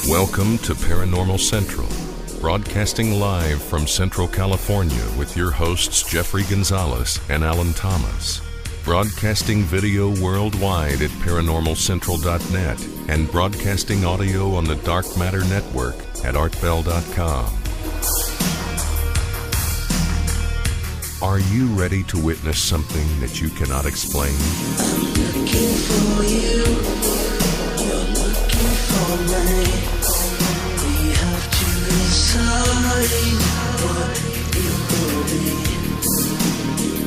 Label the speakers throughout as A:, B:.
A: Welcome to Paranormal Central, broadcasting live from Central California with your hosts Jeffrey Gonzalez and Alan Thomas. Broadcasting video worldwide at paranormalcentral.net and broadcasting audio on the Dark Matter Network at artbell.com. Are you ready to witness something that you cannot explain?
B: I'm looking for you, you're looking for me. We have to decide what it will be.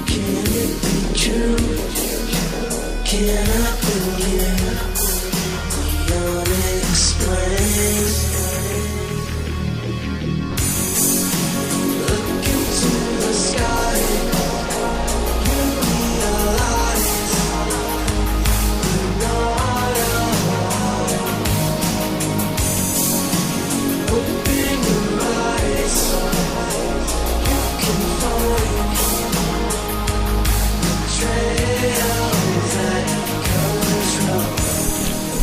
B: Can it be true? Can I believe the unexplained? Look into the sky.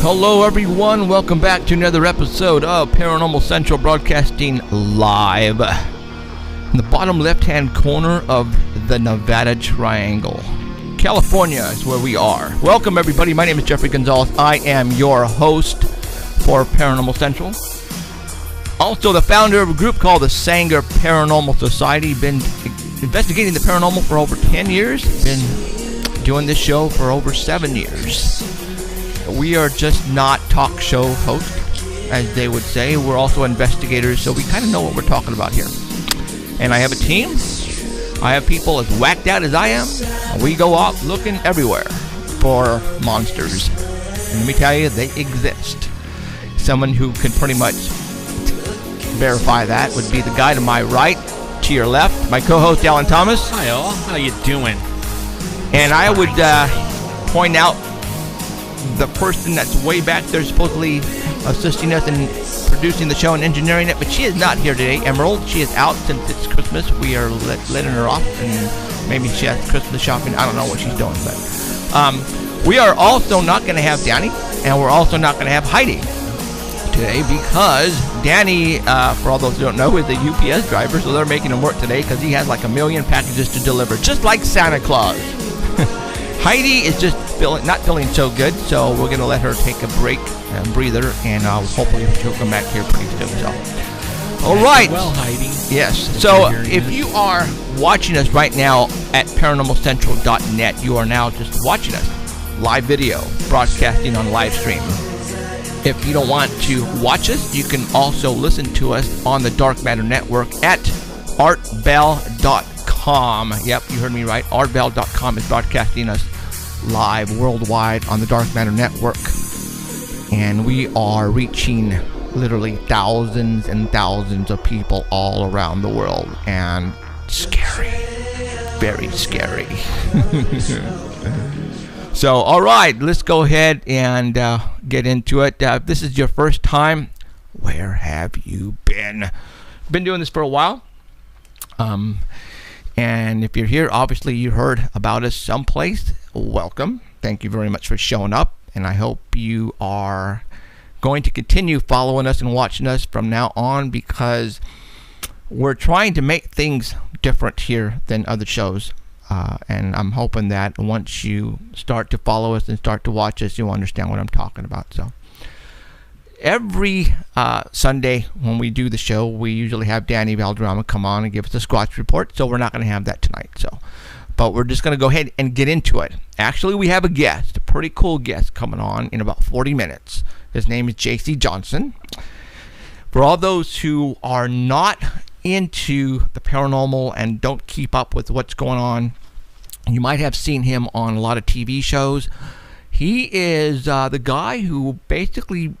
C: Hello everyone, welcome back to another episode of Paranormal Central broadcasting live in the bottom left hand corner of the Nevada Triangle. California is where we are. Welcome everybody, my name is Jeffrey Gonzalez. I am your host for Paranormal Central. Also the founder of a group called the Sanger Paranormal Society. Been investigating the paranormal for over 10 years. Been doing this show for over 7 years. We are just not talk show hosts, as they would say. We're also investigators, so we kind of know what we're talking about here. And I have a team. I have people as whacked out as I am. We go out looking everywhere for monsters. And let me tell you, they exist. Someone who can pretty much verify that would be the guy to my right, to your left, my co-host Alan Thomas.
D: Hi all, how you doing?
C: And I would point out the person that's way back there supposedly assisting us in producing the show and engineering it, but she is not here today. Emerald, she is out since it's Christmas. We are letting her off, and maybe she has Christmas shopping. I don't know what she's doing, but we are also not going to have Danny, and we're also not going to have Heidi today because Danny, for all those who don't know, is a UPS driver, so they're making him work today because he has like 1 million packages to deliver, just like Santa Claus. Heidi is just not feeling so good, so we're going to let her take a break and breather, and hopefully she'll come back here pretty soon. So, all right.
D: Well, Heidi.
C: Yes. So if you are watching us right now at paranormalcentral.net, you are now just watching us live video, broadcasting on live stream. If you don't want to watch us, you can also listen to us on the Dark Matter Network at artbell.com. Yep, you heard me right. Artbell.com is broadcasting us live worldwide on the Dark Matter Network. And we are reaching literally thousands and thousands of people all around the world. And scary. Very scary. So, all right, let's go ahead and get into it. If this is your first time, where have you been? Been doing this for a while. And if you're here, obviously you heard about us someplace. Welcome. Thank you very much for showing up. And I hope you are going to continue following us and watching us from now on, because we're trying to make things different here than other shows. And I'm hoping that once you start to follow us and start to watch us, you'll understand what I'm talking about. So every Sunday when we do the show, we usually have Danny Valderrama come on and give us a Squatch report. So we're not going to have that tonight. But we're just going to go ahead and get into it. Actually, we have a guest, a pretty cool guest coming on in about 40 minutes. His name is J.C. Johnson. For all those who are not into the paranormal and don't keep up with what's going on, you might have seen him on a lot of TV shows. He is the guy who basically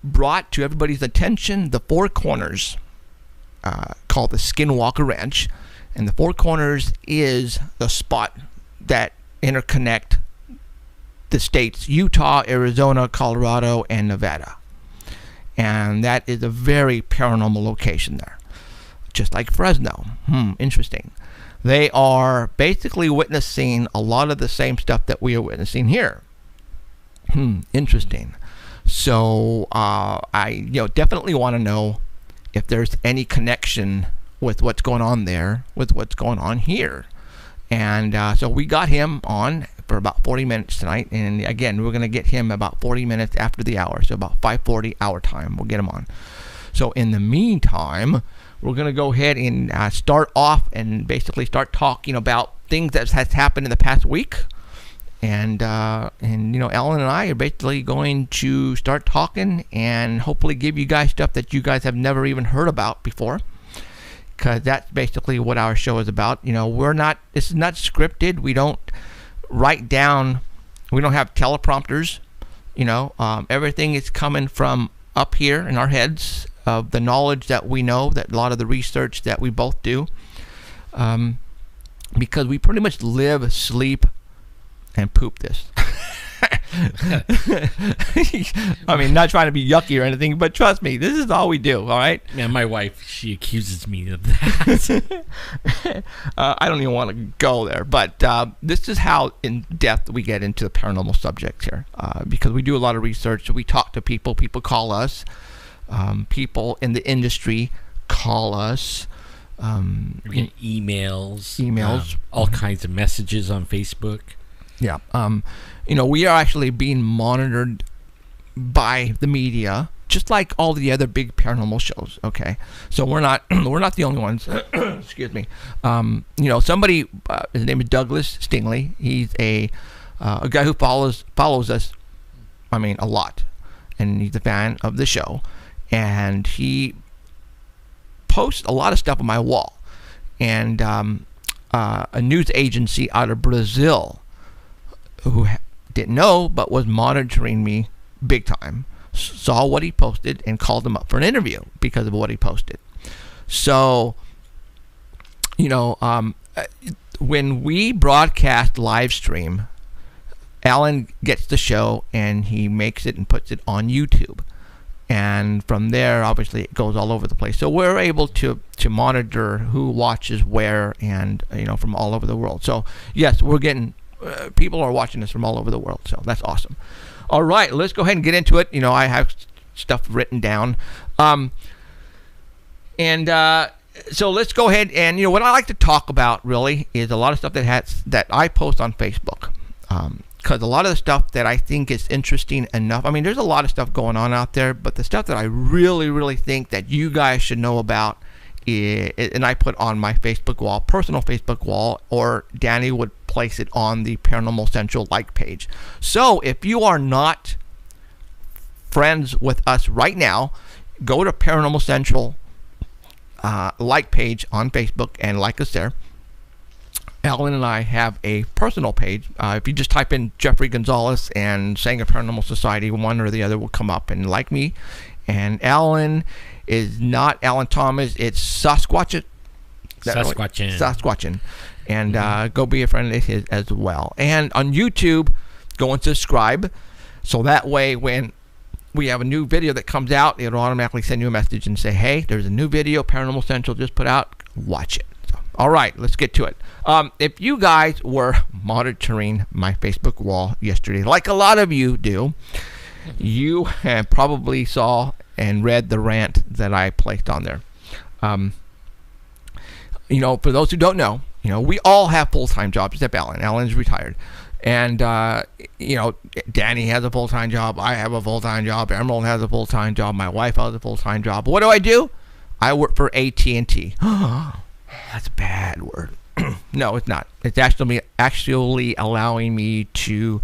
C: brought to everybody's attention the Four Corners, called the Skinwalker Ranch. And the Four Corners is the spot that interconnect the states Utah, Arizona, Colorado, and Nevada. And that is a very paranormal location there. Just like Fresno. Interesting. They are basically witnessing a lot of the same stuff that we are witnessing here. Interesting. So I definitely want to know if there's any connection with what's going on there with what's going on here. And so we got him on for about 40 minutes tonight, and again, we're going to get him about 40 minutes after the hour, so about 5:40 our time, we'll get him on. So in the meantime, we're going to go ahead and start off and basically start talking about things that has happened in the past week. And Alan and I are basically going to start talking and hopefully give you guys stuff that you guys have never even heard about before, because that's basically what our show is about. This is not scripted. We don't write down, we don't have teleprompters. Everything is coming from up here in our heads, of the knowledge that we know, that a lot of the research that we both do, because we pretty much live, sleep, and poop this. I mean, not trying to be yucky or anything, but trust me, this is all we do, all right?
D: Yeah, my wife, she accuses me of that.
C: I don't even want to go there, but this is how in depth we get into the paranormal subjects here, because we do a lot of research. We talk to people call us, people in the industry call us,
D: we get emails, all kinds of messages on Facebook.
C: Yeah. We are actually being monitored by the media, just like all the other big paranormal shows. Okay, so we're not the only ones. Excuse me. Somebody, his name is Douglas Stingley. He's a guy who follows us. I mean, a lot, and he's a fan of the show, and he posts a lot of stuff on my wall, and a news agency out of Brazil, who didn't know but was monitoring me big time, saw what he posted and called him up for an interview because of what he posted. So, when we broadcast live stream, Alan gets the show and he makes it and puts it on YouTube. And from there, obviously, it goes all over the place. So we're able to monitor who watches where, and, from all over the world. So, yes, we're getting... people are watching us from all over the world, so that's awesome. All right, let's go ahead and get into it. I have stuff written down, so let's go ahead and what I like to talk about really is a lot of stuff that I post on Facebook, because a lot of the stuff that I think is interesting enough. I mean, there's a lot of stuff going on out there, but the stuff that I really, really think that you guys should know about, and I put on my Facebook wall, personal Facebook wall, or Danny would place it on the Paranormal Central like page. So if you are not friends with us right now, go to Paranormal Central like page on Facebook and like us there. Alan and I have a personal page. If you just type in Jeffrey Gonzalez and Saying a Paranormal Society, one or the other will come up, and like me. And Alan is not Alan Thomas, it's Sasquatch. Sasquatchin. And go be a friend of his as well. And on YouTube, go and subscribe, so that way when we have a new video that comes out, it'll automatically send you a message and say, hey, there's a new video Paranormal Central just put out, watch it. So, all right, let's get to it. If you guys were monitoring my Facebook wall yesterday, like a lot of you do, you have probably saw and read the rant that I placed on there. For those who don't know, we all have full-time jobs except Alan. Alan's retired. And, Danny has a full-time job. I have a full-time job. Emerald has a full-time job. My wife has a full-time job. What do? I work for AT&T. That's a bad word. No, it's not. It's actually allowing me to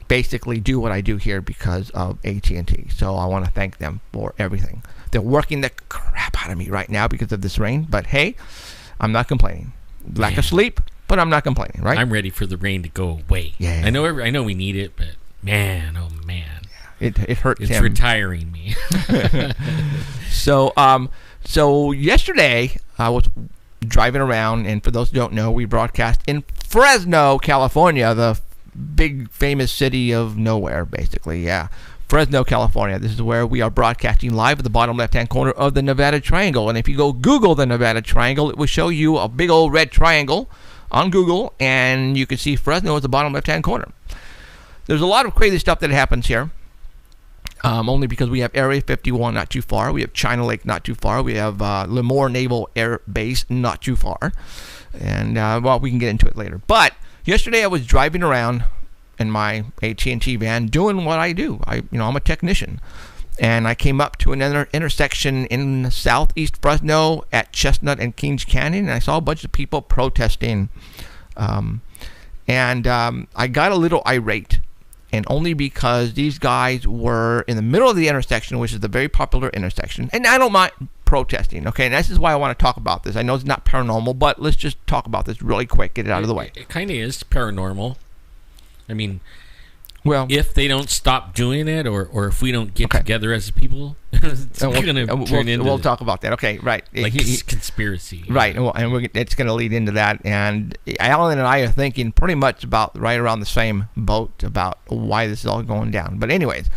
C: basically do what I do here because of AT&T. So I want to thank them for everything. They're working the crap out of me right now because of this rain. But hey, I'm not complaining. Lack of sleep, but I'm not complaining, right?
D: I'm ready for the rain to go away.
C: Yeah.
D: I know we need it, but man, oh man.
C: It hurts him.
D: It's retiring me.
C: So yesterday I was driving around, and for those who don't know, we broadcast in Fresno, California, the big famous city of nowhere, basically. Yeah, Fresno, California. This is where we are broadcasting live at the bottom left-hand corner of the Nevada Triangle. And if you go Google the Nevada Triangle, it will show you a big old red triangle on Google, and you can see Fresno at the bottom left-hand corner. There's a lot of crazy stuff that happens here. only because we have Area 51 not too far. We have China Lake not too far. We have Lemoore Naval Air Base not too far. And, well, we can get into it later. But yesterday I was driving around in my AT&T van doing what I do. I'm a technician. And I came up to another intersection in southeast Fresno at Chestnut and Kings Canyon, and I saw a bunch of people protesting. I got a little irate, and only because these guys were in the middle of the intersection, which is a very popular intersection. And I don't mind protesting, okay? And this is why I want to talk about this. I know it's not paranormal, but let's just talk about this really quick, get it out of the way.
D: It kind of is paranormal. I mean...
C: Well,
D: if they don't stop doing it, or if we don't get together as people, it's going to turn into...
C: We'll talk about that. Okay, right.
D: Like conspiracy.
C: Right, and it's going to lead into that. And Alan and I are thinking pretty much about right around the same boat about why this is all going down. But anyways,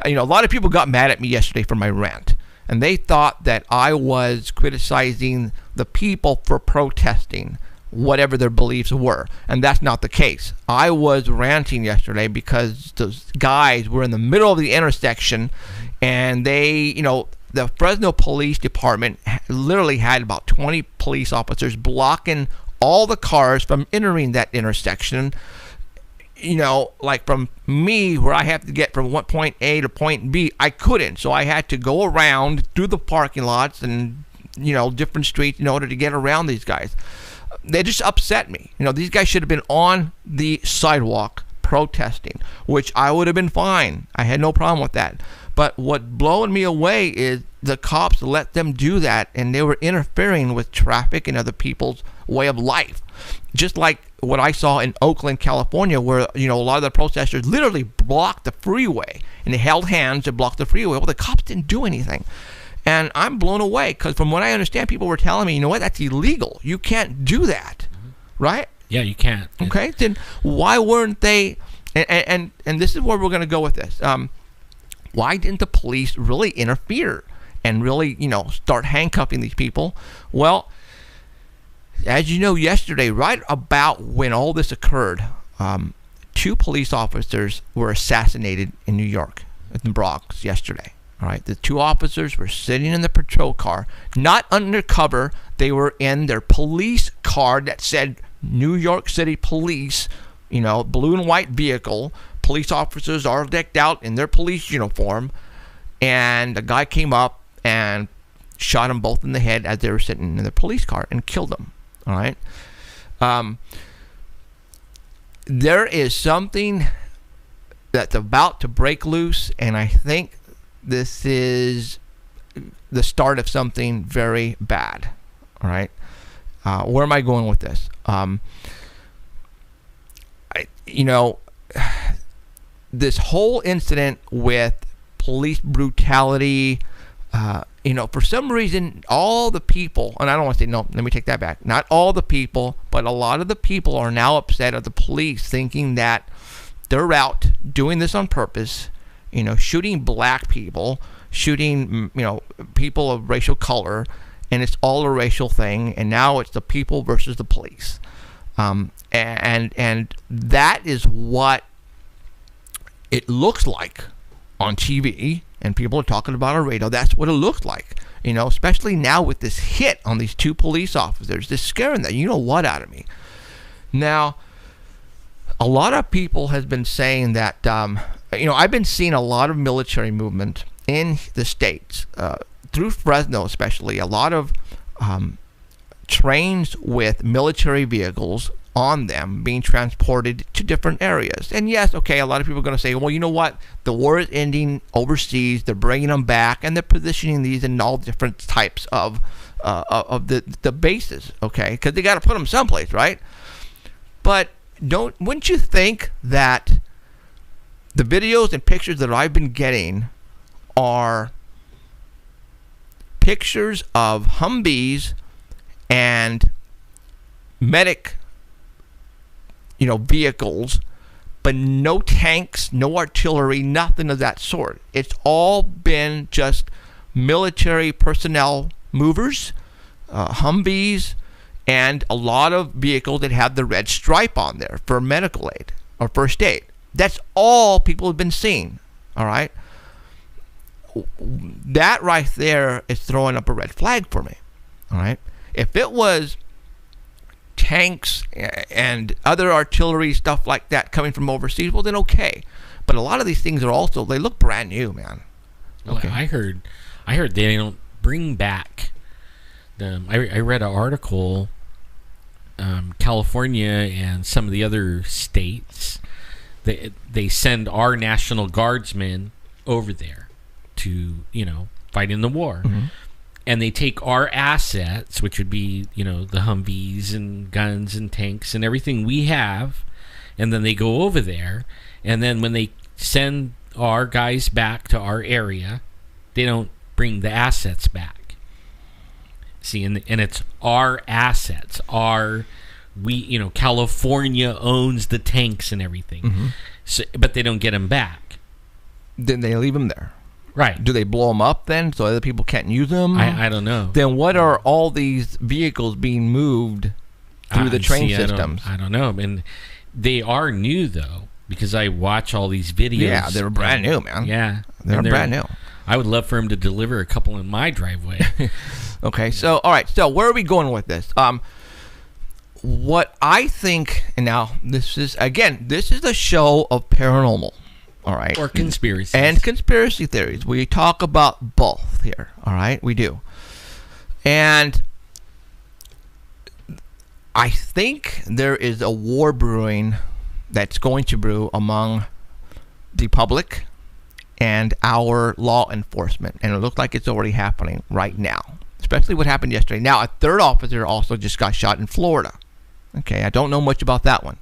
C: a lot of people got mad at me yesterday for my rant. And they thought that I was criticizing the people for protesting whatever their beliefs were, and that's not the case. I was ranting yesterday because those guys were in the middle of the intersection, and they, the Fresno Police Department literally had about 20 police officers blocking all the cars from entering that intersection. Like from me, where I have to get from point A to point B, I couldn't, so I had to go around through the parking lots and different streets in order to get around these guys. They just upset me. These guys should have been on the sidewalk protesting, which I would have been fine. I had no problem with that. But what blowing me away is the cops let them do that, and they were interfering with traffic and other people's way of life. Just like what I saw in Oakland, California, where, a lot of the protesters literally blocked the freeway, and they held hands to block the freeway. Well, the cops didn't do anything. And I'm blown away because from what I understand, people were telling me, that's illegal. You can't do that, right?
D: Yeah, you can't.
C: Okay, then why weren't they? And this is where we're going to go with this. Why didn't the police really interfere and really, start handcuffing these people? Well, as you know, yesterday, right about when all this occurred, 2 police officers were assassinated in New York, in the Bronx, yesterday. All right, the 2 officers were sitting in the patrol car, not undercover. They were in their police car that said New York City Police, blue and white vehicle. Police officers are decked out in their police uniform. And a guy came up and shot them both in the head as they were sitting in the police car and killed them. All right. There is something that's about to break loose, and I think this is the start of something very bad. All right. Where am I going with this? This whole incident with police brutality, for some reason, all the people, and I don't want to say, no, let me take that back. Not all the people, but a lot of the people are now upset at the police, thinking that they're out doing this on purpose, shooting black people, shooting, people of racial color, and it's all a racial thing, and now it's the people versus the police. And that is what it looks like on TV, and people are talking about on radio. That's what it looks like, especially now with this hit on these 2 police officers. This scaring the out of me. Now, a lot of people has been saying that, I've been seeing a lot of military movement in the States, through Fresno especially, a lot of trains with military vehicles on them being transported to different areas. And yes, okay, a lot of people are going to say, well, you know what? The war is ending overseas. They're bringing them back, and they're positioning these in all different types of the bases, okay? Because they got to put them someplace, right? But wouldn't you think that the videos and pictures that I've been getting are pictures of Humvees and medic vehicles, but no tanks, no artillery, nothing of that sort. It's all been just military personnel movers, Humvees, and a lot of vehicles that have the red stripe on there for medical aid or first aid. That's all people have been seeing. All right. that right there is throwing up a red flag for me. All right. If it was tanks and other artillery stuff like that coming from overseas, well then okay. But a lot of these things are also, they look brand new, man.
D: Okay. Well, I heard they don't bring back them. I read an article, California and some of the other states, they send our National Guardsmen over there to, fight in the war. Mm-hmm. And they take our assets, which would be, the Humvees and guns and tanks and everything we have, and then they go over there, and then when they send our guys back to our area, they don't bring the assets back. See, and it's our assets. California owns the tanks and everything, mm-hmm. So, but they don't get them back.
C: Then they leave them there.
D: Right.
C: Do they blow them up then so other people can't use them?
D: I don't know.
C: Then what are all these vehicles being moved through the train systems?
D: I don't know. And they are new, though, because I watch all these videos.
C: Yeah, they're brand new, man.
D: Yeah.
C: They're brand new.
D: I would love for him to deliver a couple in my driveway.
C: Okay, so, all right. So where are we going with this? What I think, and now this is a show of paranormal. All right.
D: Or conspiracies.
C: And conspiracy theories. We talk about both here. All right. We do. And I think there is a war brewing that's going to brew among the public and our law enforcement. And it looks like it's already happening right now. Especially what happened yesterday. Now, a third officer also just got shot in Florida. Okay. I don't know much about that one.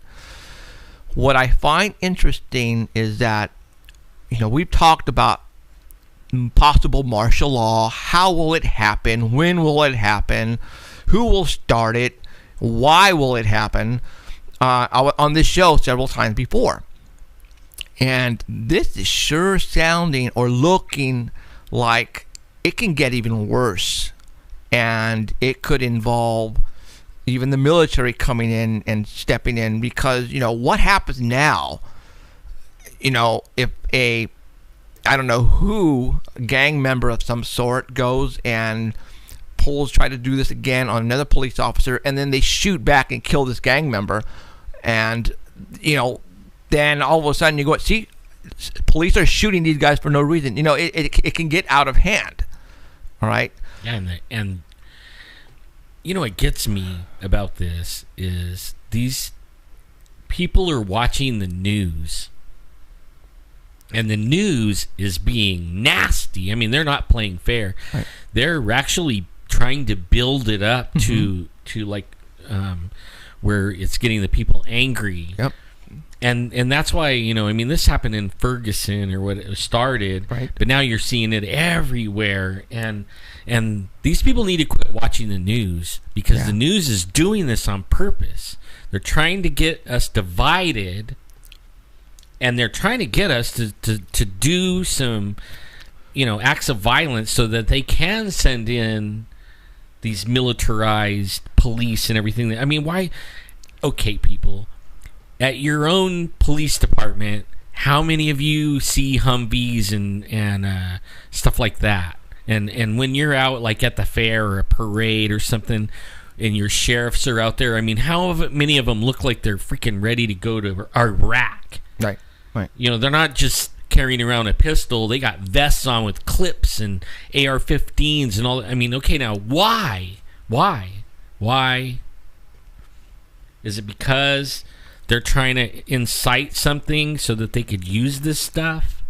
C: What I find interesting is that, we've talked about possible martial law. How will it happen? When will it happen? Who will start it? Why will it happen? On this show several times before. And this is sure sounding or looking like it can get even worse. And it could involve even the military coming in and stepping in, because what happens now, if a I don't know who gang member of some sort goes and try to do this again on another police officer, and then they shoot back and kill this gang member, and then all of a sudden you go, see, police are shooting these guys for no reason. It can get out of hand. All right.
D: Yeah, and what gets me about this is these people are watching the news, and the news is being nasty. I mean, they're not playing fair. Right. They're actually trying to build it up to where it's getting the people angry.
C: Yep.
D: And that's why, this happened in Ferguson, or what it started,
C: right.
D: But now you're seeing it everywhere. And these people need to quit watching the news, because the news is doing this on purpose. They're trying to get us divided, and they're trying to get us to do some, acts of violence so that they can send in these militarized police and everything. I mean, why? Okay, people. At your own police department, how many of you see Humvees and stuff like that? And when you're out, like at the fair or a parade or something, and your sheriffs are out there, I mean, how many of them look like they're freaking ready to go to Iraq?
C: Right.
D: They're not just carrying around a pistol. They got vests on with clips and AR-15s and all that. I mean, okay, now why? Is it because they're trying to incite something so that they could use this stuff?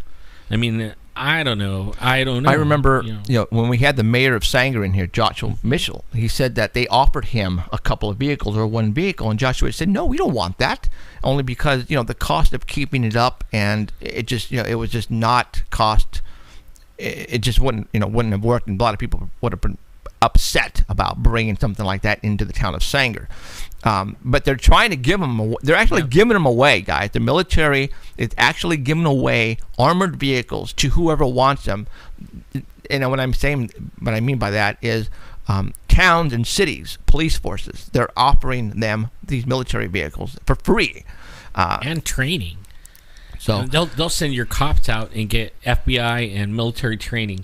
D: I mean, I don't know. I
C: remember, when we had the mayor of Sanger in here, Joshua Mitchell, he said that they offered him a couple of vehicles or one vehicle, and Joshua said, no, we don't want that, only because, the cost of keeping it up, and it just, it was just not cost. It just wouldn't have worked, and a lot of people would have been upset about bringing something like that into the town of Sanger. But they're trying to give them. They're actually giving them away, guys. The military is actually giving away armored vehicles to whoever wants them. And what I mean by that is towns and cities, police forces. They're offering them these military vehicles for free.
D: And training.
C: So
D: they'll send your cops out and get FBI and military training.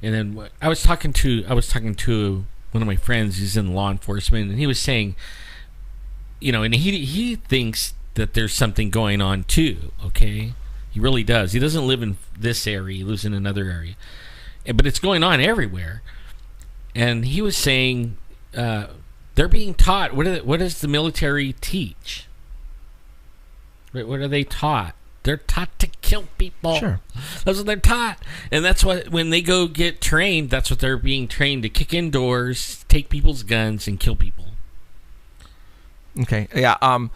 D: And then I was talking to one of my friends who's in law enforcement, and he was saying, and he thinks that there's something going on too. Okay, he really does. He doesn't live in this area; he lives in another area, but it's going on everywhere. And he was saying they're being taught. What does the military teach? What are they taught? They're taught to kill people.
C: Sure.
D: That's what they're taught. And that's what, when they go get trained, that's what they're being trained to: kick in doors, take people's guns, and kill people.
C: Okay. Yeah.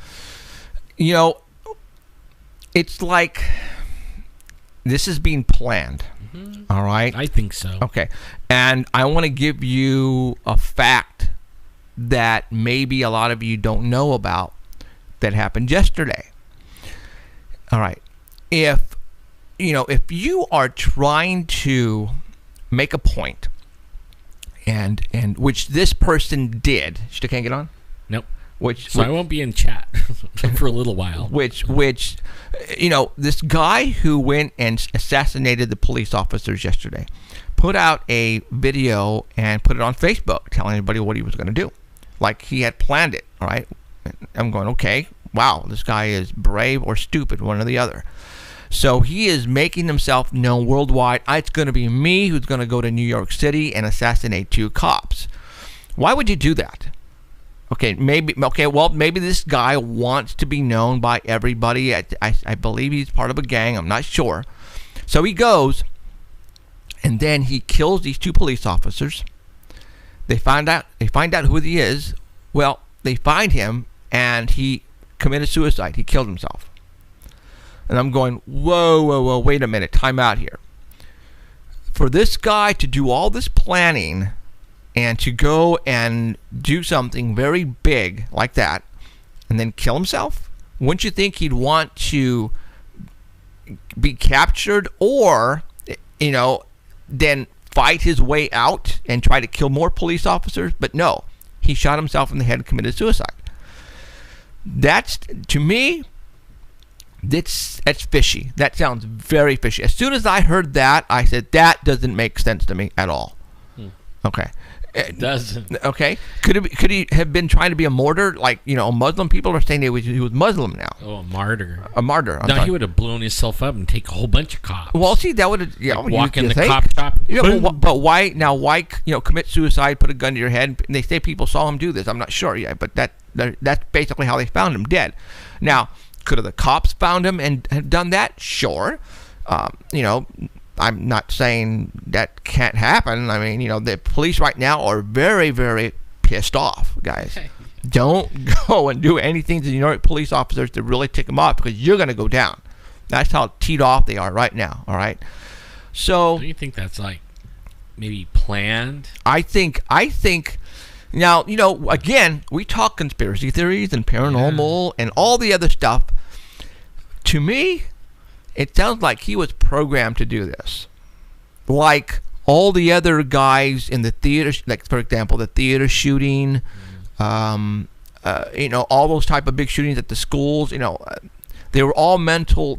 C: It's like this is being planned. Mm-hmm. All right.
D: I think so.
C: Okay. And I want to give you a fact that maybe a lot of you don't know about that happened yesterday. All right. If you are trying to make a point, and which this person did, still can't get on?
D: Nope. I won't be in chat for a little while.
C: Which this guy who went and assassinated the police officers yesterday put out a video and put it on Facebook telling everybody what he was going to do. Like he had planned it, all right? I'm going, okay, wow, this guy is brave or stupid, one or the other. So he is making himself known worldwide. It's going to be me who's going to go to New York City and assassinate 2 cops. Why would you do that? Maybe this guy wants to be known by everybody. I believe he's part of a gang. I'm not sure. So he goes, and then he kills these 2 police officers. They find out who he is. Well, they find him, and he committed suicide. He killed himself. And I'm going, whoa, wait a minute, time out here. For this guy to do all this planning and to go and do something very big like that and then kill himself, wouldn't you think he'd want to be captured or, then fight his way out and try to kill more police officers? But no, he shot himself in the head and committed suicide. That's, to me, that's fishy. That sounds very fishy. As soon as I heard that, I said, that doesn't make sense to me at all. Okay.
D: It doesn't.
C: Okay. Could he have been trying to be a martyr? Like, Muslim people are saying he was Muslim now.
D: Oh, a martyr.
C: A martyr.
D: He would have blown himself up and take a whole bunch of cops.
C: Well, see, that would have...
D: walk in the cop shop.
C: But why commit suicide, put a gun to your head? And they say people saw him do this. I'm not sure yet, but that's basically how they found him, dead. Now, could have the cops found him and have done that? Sure. I'm not saying that can't happen. I mean, the police right now are very, very pissed off, guys. Don't go and do anything to the New York police officers to really tick them off, because you're going to go down. That's how teed off they are right now, all right? So...
D: do you think that's, maybe planned?
C: I think... Now, again, we talk conspiracy theories and paranormal and all the other stuff. To me... it sounds like he was programmed to do this. Like all the other guys in the theater, like, for example, the theater shooting, all those type of big shootings at the schools, they were all mental.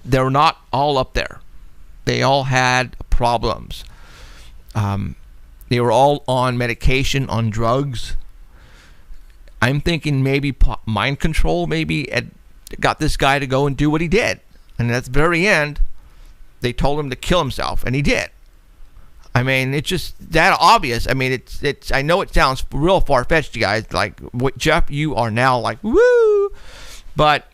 C: They were not all up there. They all had problems. They were all on medication, on drugs. I'm thinking maybe mind control maybe got this guy to go and do what he did. And at the very end, they told him to kill himself, and he did. I mean, it's just that obvious. I mean, it's. I know it sounds real far-fetched, you guys. Like, Jeff, you are now like, woo! But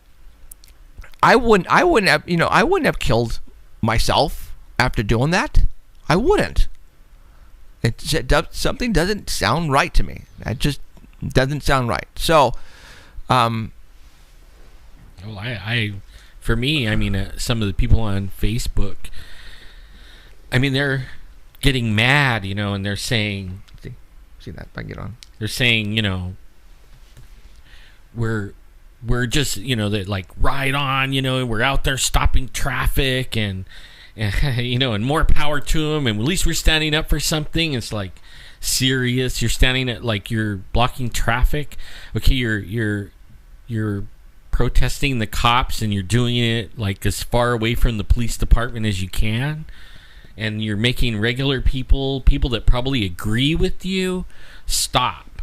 C: I wouldn't have killed myself after doing that. I wouldn't. Something doesn't sound right to me. It just doesn't sound right. So, for me, I mean, some of the people on Facebook, I mean, they're getting mad, and they're saying... See that, if I get on.
D: They're saying, we're just, that like, ride on, we're out there stopping traffic and and more power to them, and at least we're standing up for something. It's like, serious? You're standing at, like, you're blocking traffic? Okay, you're protesting the cops and you're doing it like as far away from the police department as you can, and you're making regular people that probably agree with you, stop.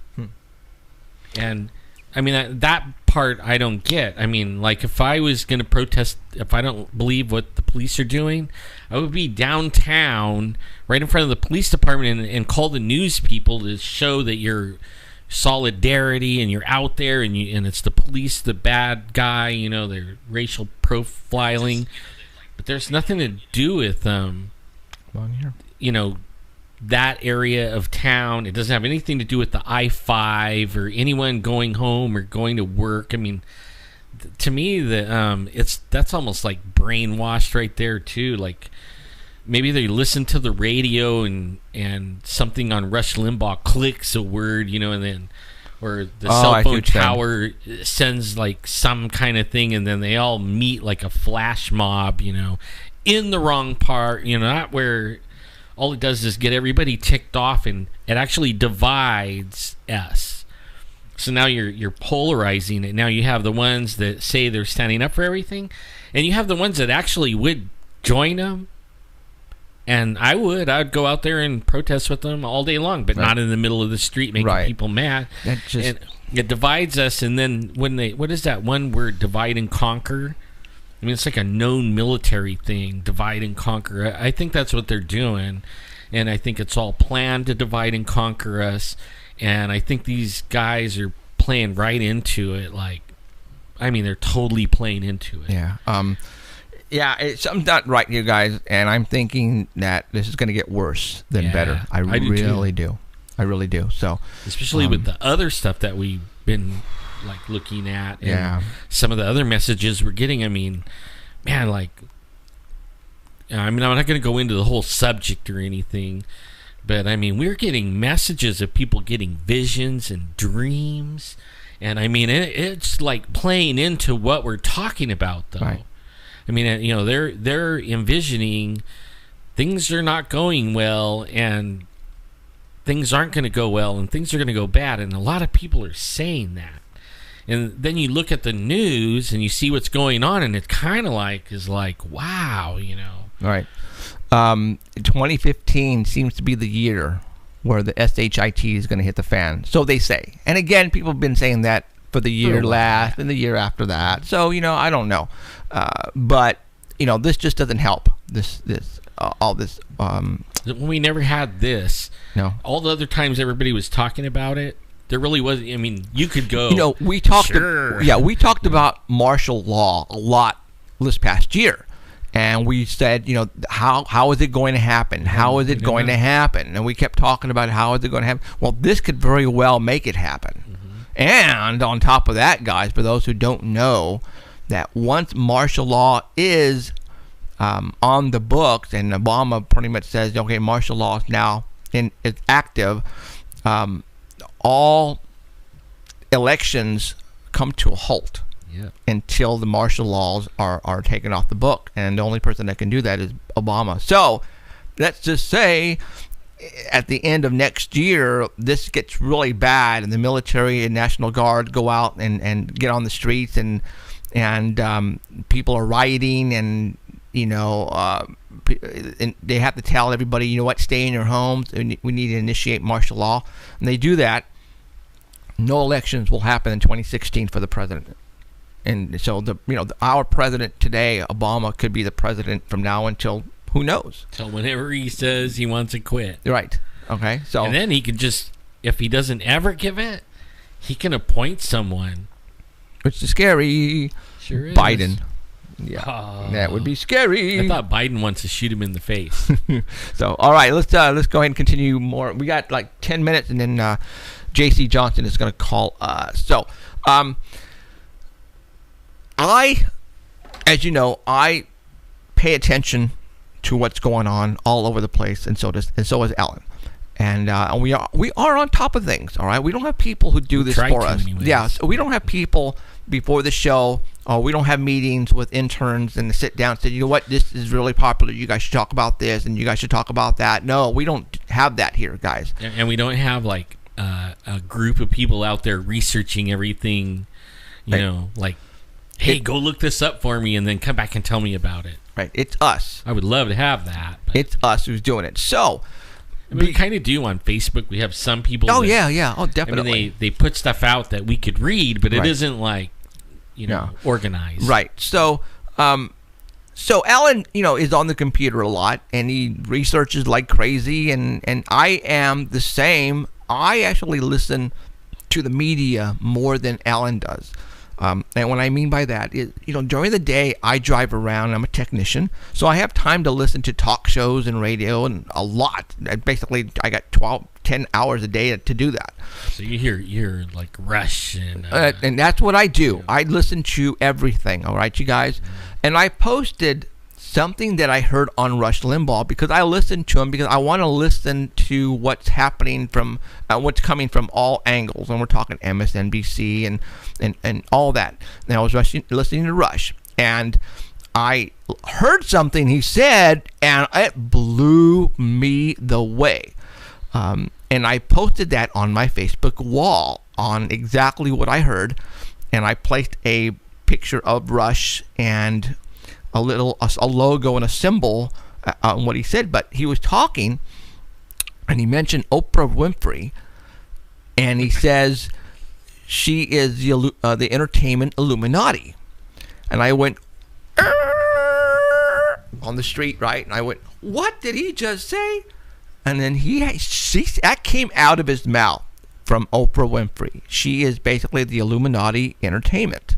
D: And I mean, that part I don't get. I mean, like, if I was going to protest, if I don't believe what the police are doing, I would be downtown right in front of the police department and call the news people to show that you're solidarity and you're out there, and it's the police, the bad guy, you know, they're racial profiling. But there's nothing to do with, you know, that area of town. It doesn't have anything to do with the I-5 or anyone going home or going to work. I mean, to me, that's almost like brainwashed right there too. Like, maybe they listen to the radio and something on Rush Limbaugh clicks a word, you know, and then, or the cell phone tower sends like some kind of thing, and then they all meet like a flash mob, you know, in the wrong part, you know, not where. All it does is get everybody ticked off, and it actually divides us. So now you're polarizing it. Now you have the ones that say they're standing up for everything, and you have the ones that actually would join them. And I'd go out there and protest with them all day long, but not in the middle of the street making people mad. And it divides us. And then what is that one word, divide and conquer? I mean, it's like a known military thing, divide and conquer. I think that's what they're doing, and I think it's all planned to divide and conquer us, and I think these guys are playing right into it. Like, I mean, they're totally playing into it.
C: Yeah. Something's not right here, guys, and I'm thinking that this is going to get worse than better. I really do. I really do. So,
D: especially with the other stuff that we've been like looking at, and some of the other messages we're getting. I mean, man, like, I mean, I'm not going to go into the whole subject or anything, but I mean, we're getting messages of people getting visions and dreams, and I mean, it's like playing into what we're talking about, though. Right. I mean, you know, they're envisioning things are not going well, and things aren't going to go well, and things are going to go bad, and a lot of people are saying that. And then you look at the news and you see what's going on, and it kind of is like, wow, you know.
C: Right. 2015 seems to be the year where the SHIT is going to hit the fan. So they say. And again, people have been saying that for the year last and the year after that. So, you know, I don't know. But, you know, this just doesn't help. All this.
D: We never had this.
C: No.
D: All the other times everybody was talking about it, there really wasn't. I mean, you could go.
C: You know, we talked. We talked about martial law a lot this past year, and we said, you know, how is it going to happen? How is it going to happen? And we kept talking about how is it going to happen. Well, this could very well make it happen. And on top of that, guys, for those who don't know, that once martial law is on the books, and Obama pretty much says, okay, martial law is now it's active. All elections come to a halt until the martial laws are taken off the book, and the only person that can do that is Obama. So let's just say at the end of next year, this gets really bad, and the military and National Guard go out and get on the streets, and people are rioting, and you know, and they have to tell everybody, you know what, stay in your homes, and we need to initiate martial law, and they do that. No elections will happen in 2016 for the president, and so our president today, Obama, could be the president from now until who knows?
D: Till whenever he says he wants to quit.
C: Right. Okay. So
D: and then he can just, if he doesn't ever give it, he can appoint someone.
C: Which is scary.
D: Sure is.
C: Biden. Yeah, that would be scary.
D: I thought Biden wants to shoot him in the face.
C: So, all right, let's go ahead and continue more. We got like 10 minutes, and then J.C. Johnson is going to call us. So, as you know, I pay attention to what's going on all over the place, and so is Ellen. And we are on top of things. All right, we don't have people who do this for us.
D: Anyways.
C: Yeah, so we don't have people before the show. We don't have meetings with interns and sit down and say, you know what, this is really popular. You guys should talk about this, and you guys should talk about that. No, we don't have that here, guys.
D: And we don't have like a group of people out there researching everything. You know, like Hey, go look this up for me and then come back and tell me about it.
C: Right. It's us.
D: I would love to have that.
C: It's us who's doing it. So,
D: we kind of do on Facebook. We have some people.
C: Oh, yeah. Oh, definitely.
D: I mean, they put stuff out that we could read, but it isn't like, organized.
C: Right. So, Alan, is on the computer a lot, and he researches like crazy, and I am the same. I actually listen to the media more than Alan does. And what I mean by that is, during the day, I drive around. I'm a technician, so I have time to listen to talk shows and radio and a lot. Basically, I got 10 hours a day to do that.
D: So you're like Rush and
C: that's what I do. I listen to everything. All right, you guys. And I posted something that I heard on Rush Limbaugh because I listened to him because I want to listen to what's happening from what's coming from all angles. And we're talking MSNBC and all that. And I was listening to Rush, and I heard something he said, and it blew me the way. And I posted that on my Facebook wall on exactly what I heard, and I placed a picture of Rush and a logo and a symbol on what he said. But he was talking, and he mentioned Oprah Winfrey, and he says she is the entertainment Illuminati. And I went on the street, right? And I went, what did he just say? And then that came out of his mouth from Oprah Winfrey. She is basically the Illuminati entertainment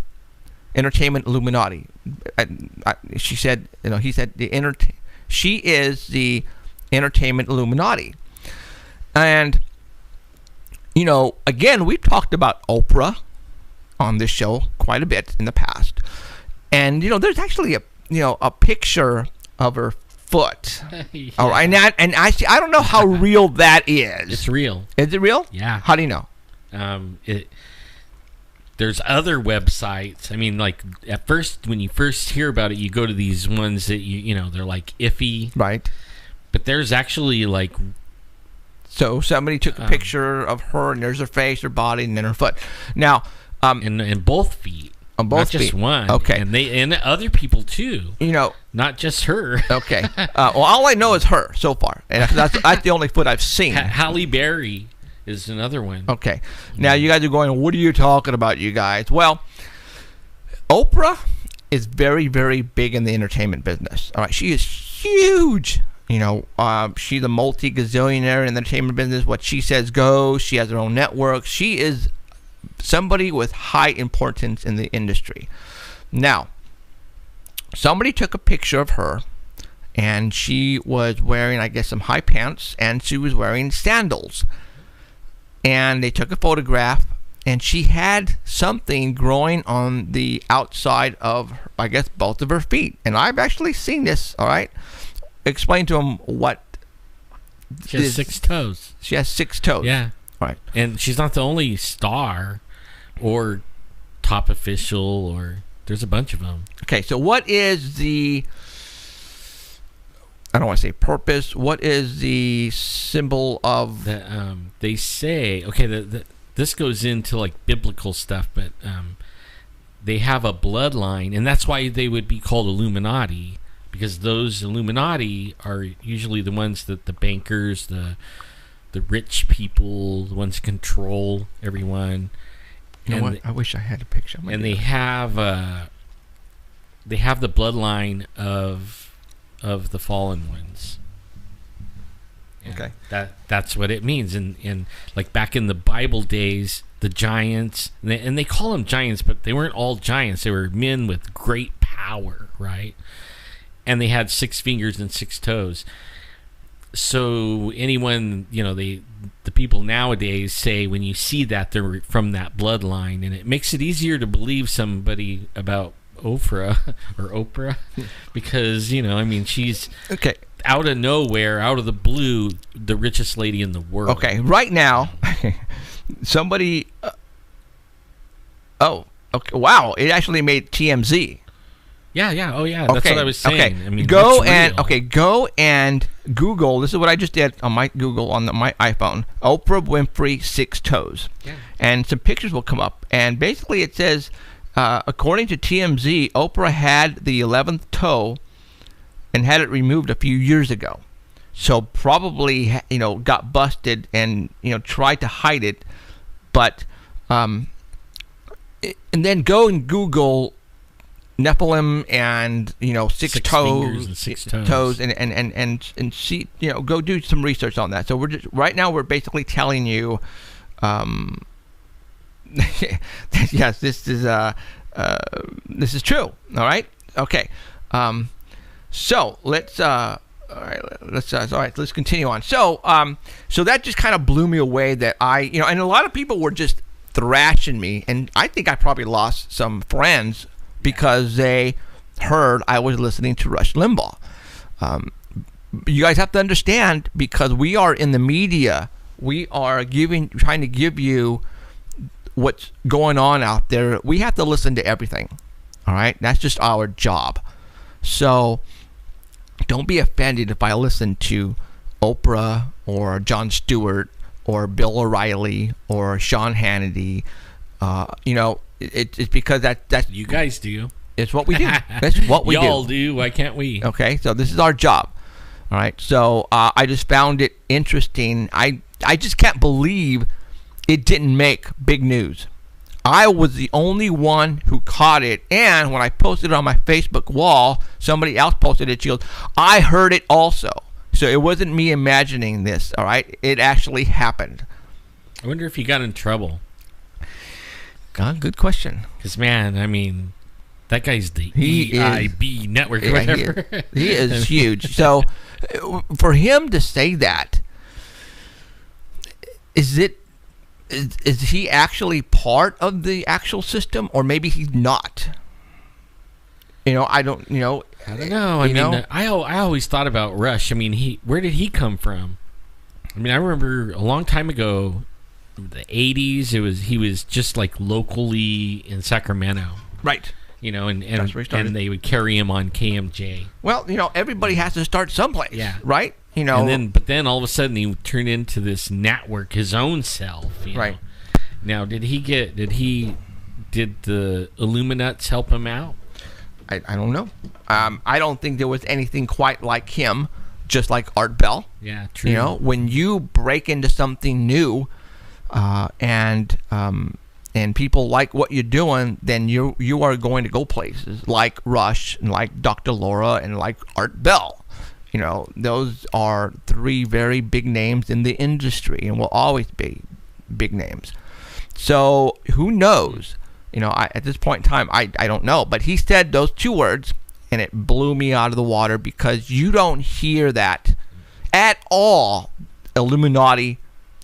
C: Illuminati. She said, he said she is the entertainment Illuminati. And again, we've talked about Oprah on this show quite a bit in the past. And there's actually a picture of her foot.
D: Yeah.
C: All right, and I don't know how real that is.
D: It's real.
C: Is it real?
D: Yeah.
C: How do you know?
D: There's other websites. I mean, like at first, when you first hear about it, you go to these ones that they're like iffy,
C: right?
D: But there's actually like.
C: So somebody took a picture of her, and there's her face, her body, and then her foot. Now,
D: and both feet.
C: On both
D: not
C: feet.
D: Just one.
C: Okay.
D: And other people too. Not just her.
C: Okay. Well, all I know is her so far, and that's the only foot I've seen.
D: Halle Berry is another one.
C: Okay. Now you guys are going, what are you talking about, you guys? Well, Oprah is very, very big in the entertainment business. All right. She is huge. She's a multi-gazillionaire in the entertainment business. What she says goes. She has her own network. She is somebody with high importance in the industry. Now, somebody took a picture of her, and she was wearing, I guess, some high pants, and she was wearing sandals. And they took a photograph, and she had something growing on the outside of, I guess, both of her feet. And I've actually seen this, all right? Explain to them what.
D: She has 6 toes.
C: She has 6 toes.
D: Yeah.
C: Right.
D: And she's not the only star or top official, or there's a bunch of them. Okay,
C: so what is the, I don't want to say purpose, what is the symbol of...
D: They say, okay, this goes into like biblical stuff, but they have a bloodline, and that's why they would be called Illuminati, because those Illuminati are usually the ones that the bankers, the rich people, the ones that control everyone.
C: What? I wish I had a picture.
D: And they have the bloodline of the fallen ones. And
C: okay.
D: That's what it means. And like back in the Bible days, the giants, and they call them giants, but they weren't all giants. They were men with great power, right? And they had 6 fingers and 6 toes. So anyone, the people nowadays say when you see that, they're from that bloodline, and it makes it easier to believe somebody about Oprah because she's
C: okay,
D: out of nowhere, out of the blue, the richest lady in the world.
C: Okay, right now, somebody. Okay, wow! It actually made TMZ.
D: Yeah. Oh, yeah. That's what I was saying.
C: Okay.
D: I mean,
C: go and Google. This is what I just did on my Google on my iPhone. Oprah Winfrey 6 toes.
D: Yeah.
C: And some pictures will come up. And basically, it says according to TMZ, Oprah had the 11th toe and had it removed a few years ago. So probably, got busted and, tried to hide it. But, and then go and Google Nephilim and, six toes
D: and 6 toes.
C: And see, go do some research on that. So right now we're basically telling you, yes, this is true. All right. Okay. So let's let's continue on. So that just kind of blew me away that and a lot of people were just thrashing me, and I think I probably lost some friends because they heard I was listening to Rush Limbaugh. You guys have to understand, because we are in the media, we are trying to give you what's going on out there. We have to listen to everything. All right, that's just our job. So don't be offended if I listen to Oprah or Jon Stewart or Bill O'Reilly or Sean Hannity. It's because that's
D: you guys do.
C: It's what we do. That's what we do.
D: Y'all do. Why can't we?
C: Okay, so this is our job. All right. So I just found it interesting. I just can't believe it didn't make big news. I was the only one who caught it, and when I posted it on my Facebook wall, somebody else posted it. She goes, I heard it also. So it wasn't me imagining this, all right? It actually happened.
D: I wonder if he got in trouble.
C: God, good question.
D: Because, man, I mean, that guy's the EIB network or whatever.
C: He is huge. So for him to say that, is he actually part of the actual system, or maybe he's not? I don't know.
D: I always thought about Rush. I mean, where did he come from? I mean, I remember a long time ago, the 80s, he was just like locally in Sacramento.
C: Right.
D: And they would carry him on KMJ.
C: Well, everybody has to start someplace.
D: Yeah.
C: Right?
D: But then all of a sudden he turned into this network, his own self.
C: Right.
D: Now, did the Illuminats help him out?
C: I don't know. I don't think there was anything quite like him, just like Art Bell.
D: Yeah, true.
C: When you break into something new, and people like what you're doing, then you are going to go places like Rush and like Dr. Laura and like Art Bell. Those are 3 very big names in the industry and will always be big names. So who knows? At this point in time, I don't know. But he said those 2 words, and it blew me out of the water, because you don't hear that at all, Illuminati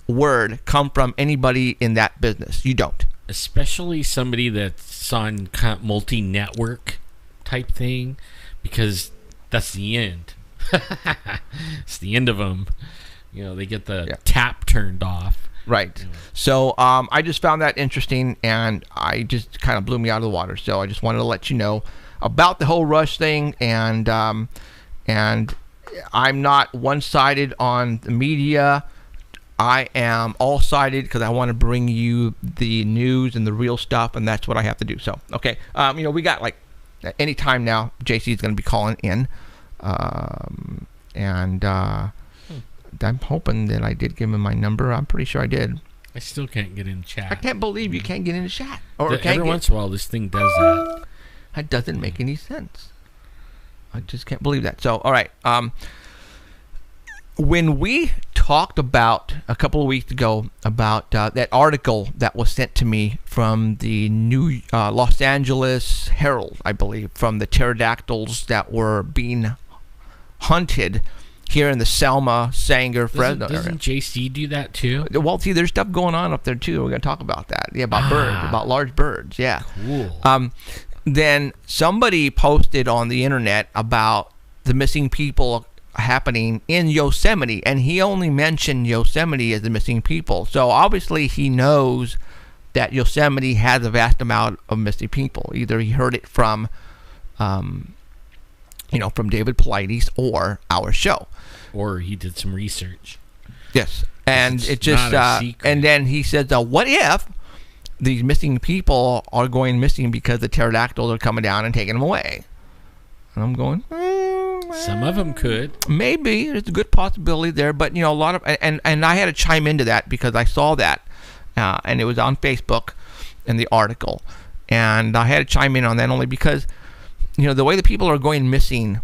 C: word, come from anybody in that business. You don't.
D: Especially somebody that's on multi-network type thing, because that's the end. It's the end of them. They get the tap turned off.
C: Right. So I just found that interesting, and I just kind of blew me out of the water. So I just wanted to let you know about the whole Rush thing, and I'm not one-sided on the media. I am all-sided because I want to bring you the news and the real stuff, and that's what I have to do. So, okay. We got like any time now, JC is going to be calling in. I'm hoping that I did give him my number. I'm pretty sure I did.
D: I still can't get in chat.
C: I can't believe you can't get in the chat.
D: Every once in a while, this thing does that.
C: That doesn't make any sense. I just can't believe that. So, all right. When we talked about a couple of weeks ago about that article that was sent to me from the new Los Angeles Herald, I believe, from the pterodactyls that were being hunted here in the Selma, Sanger, Fresno area.
D: Doesn't JC do that too?
C: Well, see, there's stuff going on up there too. We're going to talk about that. Yeah, about birds, about large birds. Yeah.
D: Cool.
C: Then somebody posted on the internet about the missing people happening in Yosemite, and he only mentioned Yosemite as the missing people. So obviously he knows that Yosemite has a vast amount of missing people. Either he heard it from from David Paulides or our show,
D: or he did some research.
C: Yes, and it just and then he says, "What if these missing people are going missing because the pterodactyls are coming down and taking them away. And I'm going,
D: some of them could.
C: maybe there's a good possibility there, but a lot of and I had to chime into that because I saw that, and it was on Facebook in the article, and I had to chime in on that only because the way the people are going missing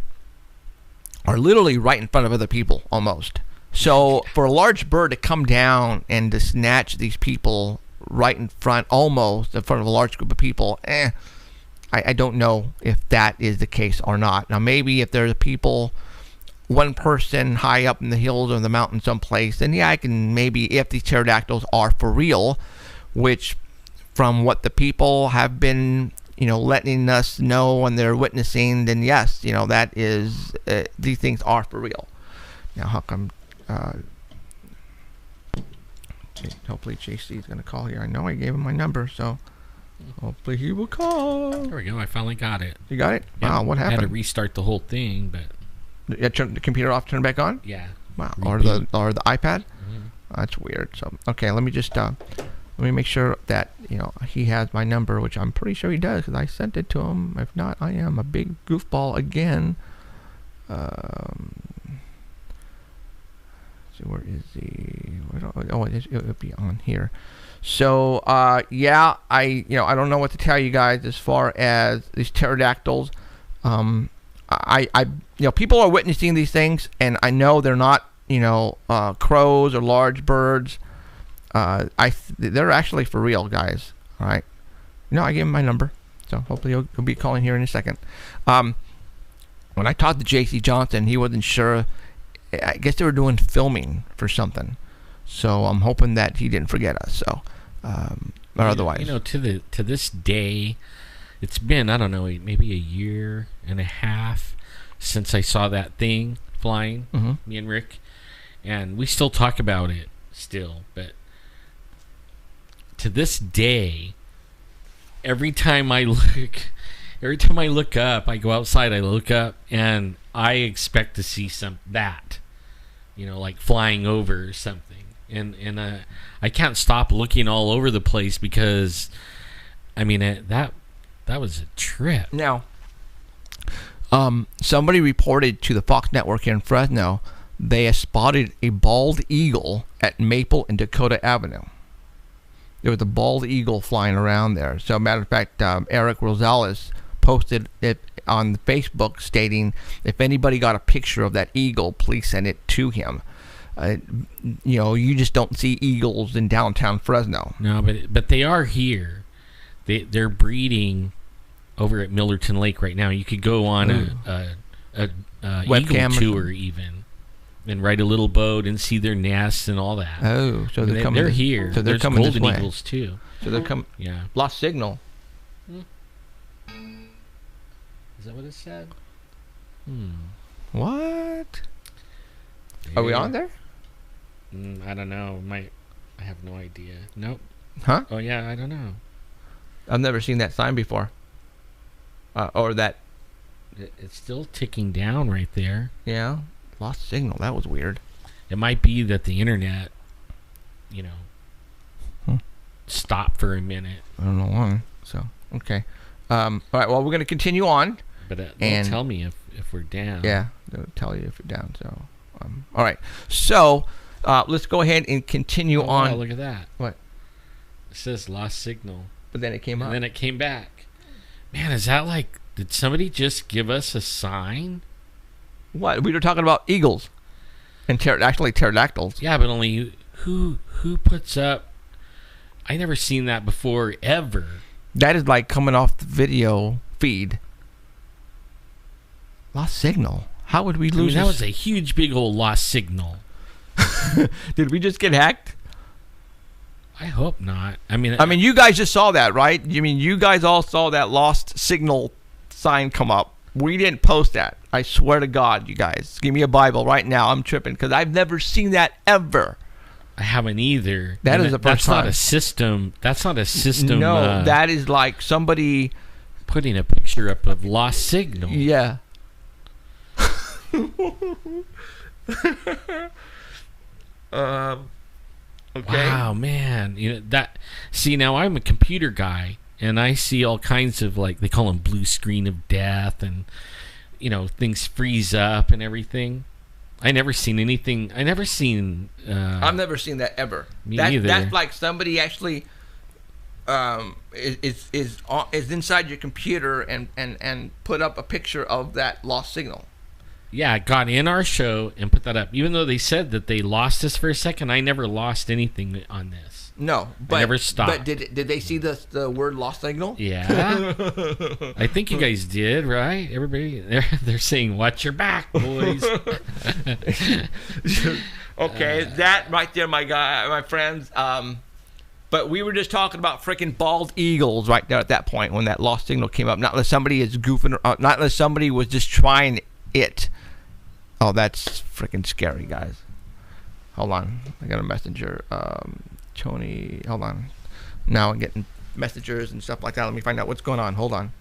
C: are literally right in front of other people almost. So for a large bird to come down and to snatch these people right in front, almost in front of a large group of people, I don't know if that is the case or not. Now, maybe if there's people, one person high up in the hills or the mountain someplace, then I can maybe, if these pterodactyls are for real, which from what the people have been, letting us know and they're witnessing, then yes, that is, these things are for real. Now, how come, hopefully JC is going to call here. I know I gave him my number, so hopefully he will call.
D: There we go. I finally got it.
C: You got it?
D: Yep.
C: Wow, what
D: I
C: happened?
D: had to restart the whole thing, but
C: Turn the computer off, turn it back on?
D: yeah.
C: Wow.
D: Repeat.
C: Or the iPad?
D: Mhm.
C: That's weird. So okay, let me just let me make sure that he has my number, which I'm pretty sure he does because I sent it to him. If not, I am a big goofball again. So where is it'll be on here. So yeah, I don't know what to tell you guys as far as these pterodactyls. People are witnessing these things, and I know they're not crows or large birds. They're actually for real, guys. All right. I gave him my number, so hopefully he'll be calling here in a second. When I talked to JC Johnson, he wasn't sure. I guess they were doing filming for something, so I'm hoping that he didn't forget us. So, or otherwise,
D: to this day, it's been, I don't know, maybe a year and a half since I saw that thing flying.
C: Mm-hmm.
D: Me and Rick, and we still talk about it still. But to this day, every time I look up, I go outside, I look up, and I expect to see like flying over or something, and I can't stop looking all over the place because, that was a trip.
C: Now, somebody reported to the Fox Network here in Fresno they have spotted a bald eagle at Maple and Dakota Avenue. There was a bald eagle flying around there. So, matter of fact, Eric Rosales posted it on Facebook stating, if anybody got a picture of that eagle, please send it to him. You just don't see eagles in downtown Fresno.
D: No, but they are here. They're breeding over at Millerton Lake right now. You could go on a eagle tour even, and ride a little boat and see their nests and all that.
C: Oh, so they're
D: here.
C: So they're
D: There's
C: coming
D: golden
C: this way.
D: eagles too.
C: So they're coming.
D: Yeah.
C: Lost signal.
D: Is that what it said?
C: What? Are we on there?
D: I don't know. I have no idea. Nope.
C: Huh?
D: Oh yeah, I don't know.
C: I've never seen that sign before. Or that.
D: It's still ticking down right there.
C: Yeah. Lost signal. That was weird.
D: It might be that the internet, stopped for a minute.
C: I don't know why. So, okay. All right. Well, we're going to continue on.
D: But they'll tell me if we're down.
C: Yeah. They'll tell you if you're down. So, all right. So, let's go ahead and continue on.
D: Oh, look at that.
C: What?
D: It says lost signal.
C: But then it came up.
D: And then it came back. Man, is that like, did somebody just give us a sign?
C: What? We were talking about eagles. And actually pterodactyls.
D: Yeah, but only who puts up, I never seen that before, ever.
C: That is like coming off the video feed. Lost signal. How would we lose
D: that was a huge, big old lost signal.
C: Did we just get hacked?
D: I hope not. I mean,
C: you guys just saw that, right? You guys all saw that lost signal sign come up. We didn't post that. I swear to God, you guys. Give me a Bible right now. I'm tripping because I've never seen that ever.
D: I haven't either.
C: That is the first time.
D: That's not a system. That's not a system.
C: No, that is like somebody
D: putting a picture up of lost signal.
C: Yeah. Okay.
D: Wow, man. See, now I'm a computer guy, and I see all kinds of, like, they call them blue screen of death, and, things freeze up and everything. I never seen anything. I've never seen that ever.
C: Me neither. That's like somebody actually is inside your computer and put up a picture of that lost signal.
D: Yeah, got in our show and put that up. Even though they said that they lost us for a second, I never lost anything on this.
C: No, but
D: I never stopped.
C: But did they see the word lost signal?
D: Yeah, I think you guys did, right? Everybody, they're saying, "Watch your back, boys."
C: Okay, that right there, my friends. But we were just talking about freaking bald eagles right there at that point when that lost signal came up. Not unless somebody is goofing, not unless somebody was just trying it. Oh, that's freaking scary, guys. Hold on. I got a messenger. Tony, hold on. Now I'm getting messengers and stuff like that. Let me find out what's going on. Hold on.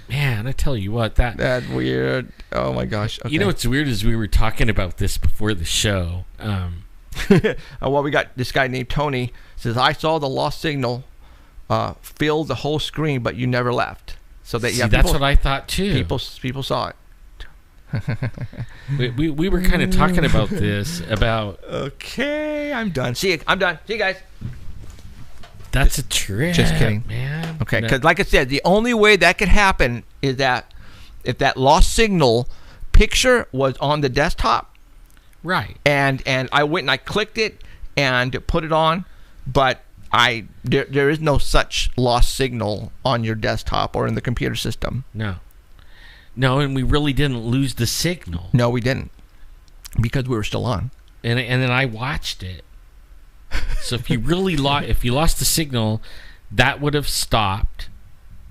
D: Man, I tell you what,
C: that's weird. Oh, my gosh. Okay.
D: You know what's weird is we were talking about this before the show.
C: Well, we got this guy named Tony. Says, I saw the lost signal fill the whole screen, but you never left. So that
D: that's what I thought, too.
C: People saw it.
D: we were kind of talking about this
C: okay, I'm done. I'm done. See you guys.
D: That's a trip.
C: Just kidding,
D: man.
C: Okay, because like I said, the only way that could happen is that if that lost signal picture was on the desktop,
D: right?
C: And I went and I clicked it and put it on, but there is no such lost signal on your desktop or in the computer system.
D: No, and we really didn't lose the signal.
C: No, we didn't, because we were still on.
D: And then I watched it. So if you really lost the signal, that would have stopped,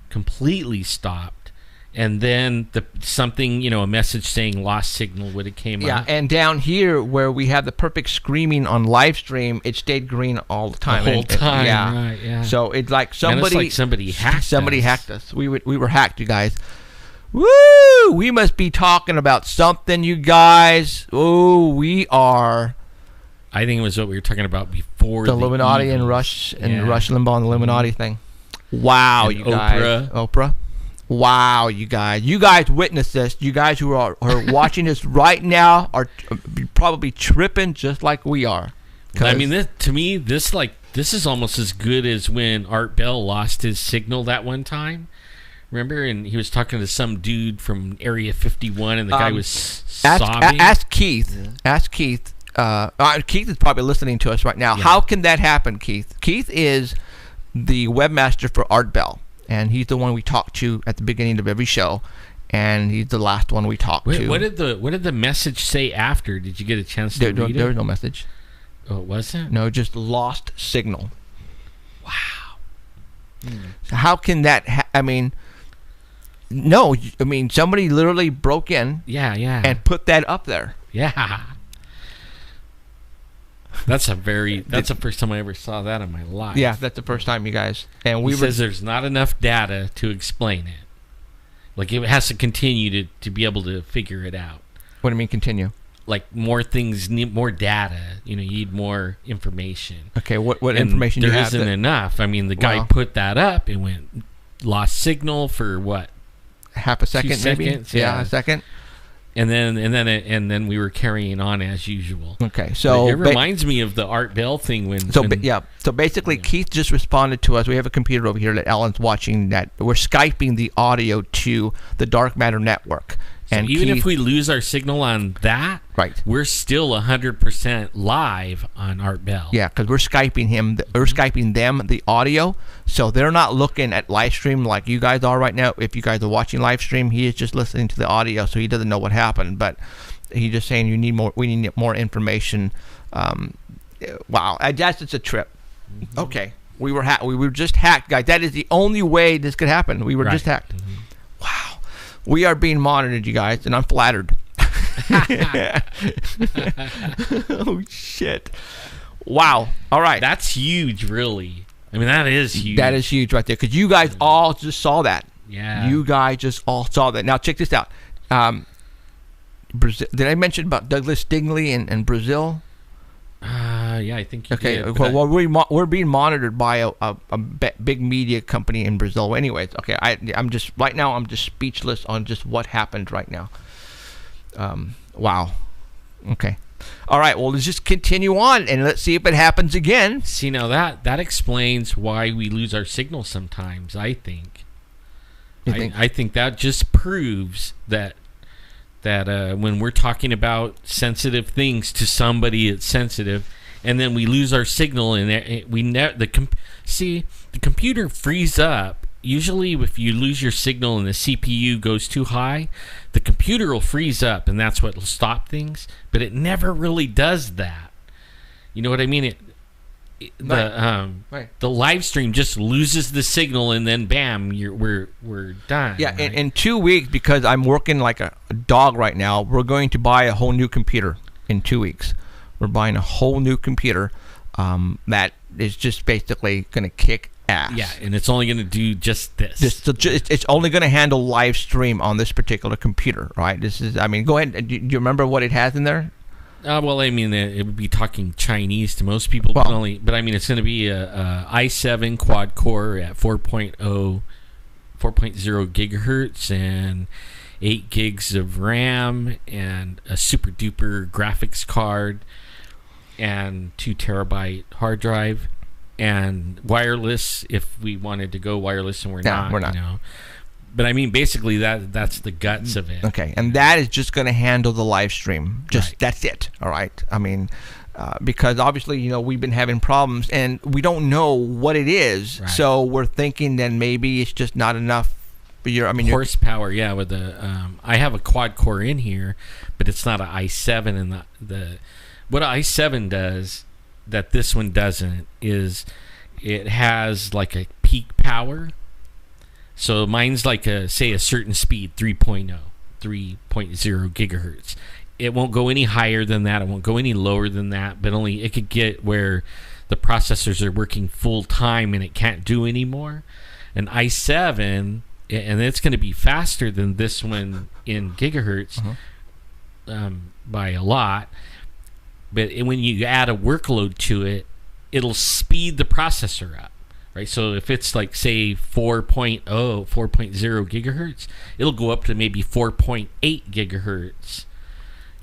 D: completely stopped, and then a message saying lost signal would have came up.
C: Yeah, and down here where we have the perfect screaming on live stream, it stayed green all the time.
D: The whole time, right? Yeah.
C: So it's like somebody hacked us. We were hacked, you guys. Woo! We must be talking about something, you guys. Oh, we are.
D: I think it was what we were talking about before
C: the Illuminati and Rush Limbaugh and the Illuminati thing. Wow, and you guys. Oprah. Wow, you guys. You guys witnessed this. You guys who are watching this right now are probably tripping just like we are.
D: I mean, to me, this is almost as good as when Art Bell lost his signal that one time. Remember, and he was talking to some dude from Area 51, and the guy was sobbing.
C: Ask Keith. Yeah. Ask Keith. Keith is probably listening to us right now. Yeah. How can that happen, Keith? Keith is the webmaster for Art Bell, and he's the one we talk to at the beginning of every show, and he's the last one we talk to.
D: What did the message say after? Did you get a chance to read it?
C: There was no message.
D: Oh, it wasn't?
C: No, just lost signal. Wow. So how can that? No, somebody literally broke in.
D: Yeah.
C: And put that up there.
D: Yeah. That's the first time I ever saw that in my life.
C: Yeah, that's the first time, you guys. And
D: he says there's not enough data to explain it. Like, it has to continue to be able to figure it out.
C: What do you mean continue?
D: Like, more things, more data. You need more information.
C: Okay, what information do you have?
D: There isn't enough. The guy put that up and went, lost signal for what?
C: Half a second,
D: 2 seconds,
C: maybe? Yeah, a second.
D: And then we were carrying on as usual.
C: Okay, so
D: it reminds me of the Art Bell thing
C: So basically, Keith just responded to us. We have a computer over here that Alan's watching. That we're Skyping the audio to the Dark Matter Network.
D: And even if we lose our signal on that,
C: right,
D: we're still 100% live on Art Bell.
C: Yeah, because we're Skyping him. We're Skyping them the audio, so they're not looking at live stream like you guys are right now. If you guys are watching live stream, he is just listening to the audio, so he doesn't know what happened. But he's just saying we need more information. Wow, I guess it's a trip. Mm-hmm. Okay, we were just hacked, guys. That is the only way this could happen. We were just hacked. Mm-hmm. Wow. We are being monitored, you guys, and I'm flattered. Oh, shit. Wow. All right.
D: That's huge, really. That is huge.
C: That is huge right there, because you guys all just saw that.
D: Yeah.
C: You guys just all saw that. Now, check this out. Brazil, did I mention about Douglas Dingley and Brazil?
D: Yeah, I think you
C: Okay,
D: did.
C: well, we're being monitored by a big media company in Brazil. Anyways, okay, I'm just speechless on just what happened right now. Wow. Okay. All right. Well, let's just continue on and let's see if it happens again.
D: See, now that explains why we lose our signal sometimes. I think. I think that just proves that when we're talking about sensitive things to somebody that's sensitive, and then we lose our signal, and the computer frees up. Usually, if you lose your signal and the CPU goes too high, the computer will freeze up, and that's what will stop things. But it never really does that. You know what I mean? The live stream just loses the signal, and then bam, we're done.
C: Yeah,
D: right?
C: in 2 weeks, because I'm working like a dog right now, we're going to buy a whole new computer in 2 weeks. We're buying a whole new computer that is just basically going to kick ass.
D: Yeah, and it's only going to do just this.
C: It's only going to handle live stream on this particular computer, right? Go ahead. Do you remember what it has in there?
D: Well, I mean, it would be talking Chinese to most people, but I mean, it's going to be a i7 quad core at 4.0 gigahertz and 8 gigs of RAM and a super duper graphics card and 2 terabyte hard drive and wireless if we wanted to go wireless, and we're not. You know? But I mean, basically, that's the guts of it.
C: Okay, and that is just going to handle the live stream. That's it. All right. I mean, because obviously, we've been having problems, and we don't know what it is. Right. So we're thinking that maybe it's just not enough.
D: Horsepower. Yeah, with I have a quad core in here, but it's not an i7. And what an i7 does that this one doesn't is it has like a peak power. So mine's like a certain speed, 3.0 gigahertz. It won't go any higher than that. It won't go any lower than that, but only it could get where the processors are working full time and it can't do anymore. An i7, and it's going to be faster than this one in gigahertz by a lot. But when you add a workload to it, it'll speed the processor up. Right, so if it's like, say, 4.0 gigahertz, it'll go up to maybe 4.8 gigahertz.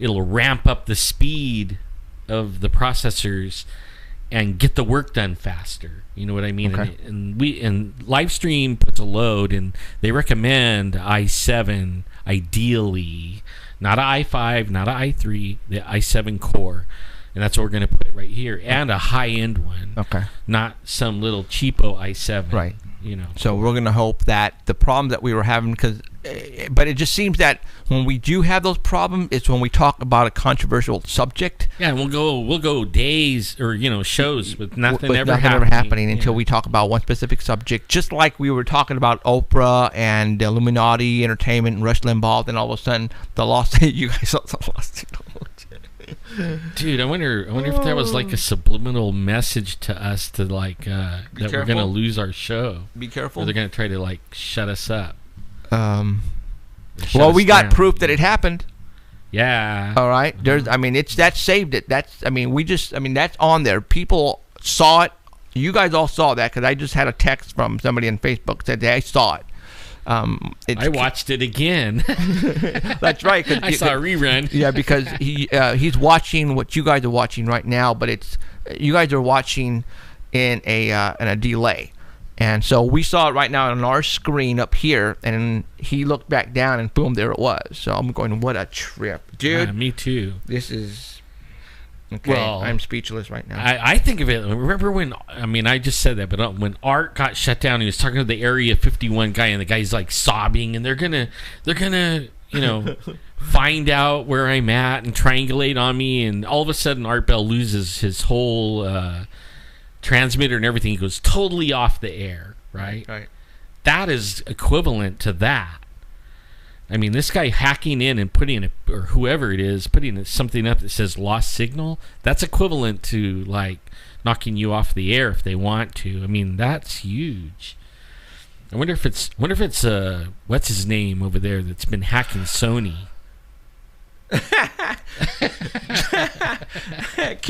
D: It'll ramp up the speed of the processors and get the work done faster. You know what I mean?
C: Okay.
D: And Livestream puts a load, and they recommend i7 ideally, not an i5, not an i3, the i7 core. And that's what we're going to put right here, and a high-end one.
C: Okay.
D: Not some little cheapo i7.
C: Right. So we're going to hope that the problem that we were having, but it just seems that when we do have those problems, it's when we talk about a controversial subject.
D: Yeah, and we'll go days or shows with nothing ever happening
C: until we talk about one specific subject. Just like we were talking about Oprah and Illuminati Entertainment and Rush Limbaugh, and all of a sudden you guys saw the lost.
D: Dude, I wonder if that was like a subliminal message to us to that we're gonna lose our show.
C: Be careful.
D: Or they're gonna try to shut us up.
C: Well, we got proof that it happened.
D: Yeah.
C: All right. That saved it. That's on there. People saw it. You guys all saw that because I just had a text from somebody on Facebook said I saw it.
D: I watched it again.
C: That's right.
D: I saw a rerun.
C: Yeah, because he's watching what you guys are watching right now, but you guys are watching in a delay, and so we saw it right now on our screen up here, and he looked back down, and boom, there it was. So I'm going, what a trip, dude.
D: Me too.
C: This is. Okay, well, I'm speechless right now.
D: I think of it. Remember when? I just said that, but when Art got shut down, he was talking to the Area 51 guy, and the guy's like sobbing, and they're gonna, find out where I'm at and triangulate on me, and all of a sudden, Art Bell loses his whole transmitter and everything. He goes totally off the air. Right. That is equivalent to that. This guy hacking in and putting or whoever it is, putting something up that says lost signal, that's equivalent to knocking you off the air if they want to. That's huge. I wonder if it's what's his name over there that's been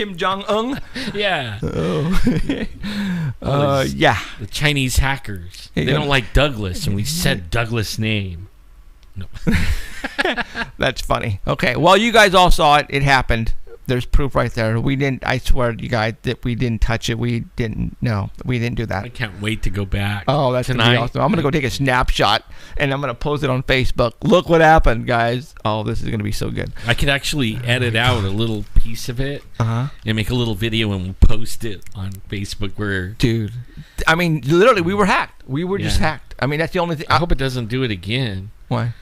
C: Kim Jong-un?
D: Yeah.
C: Yeah.
D: The Chinese hackers. They don't like Douglas, and we said Douglas' name. No.
C: That's funny. Okay, well, you guys all saw it. It happened. There's proof right there. We didn't. I swear to you guys that we didn't touch it. We didn't. No, we didn't do that.
D: I can't wait to go back.
C: Oh, that's
D: tonight.
C: gonna be awesome. I'm gonna go take a snapshot and I'm gonna post it on Facebook. Look what happened, guys. Oh, this is gonna be so good.
D: I could actually edit out a little piece of it and make a little video and we'll post it on Facebook.
C: Dude, I mean, literally, we were hacked. We were just hacked. I mean, that's the only thing.
D: I hope it doesn't do it again.
C: Why?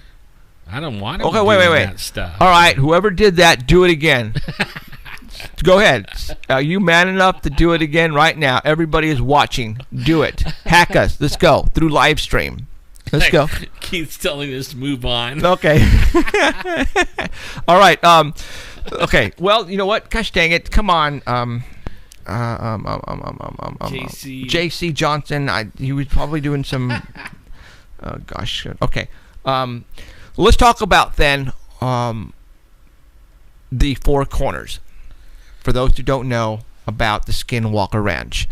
D: I don't want to.
C: Okay, wait.
D: That stuff.
C: All right, whoever did that, do it again. Go ahead. Are you man enough to do it again right now? Everybody is watching. Do it. Hack us. Let's go through live stream. Let's go.
D: Keith's telling us to move on.
C: Okay. All right. Okay. Well, you know what? Gosh dang it! Come on. JC Johnson. He was probably doing some. Oh gosh. Okay. Let's talk about then the Four Corners. For those who don't know about the Skinwalker Ranch,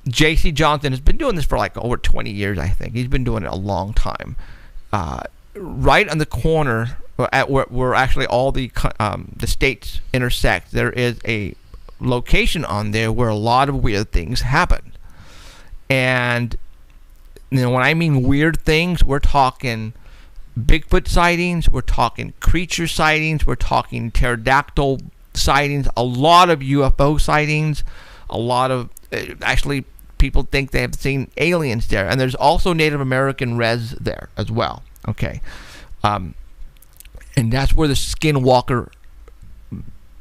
C: J.C. Johnson has been doing this for like over 20 years, I think. He's been doing it a long time. Right on the corner, at where actually all the states intersect, there is a location on there where a lot of weird things happen. And you know, when I mean weird things, we're talking Bigfoot sightings, we're talking creature sightings, we're talking pterodactyl sightings, a lot of UFO sightings, a lot of actually people think they have seen aliens there, and there's also Native American res there as well. Okay, and that's where the Skinwalker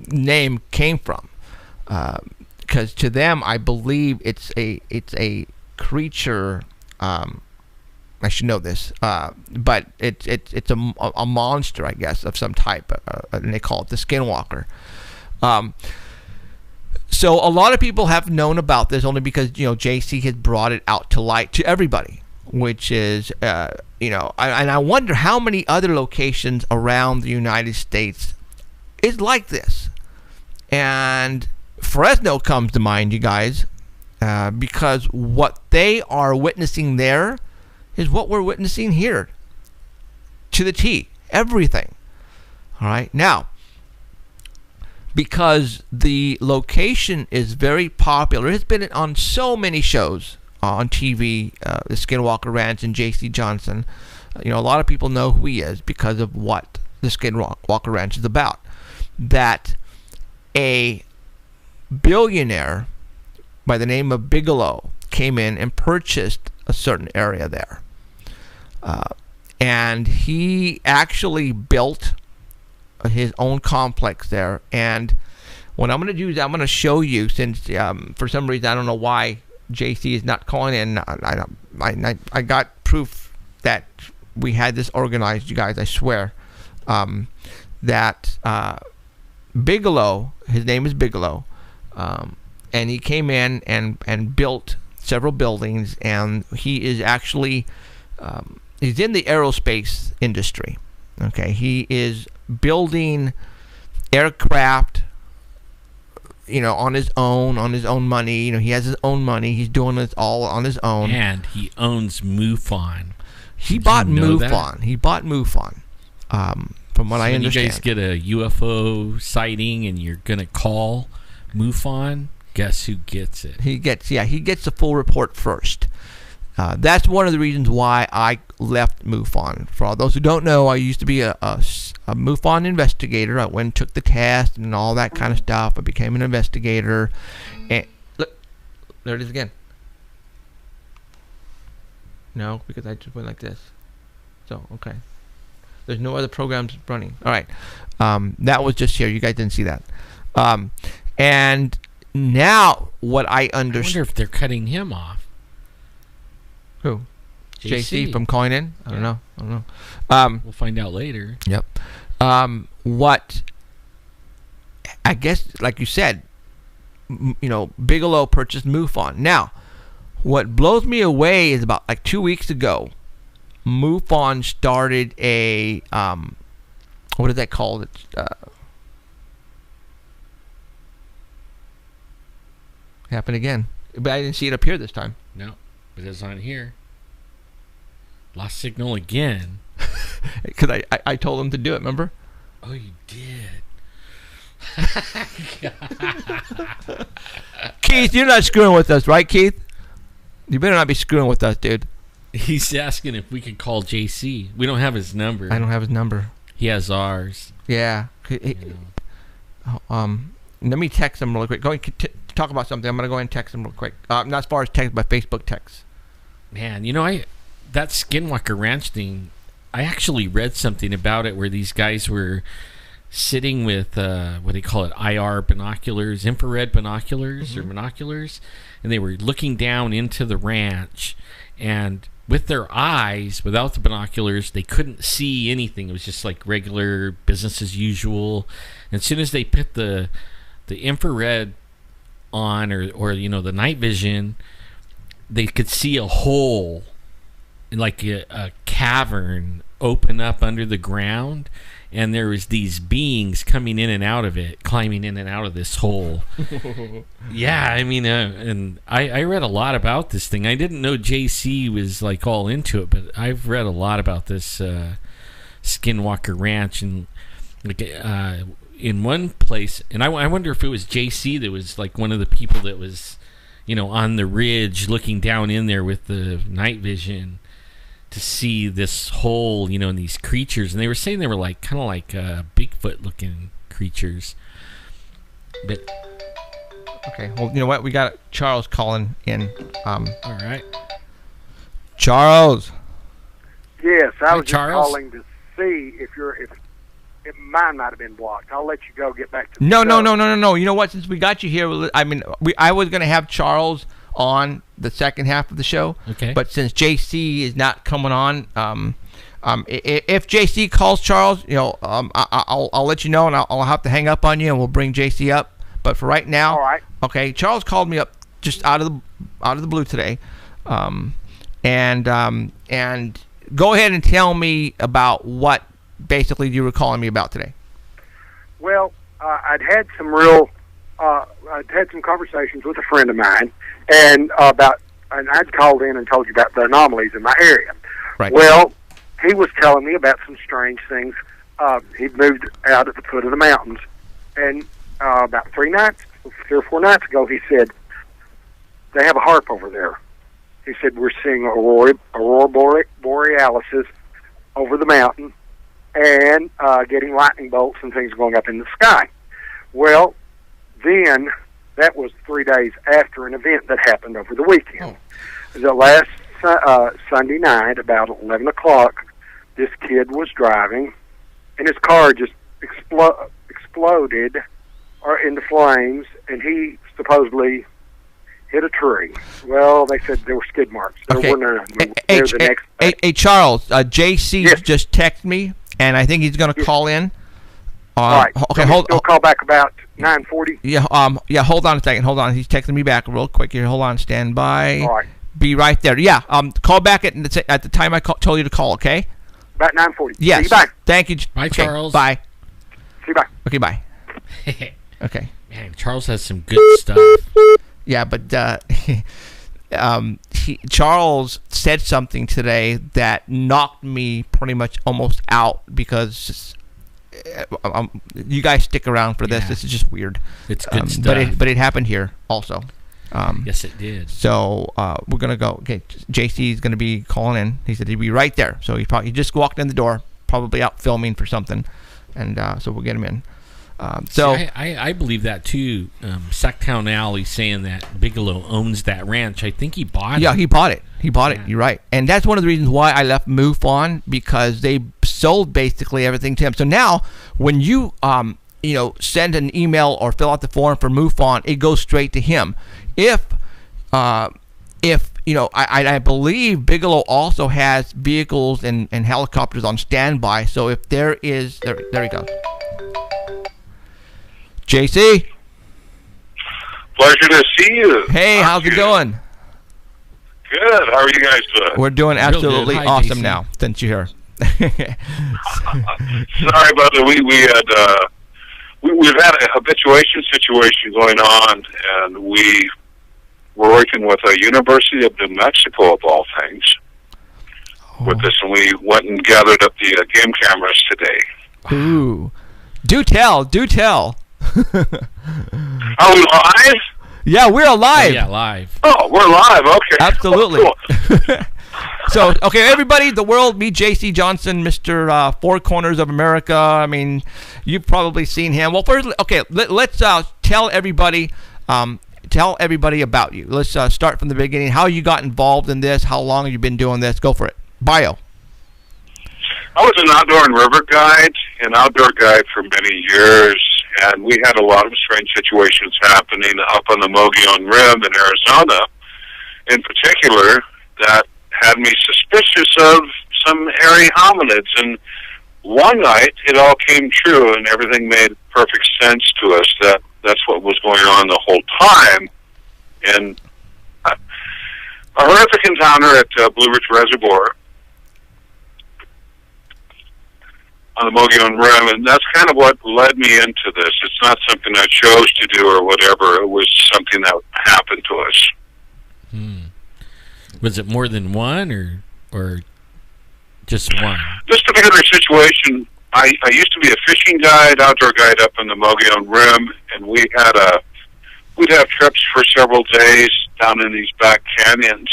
C: name came from, because to them, I believe it's a creature. I should know this, but it's a monster, I guess, of some type, and they call it the Skinwalker. So a lot of people have known about this only because, you know, JC has brought it out to light to everybody, which is, you know, and I wonder how many other locations around the United States is like this. And Fresno comes to mind, you guys, because what they are witnessing there is what we're witnessing here, to the T, everything. All right, now, because the location is very popular, it's been on so many shows on TV, the Skinwalker Ranch and J.C. Johnson. You know, a lot of people know who he is because of what the Skinwalker Ranch is about. That a billionaire by the name of Bigelow came in and purchased a certain area there. And he actually built his own complex there. And what I'm going to do is I'm going to show you, since for some reason I don't know why JC is not calling in. I got proof that we had this organized, you guys, I swear. That Bigelow, his name is Bigelow, and he came in and built several buildings, and he is actually he's in the aerospace industry. Okay, he is building aircraft, you know, on his own money. You know, he has his own money. He's doing it all on his own.
D: And he owns MUFON.
C: He bought MUFON. He bought MUFON. From what I understand.
D: You guys get a UFO sighting and you're gonna call MUFON. Guess who gets it? He gets
C: the full report first. That's one of the reasons why I left MUFON. For all those who don't know, I used to be a MUFON investigator. I went and took the test and all that kind of stuff. I became an investigator. And look, there it is again. No, because I just went like this. So, okay. There's no other programs running. All right. That was just here. You guys didn't see that. And now what I understand.
D: I wonder if they're cutting him off.
C: Who? JC from calling in? I don't know.
D: We'll find out later.
C: Yep. What I guess, like you said, you know, Bigelow purchased MUFON. Now, what blows me away is about like 2 weeks ago, MUFON started a what is that called? Happened again. But I didn't see it up here this time.
D: No, but it's on here. Lost signal again.
C: Because I told him to do it, remember?
D: Oh, you did.
C: Keith, you're not screwing with us, right, Keith? You better not be screwing with us, dude.
D: He's asking if we can call JC. We don't have his number.
C: I don't have his number.
D: He has ours.
C: Yeah. Let me text him really quick. Go ahead and talk about something. I'm going to go ahead and text him real quick. Not as far as text, but Facebook text.
D: Man, that Skinwalker Ranch thing, I actually read something about it where these guys were sitting with, what do they call it, IR binoculars, infrared binoculars or binoculars, and they were looking down into the ranch, and with their eyes, without the binoculars, they couldn't see anything. It was just like regular business as usual. And as soon as they put the infrared on or the night vision, they could see a hole, like a cavern open up under the ground, and there was these beings coming in and out of it, climbing in and out of this hole. Yeah, I mean, and I read a lot about this thing. I didn't know JC was like all into it, but I've read a lot about this Skinwalker Ranch, and like in one place, and I wonder if it was JC that was like one of the people that was, on the ridge looking down in there with the night vision to see this hole, and these creatures. And they were saying they were like kind of like Bigfoot-looking creatures. But
C: okay, well, you know what? We got Charles calling in.
D: All right,
C: Charles.
E: Yes, I was just
D: Charles?
E: calling to see if mine might have been blocked. I'll let you go. Get back to the
C: No.
E: show.
C: You know what? Since we got you here, I was going to have Charles on the second half of the show.
D: Okay.
C: But since JC is not coming on, if JC calls Charles, I'll let you know, and I'll have to hang up on you, and we'll bring JC up. But for right now,
E: All right.
C: Okay. Charles called me up just out of the blue today, and go ahead and tell me about what basically you were calling me about today.
E: Well, I'd had some conversations with a friend of mine, and I'd called in and told you about the anomalies in my area.
C: Right.
E: Well, he was telling me about some strange things. He'd moved out at the foot of the mountains, and about 3 or 4 nights ago, he said, they have a harp over there. He said, we're seeing aurora borealis over the mountain, and getting lightning bolts and things going up in the sky. Well, then that was 3 days after an event that happened over the weekend. The last Sunday night, about 11 o'clock, this kid was driving, and his car just exploded into flames, and he supposedly hit a tree. Well, they said there were skid marks. There were none.
C: Hey, Charles, JC
E: Yes.
C: just texted me, and I think he's going to call in.
E: All right.
C: Okay,
E: So
C: hold.
E: he'll call back about 9:40.
C: Yeah. Hold on a second. Hold on. He's texting me back real quick here. Hold on. Stand by.
E: All right.
C: Be right there. Yeah. Call back at the time I told you to call. Okay.
E: About 9:40.
C: Yes.
E: See you bye.
C: Thank you.
D: Bye,
C: Okay,
D: Charles.
C: Bye.
E: See you bye.
C: Okay. Bye. Okay.
D: man, Charles has some good stuff.
C: Yeah, but Charles said something today that knocked me pretty much almost out because you guys stick around for this.
D: Yeah.
C: This is just weird.
D: It's good stuff.
C: But it happened here also.
D: Yes, it did.
C: So we're gonna go. Okay, JC is gonna be calling in. He said he'd be right there. So he just walked in the door, probably out filming for something, and so we'll get him in.
D: See, I believe that too. Sacktown Alley saying that Bigelow owns that ranch. I think he bought it.
C: Yeah, he bought it. He bought it.
D: Yeah.
C: You're right. And that's one of the reasons why I left MUFON, because they sold basically everything to him. So now when you send an email or fill out the form for MUFON, it goes straight to him. If I believe Bigelow also has vehicles and helicopters on standby. So if there is there he goes. JC.
F: Pleasure to see you.
C: Hey, how's it going?
F: Good. How are you guys doing?
C: We're doing absolutely
D: Hi,
C: awesome
D: JC.
C: now, since you're here.
F: Sorry about that. We've had a habituation situation going on, and we we're working with a University of New Mexico, of all things, with this, and we went and gathered up the game cameras today.
C: Ooh. Do tell.
F: Are we live?
C: Yeah, we're alive.
D: Oh, yeah, live.
F: Oh, we're live. Okay.
C: Absolutely.
F: Cool.
C: So, okay, everybody, the world, meet J.C. Johnson, Mr. Four Corners of America. I mean, you've probably seen him. Well, first, okay, let's tell everybody about you. Let's start from the beginning. How you got involved in this? How long have you been doing this? Go for it. Bio.
F: I was an outdoor and river guide, an outdoor guide for many years, and we had a lot of strange situations happening up on the Mogollon Rim in Arizona, in particular, that had me suspicious of some hairy hominids. And one night, it all came true, and everything made perfect sense to us that that's what was going on the whole time. And a horrific encounter at Blue Ridge Reservoir on the Mogollon Rim, and that's kind of what led me into this. It's not something I chose to do or whatever. It was something that happened to us.
D: Was it more than one, or just one?
F: This particular situation, I used to be a fishing guide, outdoor guide up in the Mogollon Rim, and we'd have trips for several days down in these back canyons.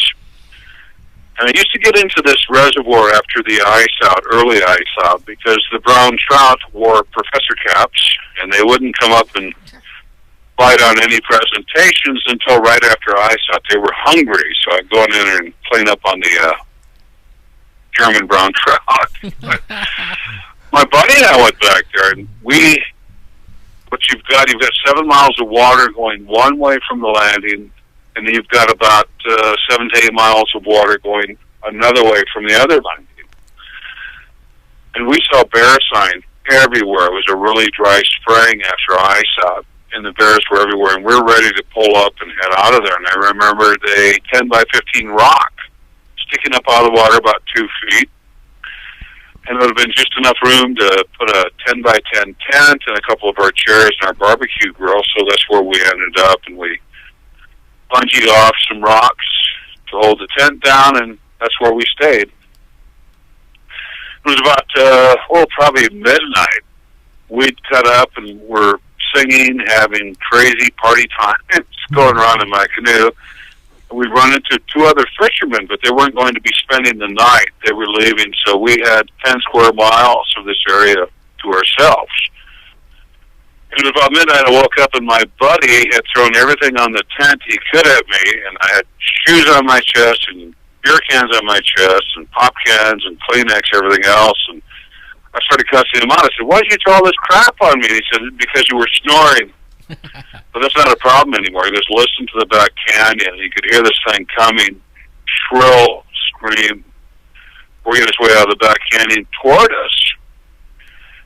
F: And I used to get into this reservoir after the early ice out, because the brown trout wore professor caps, and they wouldn't come up and bite on any presentations until right after ice out. They were hungry, so I'd go in there and clean up on the German brown trout. My buddy and I went back there, and you've got 7 miles of water going one way from the landing, and then you've got about 7 to 8 miles of water going another way from the other landing. And we saw bear sign everywhere. It was a really dry spring after ice out, and the bears were everywhere, and we were ready to pull up and head out of there. And I remembered a 10 by 15 rock sticking up out of the water about 2 feet, and it would have been just enough room to put a 10 by 10 tent and a couple of our chairs and our barbecue grill, so that's where we ended up, and we bungeed off some rocks to hold the tent down, and that's where we stayed. It was about, probably midnight. We'd cut up and were singing, having crazy party times going around in my canoe. And we'd run into 2 other fishermen, but they weren't going to be spending the night. They were leaving, so we had 10 square miles of this area to ourselves. It was about midnight. I woke up, and my buddy had thrown everything on the tent he could at me, and I had shoes on my chest and beer cans on my chest and pop cans and Kleenex, everything else. And I started cussing him out. I said, "Why did you throw all this crap on me?" And he said, "Because you were snoring." But that's not a problem anymore. He goes, "Listen to the back canyon." He could hear this thing coming, shrill scream, working its way out of the back canyon toward us.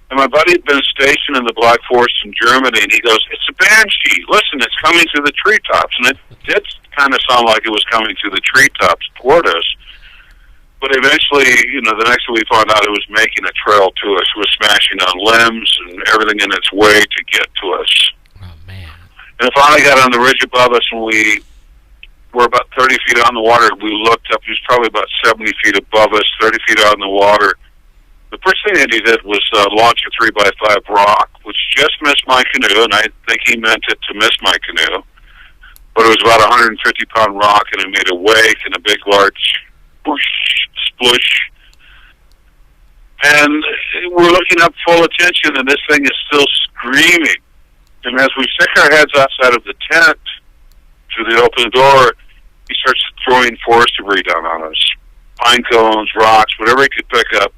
F: And my buddy had been stationed in the Black Forest in Germany, and he goes, "It's a banshee. Listen, it's coming through the treetops." And it did kind of sound like it was coming through the treetops toward us. But eventually, the next thing we found out, it was making a trail to us. It was smashing on limbs and everything in its way to get to us.
D: Oh, man.
F: And it finally got on the ridge above us, and we were about 30 feet on the water. We looked up. He was probably about 70 feet above us, 30 feet out in the water. The first thing that he did was launch a 3x5 rock, which just missed my canoe, and I think he meant it to miss my canoe. But it was about a 150-pound rock, and it made a wake and a big, large whoosh, splush. And we're looking up full attention, and this thing is still screaming. And as we stick our heads outside of the tent through the open door, he starts throwing forest debris down on us. Pine cones, rocks, whatever he could pick up,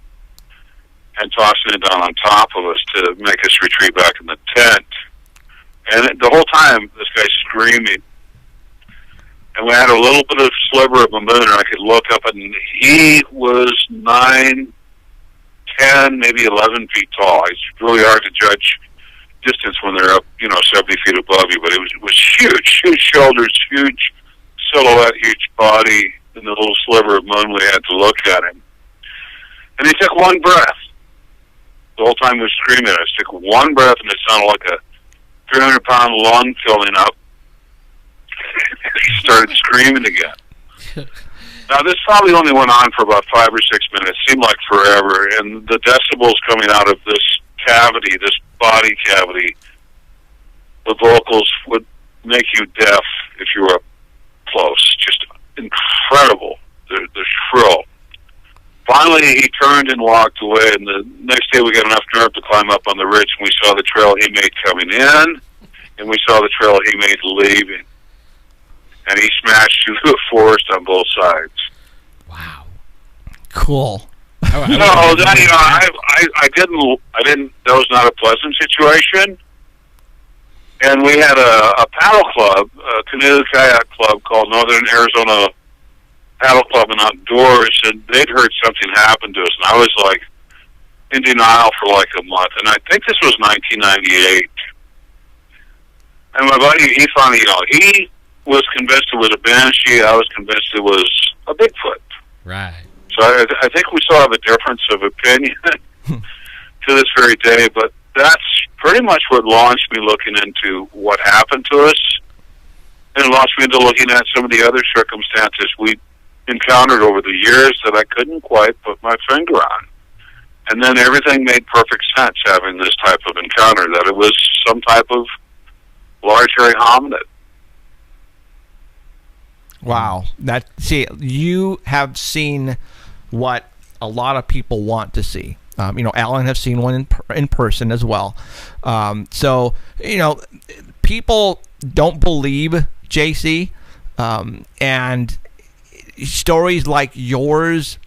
F: and tossing it down on top of us to make us retreat back in the tent. And the whole time, this guy's screaming. And we had a little bit of sliver of a moon, and I could look up, and he was 9, 10, maybe 11 feet tall. It's really hard to judge distance when they're up, 70 feet above you, but it was huge, huge shoulders, huge silhouette, huge body, and the little sliver of moon we had to look at him. And he took one breath. The whole time he was screaming, I just took one breath, and it sounded like a 300-pound lung filling up. he started screaming again. Now, this probably only went on for about 5 or 6 minutes. Seemed like forever. And the decibels coming out of this cavity, this body cavity, the vocals would make you deaf if you were up close. Just incredible, the shrill. Finally, he turned and walked away, and the next day we got enough nerve to climb up on the ridge, and we saw the trail he made coming in, and we saw the trail he made leaving. And he smashed through the forest on both sides.
D: Wow.
C: Cool.
F: No, that, I didn't. That was not a pleasant situation. And we had a paddle club, a canoe kayak club called Northern Arizona Paddle Club and Outdoors, and they'd heard something happen to us, and I was like in denial for like a month. And I think this was 1998. And my buddy, he finally, he was convinced it was a banshee. I was convinced it was a Bigfoot.
D: Right.
F: So I think we still have a difference of opinion to this very day, but that's pretty much what launched me looking into what happened to us, and it launched me into looking at some of the other circumstances we encountered over the years that I couldn't quite put my finger on. And then everything made perfect sense having this type of encounter, that it was some type of large hairy hominid.
C: Wow. You have seen what a lot of people want to see. Alan has seen one in person as well. So, people don't believe JC, and stories like yours,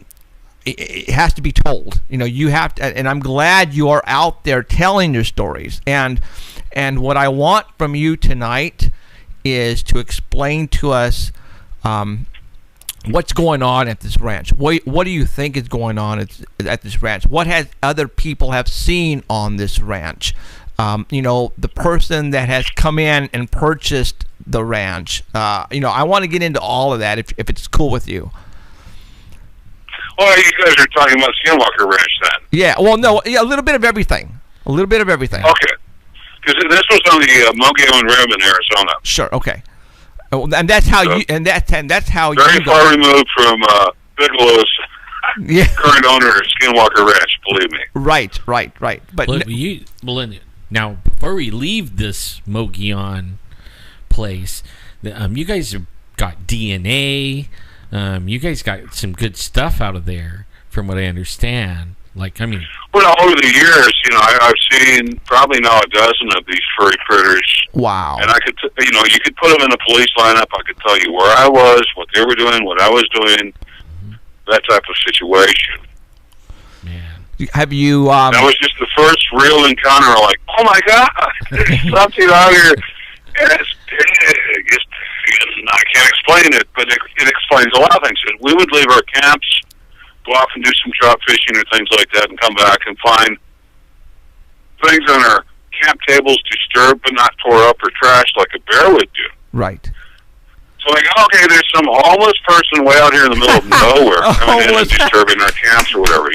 C: it has to be told. You have to, and I'm glad you are out there telling your stories. And what I want from you tonight is to explain to us what's going on at this ranch. What do you think is going on at this ranch? What has other people have seen on this ranch? The person that has come in and purchased the ranch. I want to get into all of that if it's cool with you.
F: Well, you guys are talking about Skinwalker Ranch then.
C: Yeah, well, no, a little bit of everything.
F: Okay. Because this was on the Mogollon Rim in Arizona.
C: Sure, okay. And that's how that's how
F: very
C: you
F: far removed from Bigelow's current owner of Skinwalker Ranch, believe me.
C: Right. But
D: now, before we leave this Mogollon place, you guys have got DNA. You guys got some good stuff out of there, from what I understand.
F: Well, over the years, I've seen probably now a dozen of these furry critters.
C: Wow.
F: And I could, you could put them in a police lineup. I could tell you where I was, what they were doing, what I was doing, that type of situation.
D: Man.
C: Have you...
F: that was just the first real encounter, like, oh my God, there's something out here. And it's big. I can't explain it, but it explains a lot of things. We would leave our camps, go off and do some trout fishing or things like that, and come back and find things on our camp tables disturbed but not tore up or trashed like a bear would do.
C: Right.
F: So okay, there's some homeless person way out here in the middle of nowhere coming in and disturbing our camps or whatever.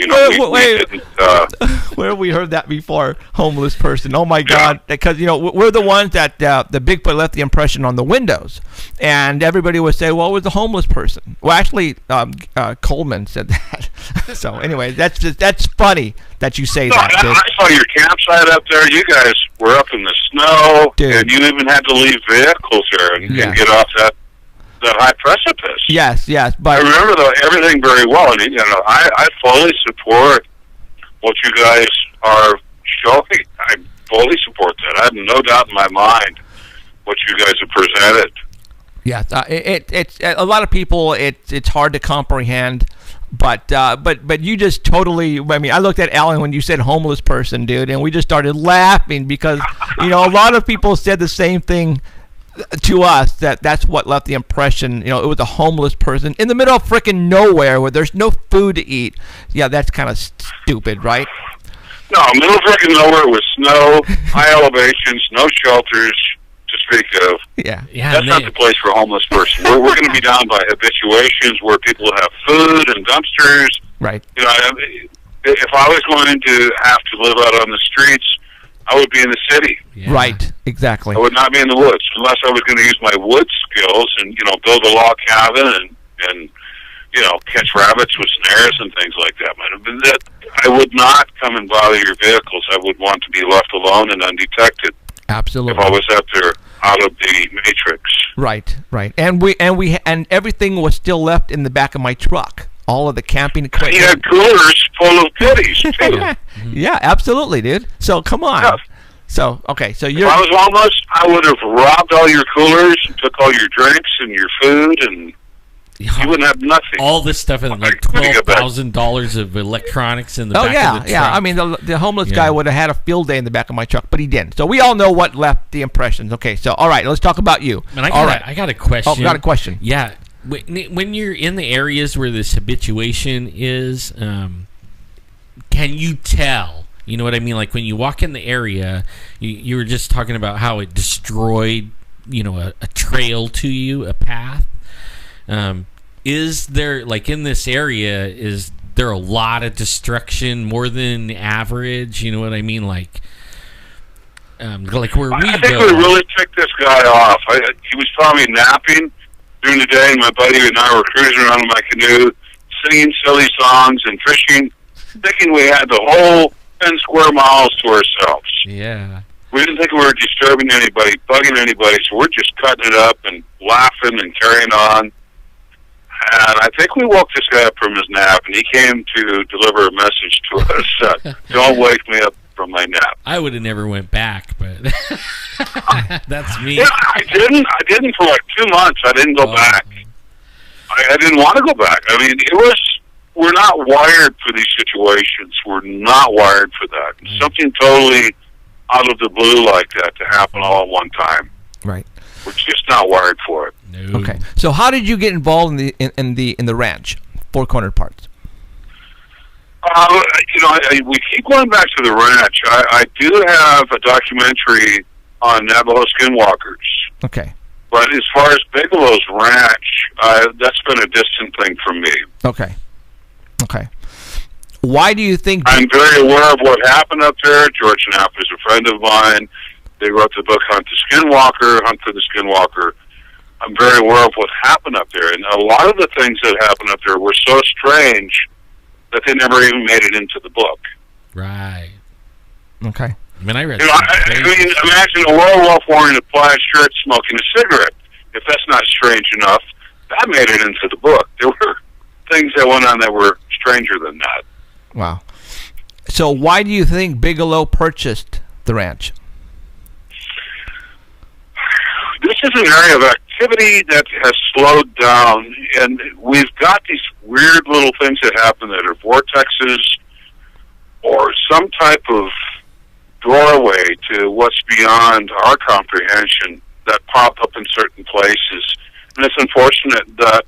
C: Where have we heard that before? Homeless person. Oh my God! Because we're the ones that the Bigfoot left the impression on the windows, and everybody would say, "Well, it was a homeless person." Well, actually, Coleman said that. So anyway, that's funny that you say that.
F: I saw your campsite up there. You guys were up in the snow, and you even had to leave vehicles there and get off that high precipice.
C: Yes, but
F: I remember everything very well, and I fully support what you guys are showing. I fully support that. I have no doubt in my mind what you guys have presented.
C: Yes, it's a lot of people. It's hard to comprehend, but you just totally. I mean, I looked at Alan when you said homeless person, dude, and we just started laughing because a lot of people said the same thing to us, that's what left the impression, it was a homeless person in the middle of frickin' nowhere where there's no food to eat. Yeah, that's kind of stupid, right?
F: No, middle of frickin' nowhere with snow, high elevations, no shelters to speak of.
C: Yeah.
F: That's not the place for a homeless person. We're going to be down by habituations where people have food and dumpsters.
C: Right.
F: If I was going to have to live out on the streets, I would be in the city.
D: Yeah.
C: Right, exactly.
F: I would not be in the woods unless I was going to use my wood skills and, build a log cabin and catch rabbits with snares and things like that. But I would not come and bother your vehicles. I would want to be left alone and undetected.
C: Absolutely.
F: If I was out there out of the matrix.
C: Right. And everything was still left in the back of my truck. All of the camping equipment.
F: He had coolers full of goodies, too.
C: Yeah, absolutely, dude. So come on.
F: Yeah.
C: So okay, so
F: If
C: you're.
F: I was homeless, I would have robbed all your coolers and took all your drinks and your food, and you wouldn't have nothing.
D: All this stuff and like $12,000 of electronics in the back of the truck.
C: Yeah. I mean, the homeless guy would have had a field day in the back of my truck, but he didn't. So we all know what left the impressions. Okay, so all right, let's talk about you.
D: And I got a question.
C: Oh, got a question.
D: Yeah, when you're in the areas where this habituation is, can you tell? You know what I mean? Like when you walk in the area, you were just talking about how it destroyed, a trail to you, a path. Is there, like in this area, is there a lot of destruction, more than average? You know what I mean? Like where we go.
F: I think we really ticked this guy off. He was probably napping during the day, and my buddy and I were cruising around in my canoe, singing silly songs and fishing, thinking we had the whole 10 square miles to ourselves.
D: Yeah.
F: We didn't think we were disturbing anybody, bugging anybody, so we're just cutting it up and laughing and carrying on. And I think we woke this guy up from his nap, and he came to deliver a message to us. Don't wake me up from my nap.
D: I would have never went back, but that's me.
F: Yeah, I didn't for like 2 months. I didn't go back. I didn't want to go back. I mean, we're not wired for these situations. We're not wired for that. Something totally out of the blue like that to happen all at one time.
C: Right.
F: We're just not wired for it.
D: No.
C: Okay. So how did you get involved in the ranch, Four Cornered Parts?
F: We keep going back to the ranch. I do have a documentary on Navajo skinwalkers.
C: Okay.
F: But as far as Bigelow's ranch, that's been a distant thing for me.
C: Okay. Why do you think...
F: I'm very aware of what happened up there. George Knapp is a friend of mine. They wrote the book Hunt the Skinwalker, Hunt for the Skinwalker. I'm very aware of what happened up there. And a lot of the things that happened up there were so strange that they never even made it into the book.
D: Right.
C: Okay.
D: I mean, I read.
F: I mean, imagine a werewolf wearing a plaid shirt, smoking a cigarette. If that's not strange enough, that made it into the book. There were things that went on that were stranger than that.
C: Wow. So why do you think Bigelow purchased the ranch?
F: This is an area of activity that has slowed down, and we've got these weird little things that happen that are vortexes or some type of doorway to what's beyond our comprehension that pop up in certain places. And it's unfortunate that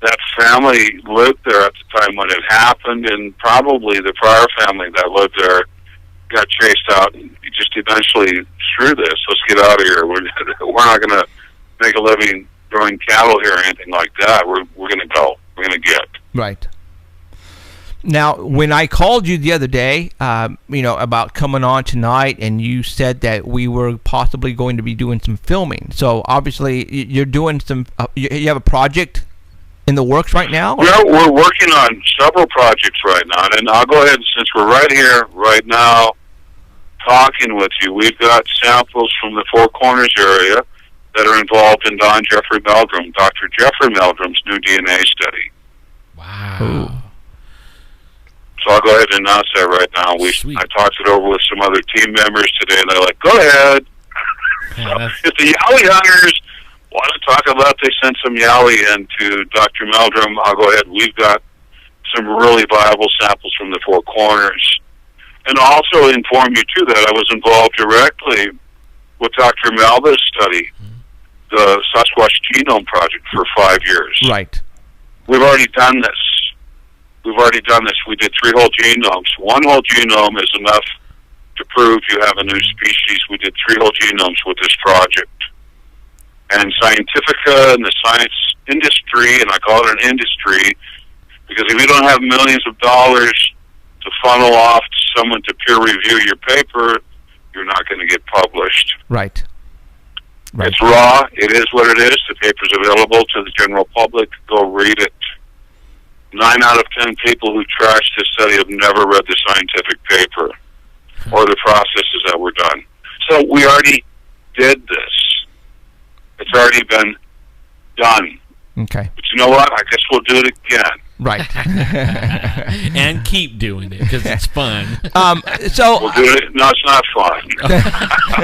F: that family lived there at the time when it happened, and probably the prior family that lived there got chased out and just eventually, screw this, let's get out of here. We're not going to make a living growing cattle here or anything like that. We're going to go. We're going to get.
C: Right. Now, when I called you the other day, about coming on tonight, and you said that we were possibly going to be doing some filming. So obviously, you're doing some. You have a project in the works right now?
F: Yeah, we're working on several projects right now, and I'll go ahead, since we're right here, right now, talking with you. We've got samples from the Four Corners area that are involved in Dr. Jeffrey Meldrum's new DNA study.
D: Wow.
C: Ooh.
F: So I'll go ahead and announce that right now. I talked it over with some other team members today, and they're like, go ahead.
D: Yeah,
F: if the Yowie hunters want to talk about they sent some Yowie into Dr. Meldrum, I'll go ahead. We've got some really viable samples from the Four Corners. And also inform you, too, that I was involved directly with Dr. Melba's study, the Sasquatch Genome Project, for 5 years.
C: Right.
F: We've already done this. We did 3 whole genomes. 1 whole genome is enough to prove you have a new species. We did 3 whole genomes with this project. And Scientifica and the science industry, and I call it an industry, because if you don't have millions of dollars to funnel off to someone to peer review your paper, you're not going to get published.
C: Right. Right.
F: It's raw. It is what it is. The paper's available to the general public. Go read it. 9 out of 10 people who trash this study have never read the scientific paper or the processes that were done. So we already did this. It's already been done.
C: Okay.
F: But you know what? I guess we'll do it again.
C: Right.
D: And keep doing it because it's fun.
C: So
F: We'll do it. No, it's not fun.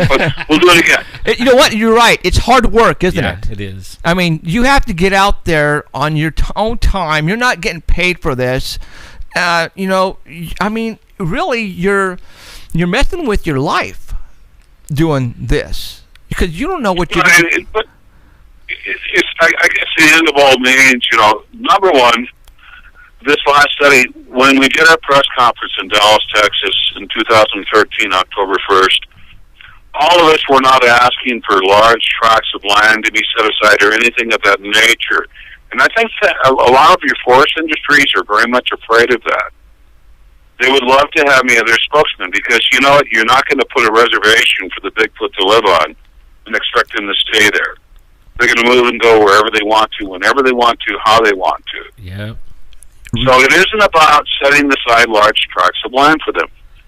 F: But we'll do it again.
C: you know what? You're right. It's hard work, isn't
D: Yeah,
C: it?
D: it is.
C: I mean, you have to get out there on your own time. You're not getting paid for this. You know, I mean, really, you're messing with your life doing this because you don't know what you're doing.
F: But I guess the end of all means, you know, number one, this last study, when we did our press conference in Dallas, Texas in 2013, October 1st, all of us were not asking for large tracts of land to be set aside or anything of that nature. And I think that a lot of your forest industries are very much afraid of that. They would love to have me as their spokesman because, you know what, you're not going to put a reservation for the Bigfoot to live on and expect them to stay there. They're going to move and go wherever they want to, whenever they want to, how they want to.
D: Yeah.
F: So it isn't about setting aside large tracts of land for them.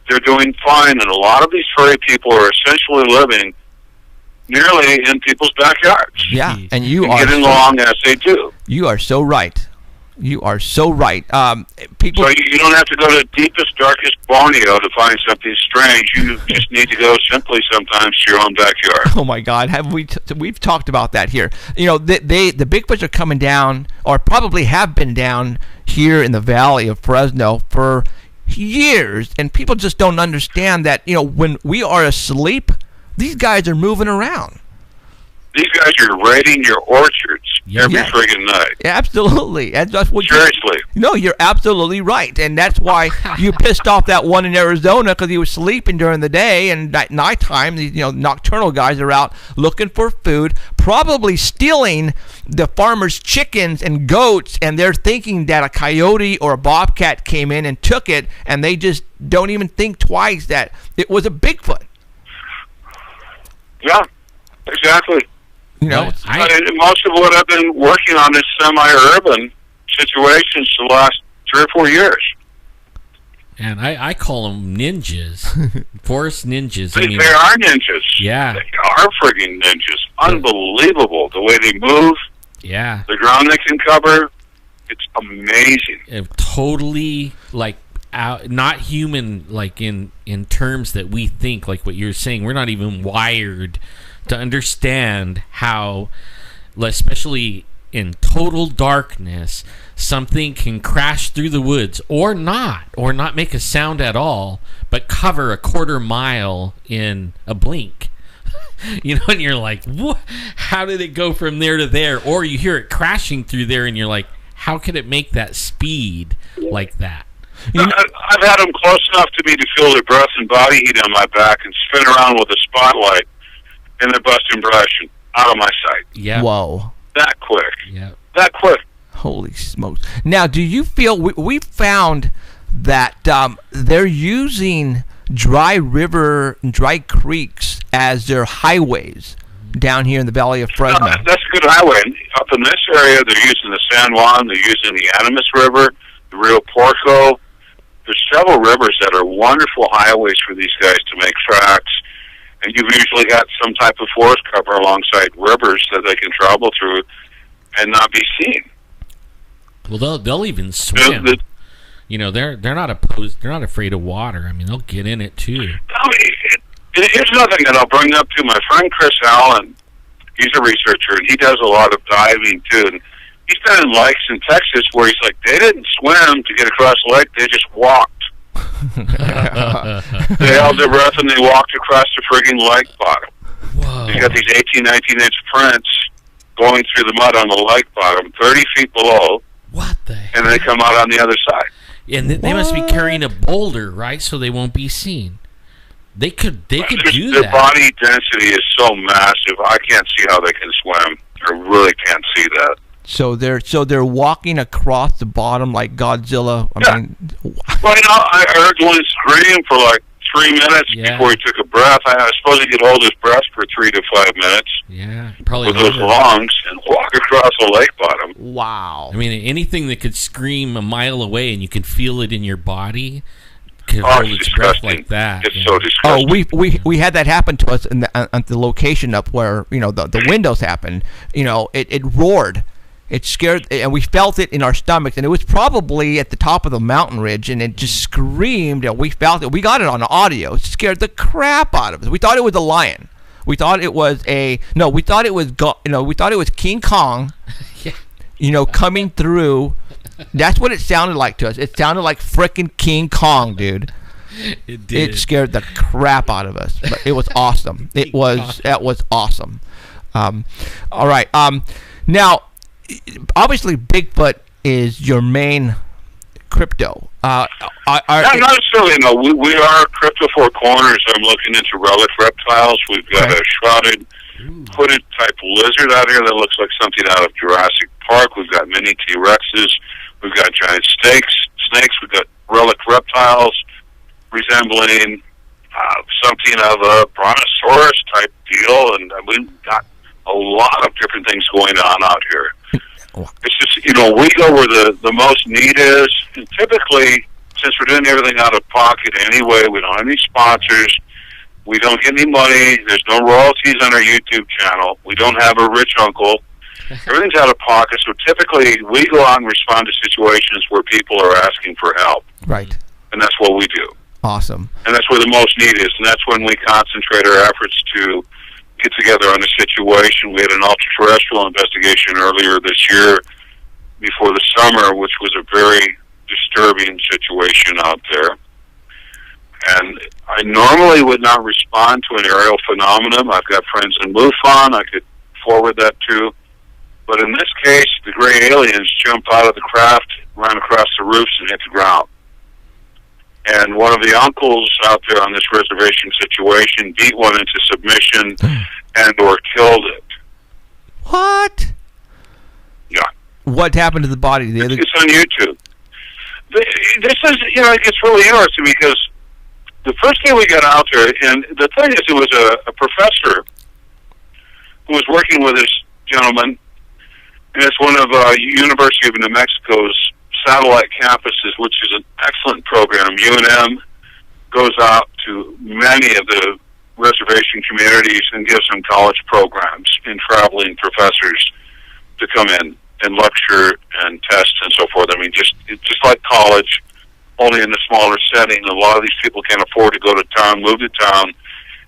F: They're doing fine, and a lot of these furry people are essentially living nearly in people's backyards.
C: Yeah, and you
F: and
C: are
F: getting
C: so,
F: along as they do.
C: You are so right. You are so right. People.
F: So you don't have to go to the deepest, darkest Borneo to find something strange. You just need to go simply sometimes to your own backyard.
C: Oh my God, have we've talked about that here. You know, the Bigfoots are coming down, or probably have been down here in the valley of Fresno for years, and people just don't understand that. You know, when we are asleep, these guys are moving around.
F: These guys are raiding your orchards every
C: Yeah.
F: friggin' night.
C: Absolutely. That's what
F: Seriously.
C: No, you're absolutely right. And that's why you pissed off that one in Arizona because he was sleeping during the day, and at nighttime, these nocturnal guys are out looking for food, probably stealing the farmers' chickens and goats, and they're thinking that a coyote or a bobcat came in and took it, and they just don't even think twice that it was a Bigfoot.
F: Yeah, exactly.
C: You know,
F: Most of what I've been working on is semi-urban situations the last 3 or 4 years.
D: And I call them ninjas, forest ninjas.
F: They are ninjas.
D: Yeah.
F: They are friggin' ninjas. Unbelievable the way they move,
D: Yeah.
F: the ground they can cover. It's amazing.
D: Totally, like, not human, like, in terms that we think, like what you're saying. We're not even wired to understand how, especially in total darkness, something can crash through the woods or not make a sound at all, but cover a quarter mile in a blink. You know, and you're like, what? How did it go from there to there? Or you hear it crashing through there, and you're like, how could it make that speed like that?
F: I've had them close enough to me to feel their breath and body heat on my back and spin around with a spotlight, and they're busting brush and out of my sight.
D: Yeah.
C: Whoa.
F: That quick.
D: Yeah.
F: That quick.
C: Holy smokes. Now, do you feel, we found that they're using dry river and dry creeks as their highways down here in the Valley of Fresno.
F: No, that's a good highway. Up in this area, they're using the San Juan, they're using the Animas River, the Rio Porco. There's several rivers that are wonderful highways for these guys to make tracks. And you've usually got some type of forest cover alongside rivers that they can travel through and not be seen.
D: Well, they'll even swim. You know, they're not opposed. They're not afraid of water. I mean, they'll get in it too.
F: Here's another thing that I'll bring up to my friend Chris Allen. He's a researcher and he does a lot of diving too. And he's been in lakes in Texas where he's like, they didn't swim to get across the lake; they just walked. They held their breath and they walked across the frigging lake bottom.
D: Whoa.
F: You got these 18, 19-inch prints going through the mud on the lake bottom, 30 feet below.
D: What the heck?
F: And they come out on the other side.
D: And they must be carrying a boulder, right? So they won't be seen. They could do
F: Their
D: that.
F: body density is so massive. I can't see how they can swim. I really can't see that.
C: So they're walking across the bottom like Godzilla. I mean,
F: Well, I heard one scream for like 3 minutes before he took a breath. I suppose he could hold his breath for 3 to 5 minutes.
D: Yeah, probably
F: with those lungs and walk across a lake bottom.
C: Wow.
D: I mean, anything that could scream a mile away and you can feel it in your body could hold its breath like that.
F: It's so disgusting.
C: Oh, we had that happen to us at the location up where, you know, the windows happened. You know, it roared. It scared, and we felt it in our stomachs, and it was probably at the top of the mountain ridge, and it just screamed, and we felt it. We got it on audio. It scared the crap out of us. We thought it was a lion. We thought it was we thought it was King Kong,
D: Yeah.
C: you know, coming through. That's what it sounded like to us. It sounded like frickin' King Kong, dude.
D: It did.
C: It scared the crap out of us, but it was awesome. That was awesome. All right. Now, obviously, Bigfoot is your main crypto.
F: Not necessarily. No, we are Crypto Four Corners. I'm looking into relic reptiles. We've got a shrouded, hooded type lizard out here that looks like something out of Jurassic Park. We've got mini T-Rexes. We've got giant snakes. We've got relic reptiles resembling something of a brontosaurus type deal, and we've got a lot of different things going on out here. It's just, you know, we go where the most need is, and typically, since we're doing everything out of pocket anyway, we don't have any sponsors, we don't get any money, there's no royalties on our YouTube channel, we don't have a rich uncle, everything's out of pocket, so typically we go out and respond to situations where people are asking for help.
C: Right.
F: And that's what we do.
C: Awesome.
F: And that's where the most need is, and that's when we concentrate our efforts to get together on a situation. We had an ultra-terrestrial investigation earlier this year before the summer, which was a very disturbing situation out there. And I normally would not respond to an aerial phenomenon. I've got friends in MUFON I could forward that to. But in this case, the gray aliens jumped out of the craft, ran across the roofs, and hit the ground. And one of the uncles out there on this reservation situation beat one into submission and or killed it.
C: What?
F: Yeah.
C: What happened to the body?
F: It's on YouTube. This is, you know, it's really interesting because the first day we got out there, and the thing is, it was a professor who was working with this gentleman, and it's one of University of New Mexico's satellite campuses, which is an excellent program. UNM goes out to many of the reservation communities and gives them college programs and traveling professors to come in and lecture and test and so forth. I mean, it's just like college, only in a smaller setting. A lot of these people can't afford to go to town, move to town,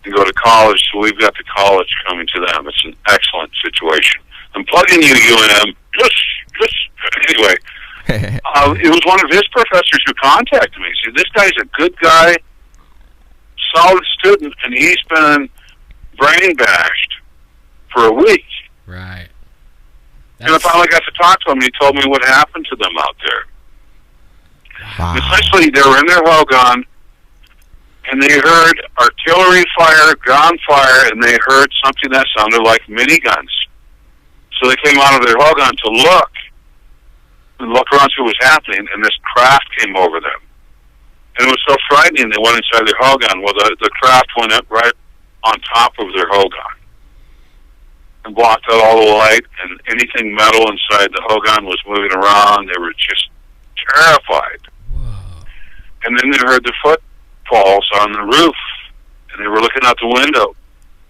F: and go to college, so we've got the college coming to them. It's an excellent situation. I'm plugging you, UNM. Anyway, it was one of his professors who contacted me. See, this guy's a good guy, solid student, and he's been brain bashed for a week.
D: Right.
F: And I finally got to talk to him, and he told me what happened to them out there.
C: Wow.
F: Essentially, they were in their Hogan, and they heard artillery fire, gunfire, and they heard something that sounded like miniguns. So they came out of their Hogan to look around see what was happening, and this craft came over them. And it was so frightening, they went inside their Hogan. Well, the craft went up right on top of their Hogan and blocked out all the light, and anything metal inside the Hogan was moving around. They were just terrified.
D: Whoa.
F: And then they heard the footfalls on the roof, and they were looking out the window,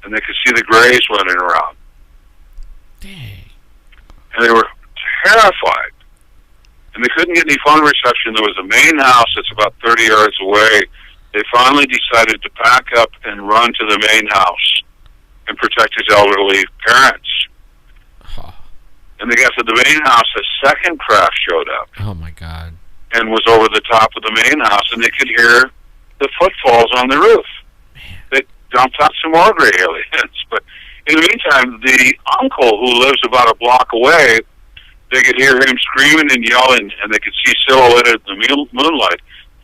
F: and they could see the grays running around.
D: Dang.
F: And they were terrified. And they couldn't get any phone reception. There was a main house that's about 30 yards away. They finally decided to pack up and run to the main house and protect his elderly parents.
D: Huh.
F: And they got to the main house, a second craft showed up
D: Oh, my God.
F: and was over the top of the main house, and they could hear the footfalls on the roof. They dumped out some more gray aliens. But in the meantime, the uncle who lives about a block away, they could hear him screaming and yelling, and they could see silhouetted in the moonlight.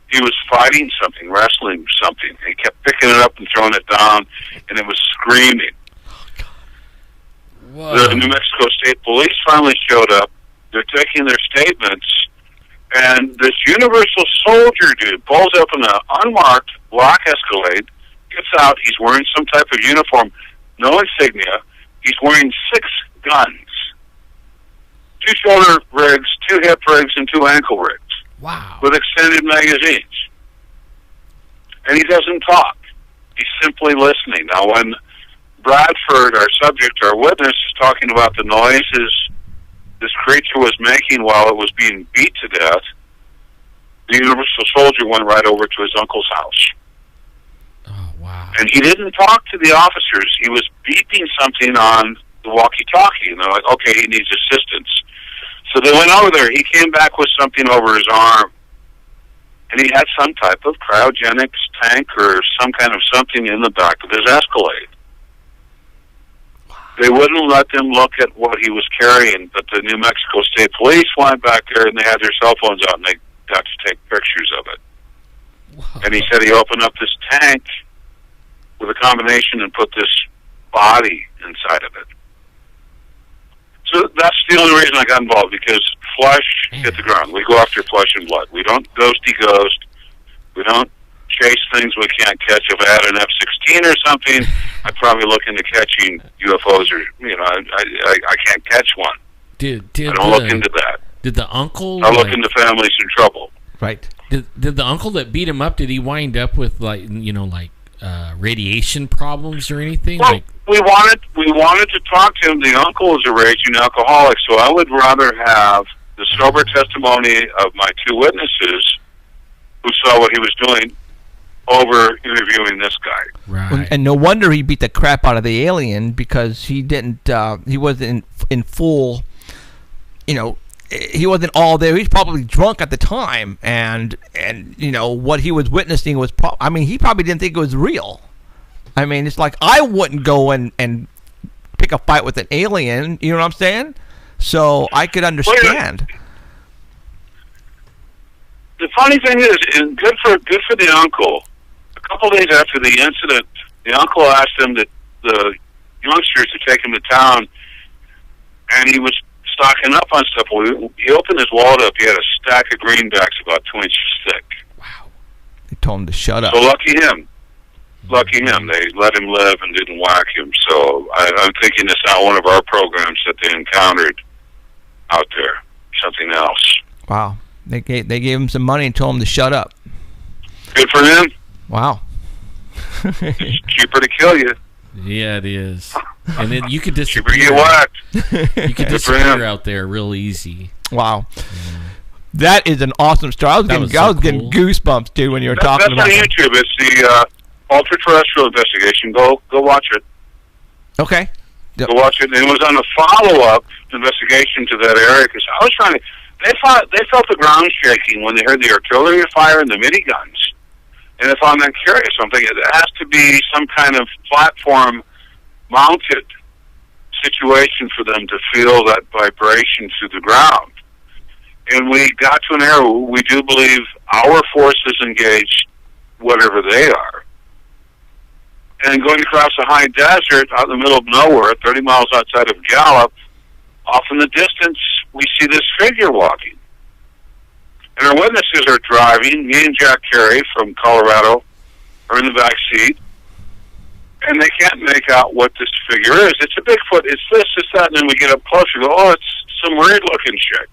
F: He was fighting something, wrestling something. He kept picking it up and throwing it down, and it was screaming.
D: Whoa.
F: The New Mexico State Police finally showed up. They're taking their statements, and this Universal Soldier dude pulls up in an unmarked black Escalade, gets out. He's wearing some type of uniform, no insignia. He's wearing 6 guns. 2 shoulder rigs, 2 hip rigs, and 2 ankle rigs.
D: Wow.
F: With extended magazines. And he doesn't talk. He's simply listening. Now, when Bradford, our subject, our witness, is talking about the noises this creature was making while it was being beat to death, the Universal Soldier went right over to his uncle's house.
D: Oh, wow.
F: And he didn't talk to the officers. He was beeping something on the walkie-talkie. And they're like, okay, he needs assistance. So they went over there. He came back with something over his arm. And he had some type of cryogenics tank or some kind of something in the back of his Escalade. They wouldn't let them look at what he was carrying, but the New Mexico State Police went back there and they had their cell phones out and they got to take pictures of it.
D: Wow.
F: And he said he opened up this tank with a combination and put this body inside of it. So that's the only reason I got involved, because flesh hit the ground. We go after flesh and blood. We don't ghosty ghost. We don't chase things we can't catch. If I had an F-16 or something, I'd probably look into catching UFOs, or, you know, I can't catch one.
D: I
F: don't look into that.
D: Did the uncle...
F: I look into families in trouble.
C: Right.
D: Did the uncle that beat him up, did he wind up with, like, you know, like radiation problems or anything?
F: Well,
D: like,
F: we wanted to talk to him. The uncle is a raging alcoholic, so I would rather have the sober testimony of my 2 witnesses who saw what he was doing over interviewing this guy.
D: right.
C: And no wonder he beat the crap out of the alien, because he didn't. He wasn't in full. You know, he wasn't all there. He was probably drunk at the time, and you know what he was witnessing was. I mean, he probably didn't think it was real. I mean, it's like I wouldn't go and pick a fight with an alien. You know what I'm saying? So I could understand.
F: The funny thing is, and good for the uncle. A couple days after the incident, the uncle asked him that the youngsters to take him to town, and he was stocking up on stuff. Well, he opened his wallet up. He had a stack of greenbacks about 2 inches thick.
D: Wow.
C: They told him to shut up.
F: So lucky him. Lucky him. They let him live and didn't whack him. So I'm thinking it's not one of our programs that they encountered out there. Something else.
C: Wow. They gave him some money and told him to shut up.
F: Good for him.
C: Wow.
F: It's cheaper to kill you.
D: Yeah, it is. And then you could
F: Cheaper to get
D: disappear.
F: whacked.
D: You could
F: Good for him.
D: disappear out there real easy.
C: Wow. That is an awesome story. I was getting goosebumps, dude, when you were talking about
F: That's on YouTube. It's the ultra-terrestrial investigation. Go watch it.
C: Okay.
F: Go watch it. And it was on a follow-up investigation to that area, because I was trying to... They felt the ground shaking when they heard the artillery fire and the miniguns. And if I'm not curious something, it has to be some kind of platform-mounted situation for them to feel that vibration through the ground. And we got to an area where we do believe our forces engaged whatever they are. And going across the high desert out in the middle of nowhere, 30 miles outside of Gallup, off in the distance, we see this figure walking. And our witnesses are driving. Me and Jack Carey from Colorado are in the back seat. And they can't make out what this figure is. It's a Bigfoot. It's this, it's that. And then we get up closer and go, oh, it's some weird-looking chick.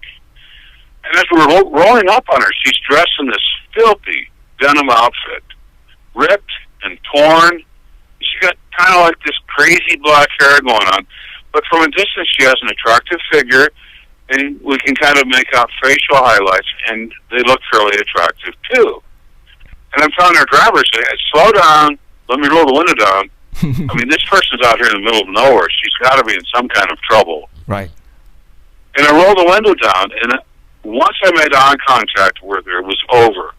F: And as we're rolling up on her, she's dressed in this filthy denim outfit. Ripped and torn. She got kind of like this crazy black hair going on. But from a distance, she has an attractive figure, and we can kind of make out facial highlights, and they look fairly attractive, too. And I'm telling our drivers, slow down, let me roll the window down. I mean, this person's out here in the middle of nowhere. She's got to be in some kind of trouble.
C: Right.
F: And I rolled the window down, and once I made eye contact with her, it was over.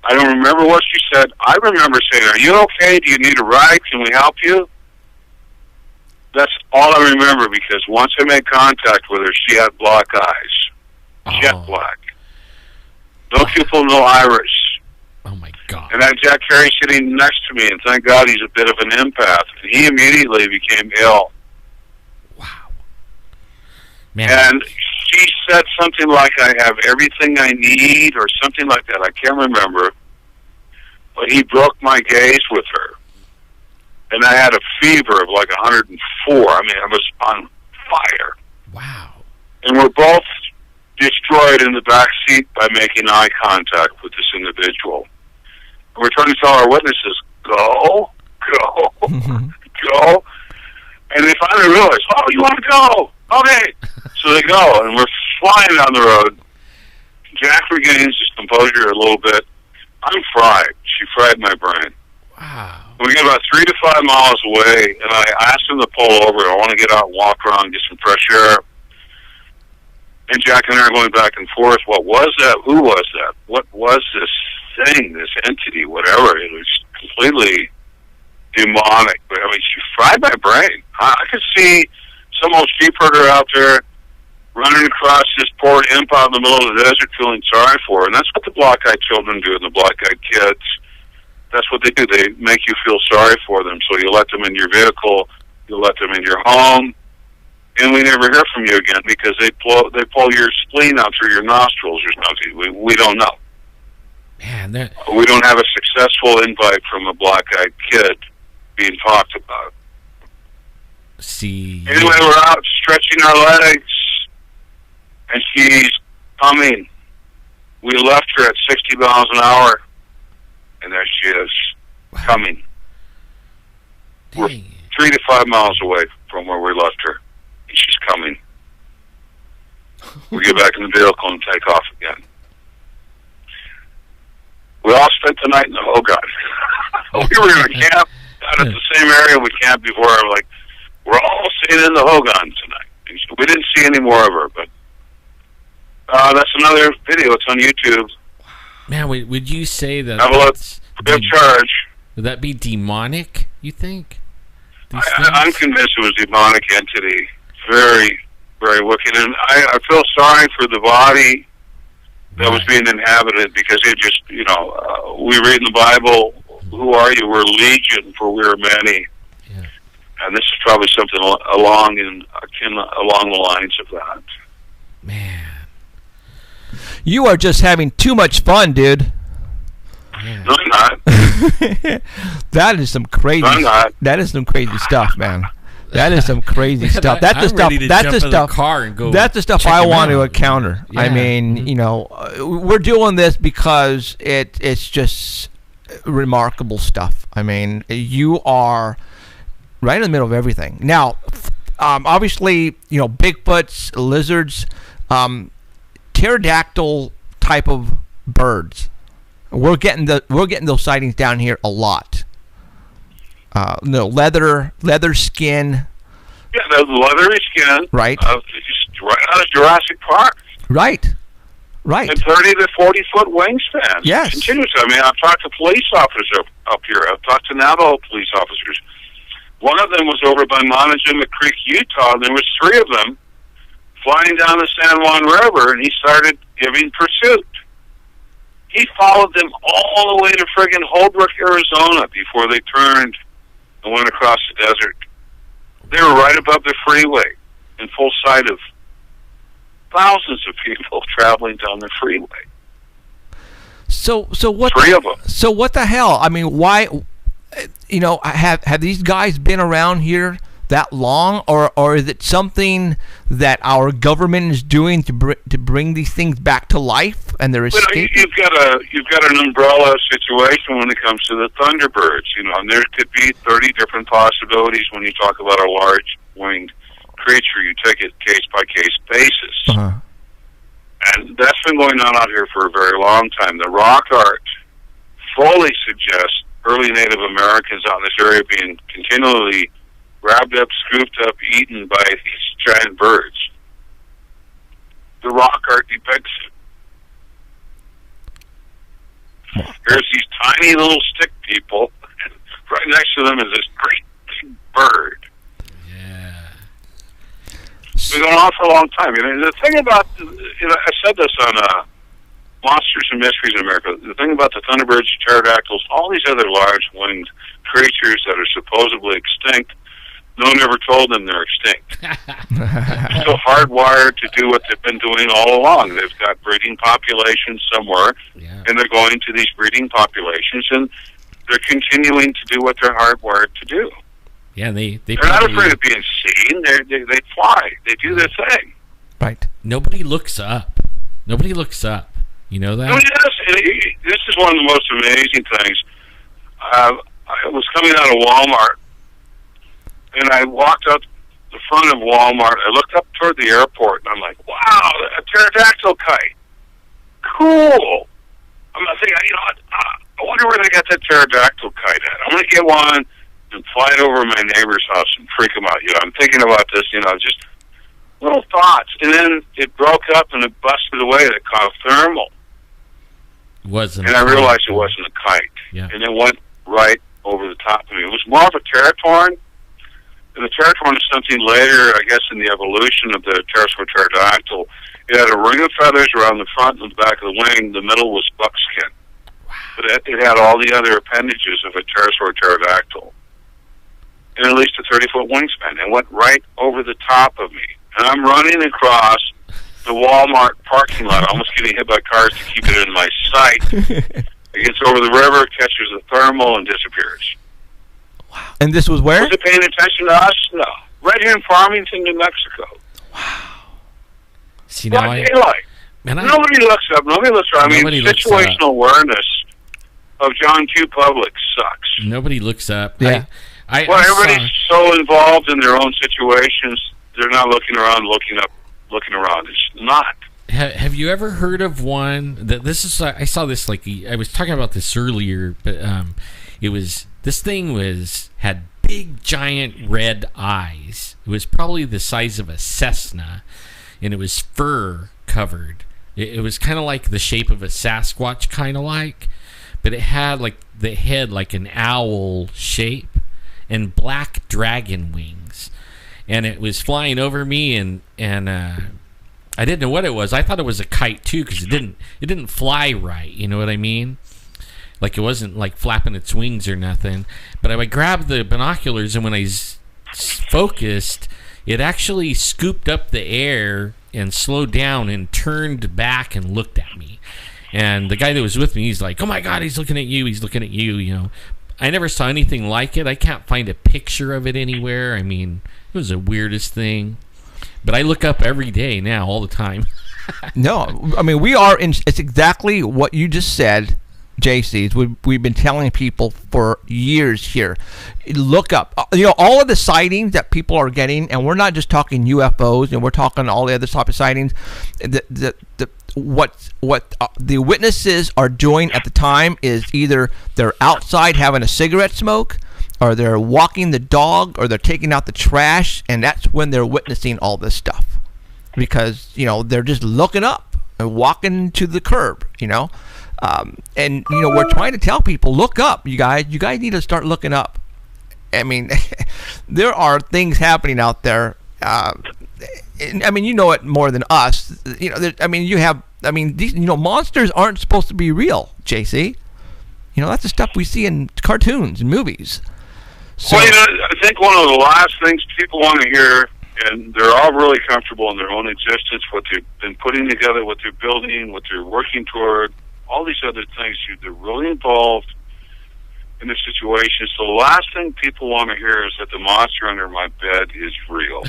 F: I don't remember what she said. I remember saying, are you okay? Do you need a ride? Can we help you? That's all I remember, because once I made contact with her, she had black eyes. Jet black. No pupil, no iris.
D: Oh, my God.
F: And I had Jack Carey sitting next to me, and thank God he's a bit of an empath. And he immediately became ill.
D: Wow. Man.
F: And she said something like, I have everything I need, or something like that. I can't remember. But he broke my gaze with her. And I had a fever of like 104. I mean, I was on fire.
D: Wow.
F: And we're both destroyed in the back seat by making eye contact with this individual. And we're trying to tell our witnesses, go, go. And they finally realize, oh, you want to go? Okay. So they go, and we're flying down the road. Jack regains his composure a little bit. I'm fried. She fried my brain.
D: Wow.
F: We get about 3 to 5 miles away, and I asked him to pull over. I want to get out and walk around, get some fresh air. And Jack and I are going back and forth. What was that? Who was that? What was this thing, this entity, whatever? It was completely demonic. But, I mean, she fried my brain. I could see some old sheepherder out there running across this poor imp out in the middle of the desert feeling sorry for her. And that's what the black-eyed children do and the black-eyed kids. That's what they do. They make you feel sorry for them. So you let them in your vehicle, you let them in your home, and we never hear from you again because they pull your spleen out through your nostrils or something. We don't know.
D: Man,
F: we don't have a successful invite from a black-eyed kid being talked about.
D: See.
F: Anyway, we're out stretching our legs, and she's coming. We left her at 60 miles an hour, and there she is, coming.
D: Dang.
F: We're 3 to 5 miles away from where we left her, and she's coming. We get back in the vehicle and take off again. We all spent the night in the Hogan. We were in a camp out at the same area we camped before. I'm like, we're all staying in the Hogan tonight. And we didn't see any more of her, but that's another video. It's on YouTube.
D: Man, would you say that?
F: Have a look. Free of charge.
D: Would that be demonic, you think?
F: I'm convinced it was a demonic entity. Very, very wicked. And I feel sorry for the body that was being inhabited because it just, we read in the Bible, who are you? We're legion, for we are many.
D: Yeah.
F: And this is probably something along the lines of that.
D: Man.
C: You are just having too much fun, dude.
D: Yeah.
F: No, I'm not.
C: That is some crazy.
F: No, I'm not.
C: That is some crazy stuff, man. That is some crazy stuff. That's the
D: I'm
C: stuff.
D: ready to
C: That's
D: jump
C: the
D: in
C: stuff.
D: The car and go
C: that's the stuff
D: check
C: I
D: him
C: want to
D: out.
C: encounter.
D: Yeah.
C: I mean, we're doing this because it's just remarkable stuff. I mean, you are right in the middle of everything. Now, obviously, Bigfoots, lizards, pterodactyl type of birds. We're getting those sightings down here a lot. Leather skin.
F: Yeah, the leathery skin.
C: Right.
F: Just right out of Jurassic Park.
C: Right.
F: And 30 to 40 foot wingspans.
C: Yes.
F: Continuously. I mean, I've talked to police officers up here. I've talked to Navajo police officers. One of them was over by Montezuma Creek, Utah, and there was 3 of them flying down the San Juan River, and he started giving pursuit. He followed them all the way to friggin' Holbrook, Arizona before they turned and went across the desert. They were right above the freeway in full sight of thousands of people traveling down the freeway.
C: So what?
F: 3 of them.
C: So what the hell? I mean, why? Have these guys been around here that long, or is it something that our government is doing to bring these things back to life and they're escaping?
F: You've got an umbrella situation when it comes to the thunderbirds, and there could be 30 different possibilities when you talk about a large winged creature. You take it case by case basis, and that's been going on out here for a very long time. The rock art fully suggests early Native Americans out in this area being continually grabbed up, scooped up, eaten by these giant birds. The rock art depicts it. There's these tiny little stick people, and right next to them is this great big bird.
D: Yeah.
F: It's been going on for a long time. The thing about, I said this on Monsters and Mysteries in America, the thing about the thunderbirds, pterodactyls, all these other large winged creatures that are supposedly extinct, No one ever told them they're extinct. They're still hardwired to do what they've been doing all along. They've got breeding populations somewhere, and they're going to these breeding populations, and they're continuing to do what they're hardwired to do.
D: Yeah, they're
F: not afraid of being seen. They fly. They do their thing.
C: Right.
D: Nobody looks up. Nobody looks up. You know that?
F: Oh, yes. This is one of the most amazing things. I was coming out of Walmart, and I walked up the front of Walmart. I looked up toward the airport, and I'm like, wow, a pterodactyl kite. Cool. I'm not thinking, I wonder where they got that pterodactyl kite at. I'm going to get one and fly it over my neighbor's house and freak them out. I'm thinking about this, just little thoughts. And then it broke up and it busted away. It caught a thermal.
D: And
F: I realized it wasn't a kite.
D: Yeah.
F: And it went right over the top of me. It was more of a pterotorn. And the pterotorn is something later, I guess, in the evolution of the pterosaur pterodactyl. It had a ring of feathers around the front and the back of the wing. The middle was buckskin. Wow. But it had all the other appendages of a pterosaur pterodactyl. And at least a 30-foot wingspan. It went right over the top of me. And I'm running across the Walmart parking lot, almost getting hit by cars to keep it in my sight. It gets over the river, catches a thermal, and disappears.
C: Wow. And this was where?
F: Was it paying attention to us? No. Right here in Farmington, New Mexico.
D: Wow. See, now
F: nobody looks up. Nobody looks up. Situational awareness of John Q. Public sucks.
D: Nobody looks up.
C: Yeah.
F: Everybody's so involved in their own situations, they're not looking around, looking up, looking around. It's not.
D: Have you ever heard of one that I saw this, I was talking about this earlier, but this thing had big giant red eyes. It was probably the size of a Cessna, and it was fur covered. It was kind of like the shape of a Sasquatch, kind of like, but it had the head like an owl shape and black dragon wings. And it was flying over me, and I didn't know what it was. I thought it was a kite too, because it didn't fly right. You know what I mean? Like, it wasn't like flapping its wings or nothing. But I grabbed the binoculars, and when I focused, it actually scooped up the air and slowed down and turned back and looked at me. And the guy that was with me, he's like, "Oh my God, he's looking at you! He's looking at you!" I never saw anything like it. I can't find a picture of it anywhere. I mean, it was the weirdest thing. But I look up every day now, all the time.
C: No, I mean, it's exactly what you just said, JC. We've been telling people for years here. Look up. All of the sightings that people are getting, and we're not just talking UFOs, and we're talking all the other type of sightings. What the witnesses are doing at the time is either they're outside having a cigarette smoke, or they're walking the dog, or they're taking out the trash, and that's when they're witnessing all this stuff, because they're just looking up and walking to the curb, and we're trying to tell people, look up, you guys need to start looking up. I mean, there are things happening out there. I mean, you know it more than us. These monsters aren't supposed to be real, JC. That's the stuff we see in cartoons and movies. So,
F: I think one of the last things people want to hear, and they're all really comfortable in their own existence, what they've been putting together, what they're building, what they're working toward, all these other things. They're really involved in the situation. So the last thing people want to hear is that the monster under my bed is real.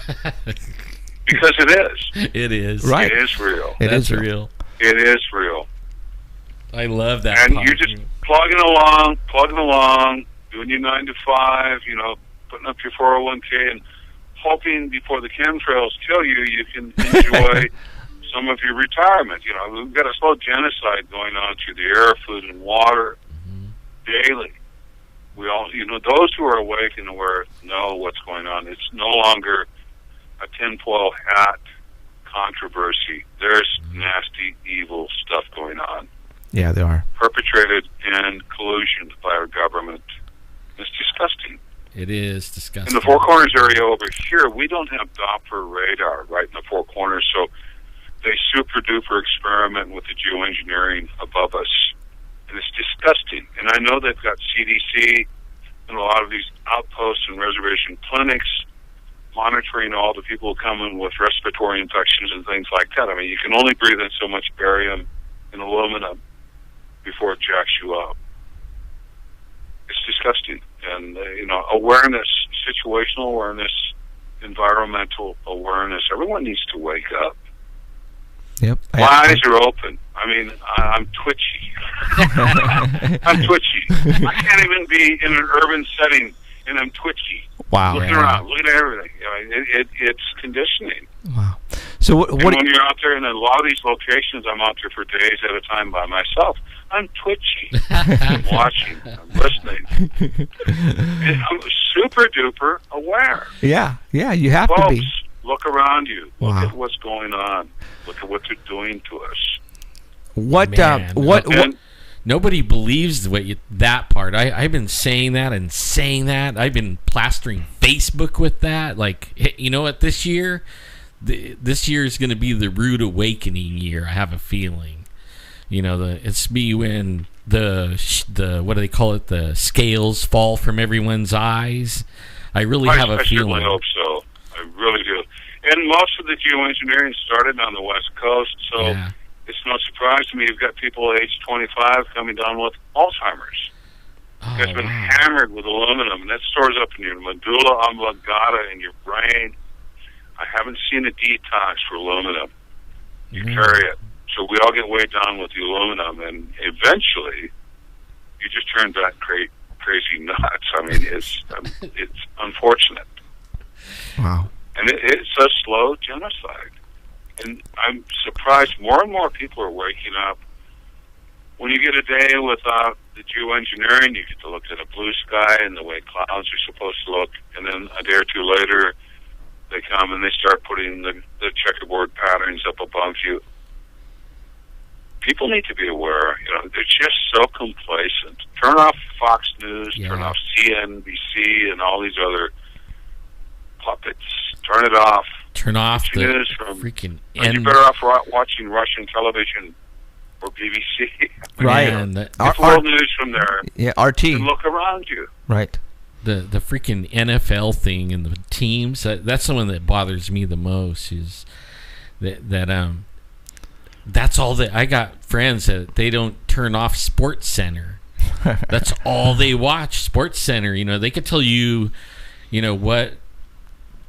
F: Because it is.
D: It is.
F: Right. It is real.
D: That's real.
F: It is real.
D: I love that.
F: And you're just plugging along, doing your 9 to 5, putting up your 401k, and hoping before the chemtrails kill you, you can enjoy some of your retirement. We've got a slow genocide going on through the air, food, and water daily. We all, those who are awake and aware know what's going on. It's no longer a tinfoil hat controversy. There's nasty, evil stuff going on.
C: Yeah, there are.
F: Perpetrated in collusion by our government. It's disgusting.
D: It is disgusting.
F: In the Four Corners area over here, we don't have Doppler radar right in the Four Corners, so they super-duper experiment with the geoengineering above us. And it's disgusting. And I know they've got CDC and a lot of these outposts and reservation clinics monitoring all the people coming with respiratory infections and things like that. I mean, you can only breathe in so much barium and aluminum before it jacks you up. It's disgusting. And, awareness, situational awareness, environmental awareness. Everyone needs to wake up.
C: Yep.
F: My eyes are open. I mean, I'm twitchy. I'm twitchy. I can't even be in an urban setting, and I'm twitchy.
C: Wow.
F: Looking around, looking at everything. It's conditioning.
C: Wow. So what
F: when you're out there in a lot of these locations, I'm out there for days at a time by myself. I'm twitchy. I'm watching. I'm listening. And I'm super duper aware.
C: Yeah, you have
F: Folks,
C: to be.
F: Look around you. Look
C: Wow.
F: at what's going on. Look at what they're doing to us.
C: What
D: Nobody believes that part. I've been saying that and saying that. I've been plastering Facebook with that. Like, you know what? This year is going to be the rude awakening year. I have a feeling. It's me when the what do they call it? The scales fall from everyone's eyes. I really have a feeling.
F: I hope so. I really do. And most of the geoengineering started on the West Coast, so. Yeah. It's no surprise to me you've got people aged 25 coming down with Alzheimer's. It's been hammered with aluminum, and that stores up in your medulla oblongata in your brain. I haven't seen a detox for aluminum. You carry it. So we all get weighed down with the aluminum, and eventually you just turn back crazy nuts. I mean, it's unfortunate.
C: Wow.
F: And it's a slow genocide. And I'm surprised more and more people are waking up. When you get a day without the geoengineering, you get to look at a blue sky and the way clouds are supposed to look. And then a day or two later, they come and they start putting the checkerboard patterns up above you. People need to be aware. They're just so complacent. Turn off Fox News, turn off CNBC and all these other puppets. Turn it off.
D: Turn off the
F: news from
D: freaking...
F: You're better off watching Russian television or BBC.
C: Right.
F: Full news from there.
C: Yeah, RT.
F: And look around you.
C: Right.
D: The freaking NFL thing and the teams, that's the one that bothers me the most, is that's all that... I got friends that they don't turn off Sports Center. That's all they watch, Sports Center. They could tell you, what...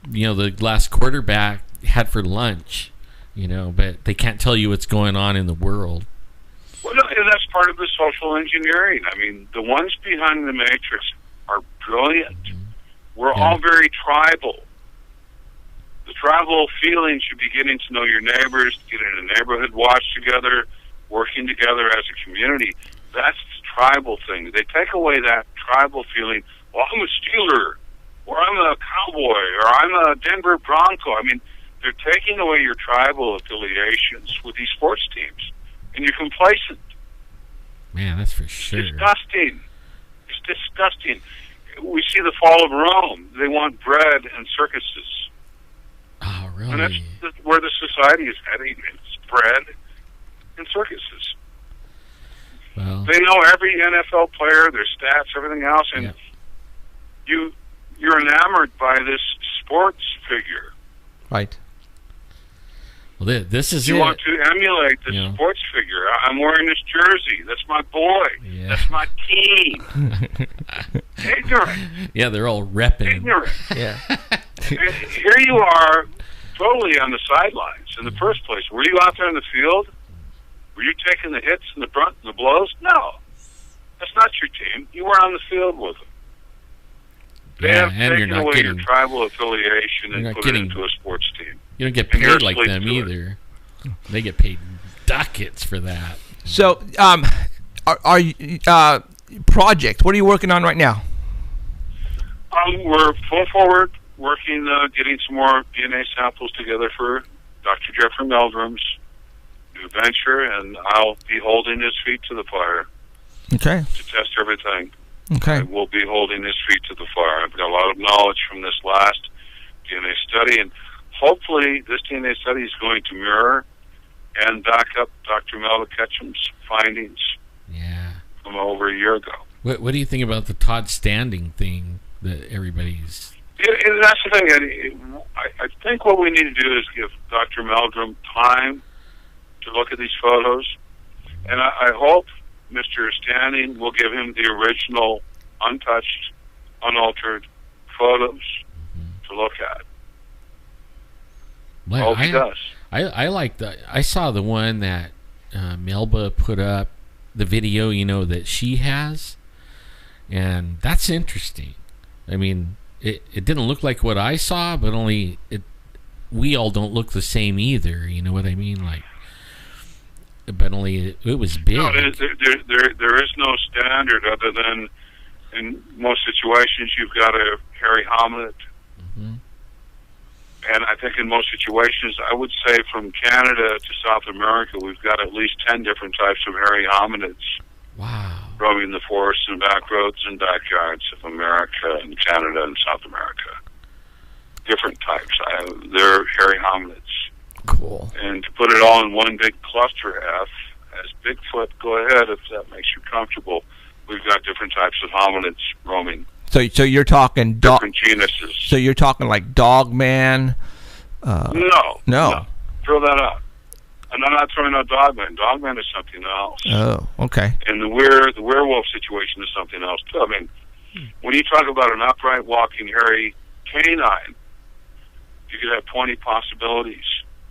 D: the last quarterback had for lunch, but they can't tell you what's going on in the world.
F: Well, that's part of the social engineering. I mean, the ones behind the matrix are brilliant. We're all very tribal. The tribal feeling should be getting to know your neighbors, getting a neighborhood watch together, working together as a community. That's the tribal thing. They take away that tribal feeling. Well, I'm a Steeler, or I'm a Cowboy, or I'm a Denver Bronco. I mean, they're taking away your tribal affiliations with these sports teams, and you're complacent.
D: Man, that's for sure.
F: It's disgusting. It's disgusting. We see the fall of Rome. They want bread and circuses.
D: Oh, really?
F: And that's where the society is heading. It's bread and circuses.
D: Well,
F: they know every NFL player, their stats, everything else, and you're enamored by this sports figure.
C: Right.
D: Well, this is
F: you want to emulate the sports figure. I'm wearing this jersey. That's my boy. Yeah. That's my team. Ignorant.
D: Yeah, they're all repping.
F: Ignorant.
C: Yeah.
F: Here you are, totally on the sidelines. In the first place, were you out there in the field? Were you taking the hits and the brunt and the blows? No. That's not your team. You were on the field with them. They have taken away your tribal affiliation and put it into a sports team.
D: You don't get paid like them either. They get paid ducats for that.
C: So, are you project? What are you working on right now?
F: We're full forward working, getting some more DNA samples together for Dr. Jeffrey Meldrum's new venture, and I'll be holding his feet to the fire.
C: Okay.
F: To test everything.
C: Okay.
F: We'll be holding his feet to the fire. I've got a lot of knowledge from this last DNA study, and hopefully this DNA study is going to mirror and back up Dr. Melda Ketchum's findings from over a year ago.
D: What do you think about the Todd Standing thing that everybody's...
F: That's the thing. think what we need to do is give Dr. Meldrum time to look at these photos, and I hope Mr. Standing will give him the original, untouched, unaltered photos to look at.
D: Well,
F: I hope he does.
D: I like the. I saw the one that Melba put up, the video, that she has, and that's interesting. I mean, it didn't look like what I saw, but we all don't look the same either. You know what I mean? Like, but only it was big.
F: No, there is no standard other than in most situations you've got a hairy hominid.
D: Mm-hmm.
F: And I think in most situations, I would say from Canada to South America, we've got at least 10 different types of hairy hominids.
D: Wow.
F: Roaming the forests and back roads and backyards of America and Canada and South America. Different types. They're hairy hominids.
C: Cool.
F: And to put it all in one big cluster F, as Bigfoot, go ahead if that makes you comfortable. We've got different types of hominids roaming.
C: So you're talking
F: different genuses.
C: So you're talking like Dogman?
F: No. Throw that out. And I'm not throwing out Dogman. Dogman is something else.
C: Oh, okay.
F: And the werewolf situation is something else too. I mean, when you talk about an upright walking hairy canine, you could have 20 possibilities,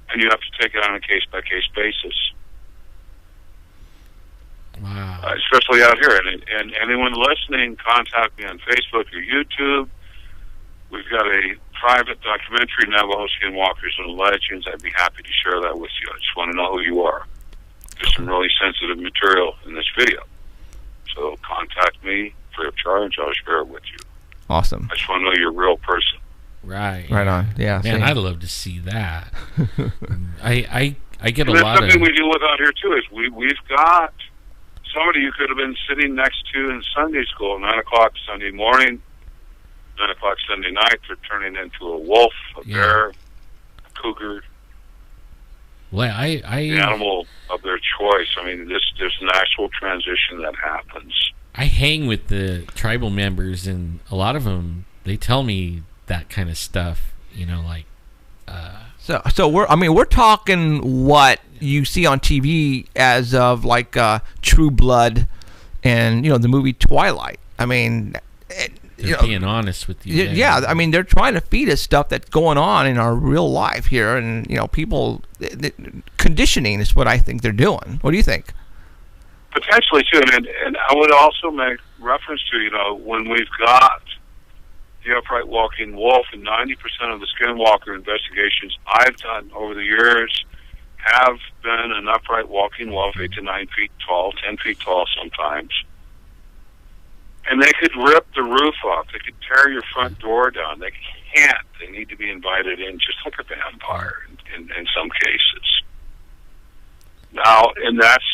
F: and you have to take it on a case-by-case basis.
D: Wow.
F: Especially out here. And anyone listening, contact me on Facebook or YouTube. We've got a private documentary, Navajo Skinwalkers and Legends. I'd be happy to share that with you. I just want to know who you are. There's some really sensitive material in this video. So contact me free of charge. I'll share it with you.
C: Awesome.
F: I just want to know you're a real person.
D: Right.
C: Right on. Yeah.
D: Man, I'd love to see that. I get a
F: and
D: lot of...
F: That's something we deal with out here, too, is we've got somebody you could have been sitting next to in Sunday school at 9 o'clock Sunday morning, 9 o'clock Sunday night. They're turning into a wolf, a bear, a cougar.
D: Well,
F: the animal of their choice. I mean, there's an actual transition that happens.
D: I hang with the tribal members, and a lot of them, they tell me that kind of stuff, like...
C: So we're talking what you see on TV as of like True Blood and the movie Twilight. I mean,
D: being honest with you.
C: Yeah, I mean they're trying to feed us stuff that's going on in our real life here, and people conditioning is what I think they're doing. What do you think?
F: Potentially too, and I would also make reference to when we've got the upright walking wolf, and 90% of the skinwalker investigations I've done over the years have been an upright walking wolf, 8 to 9 feet tall, 10 feet tall sometimes. And they could rip the roof off. They could tear your front door down. They can't. They need to be invited in just like a vampire in some cases. Now, and that's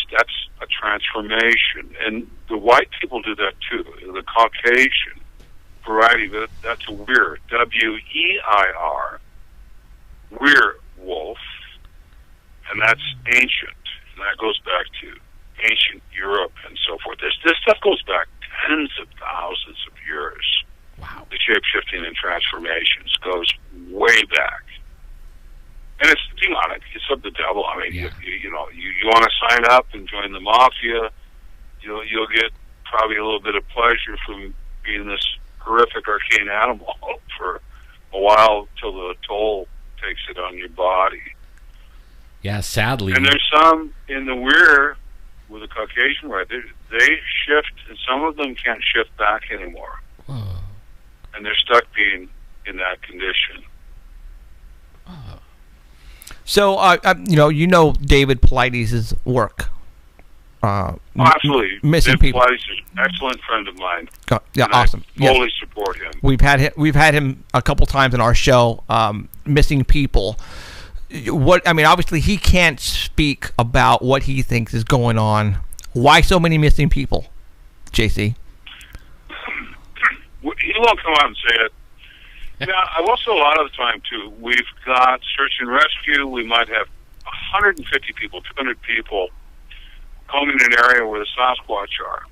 F: a transformation. And the white people do that too. The Caucasian variety, that's a weir, W-E-I-R, werewolf, and that's ancient, and that goes back to ancient Europe and so forth. This stuff goes back tens of thousands of years.
D: Wow.
F: The shape-shifting and transformations goes way back. And it's demonic. It's of the devil. I mean, you want to sign up and join the mafia, you'll get probably a little bit of pleasure from being this horrific arcane animal for a while till the toll takes it on your body.
D: Yeah, sadly.
F: And there's some in the weir with the Caucasian right, they shift, and some of them can't shift back anymore.
D: Oh.
F: And they're stuck being in that condition.
D: Oh.
C: So, David Paulides' work.
F: Absolutely.
C: Missing
F: David
C: people.
F: Paulides is an excellent friend of mine.
C: Yeah, awesome.
F: I fully support him.
C: We've had him a couple times in our show. Missing people. Obviously he can't speak about what he thinks is going on. Why so many missing people, JC?
F: He won't come out and say it. I will say a lot of the time too. We've got search and rescue. We might have 150 people, 200 people combing an area where the Sasquatch are,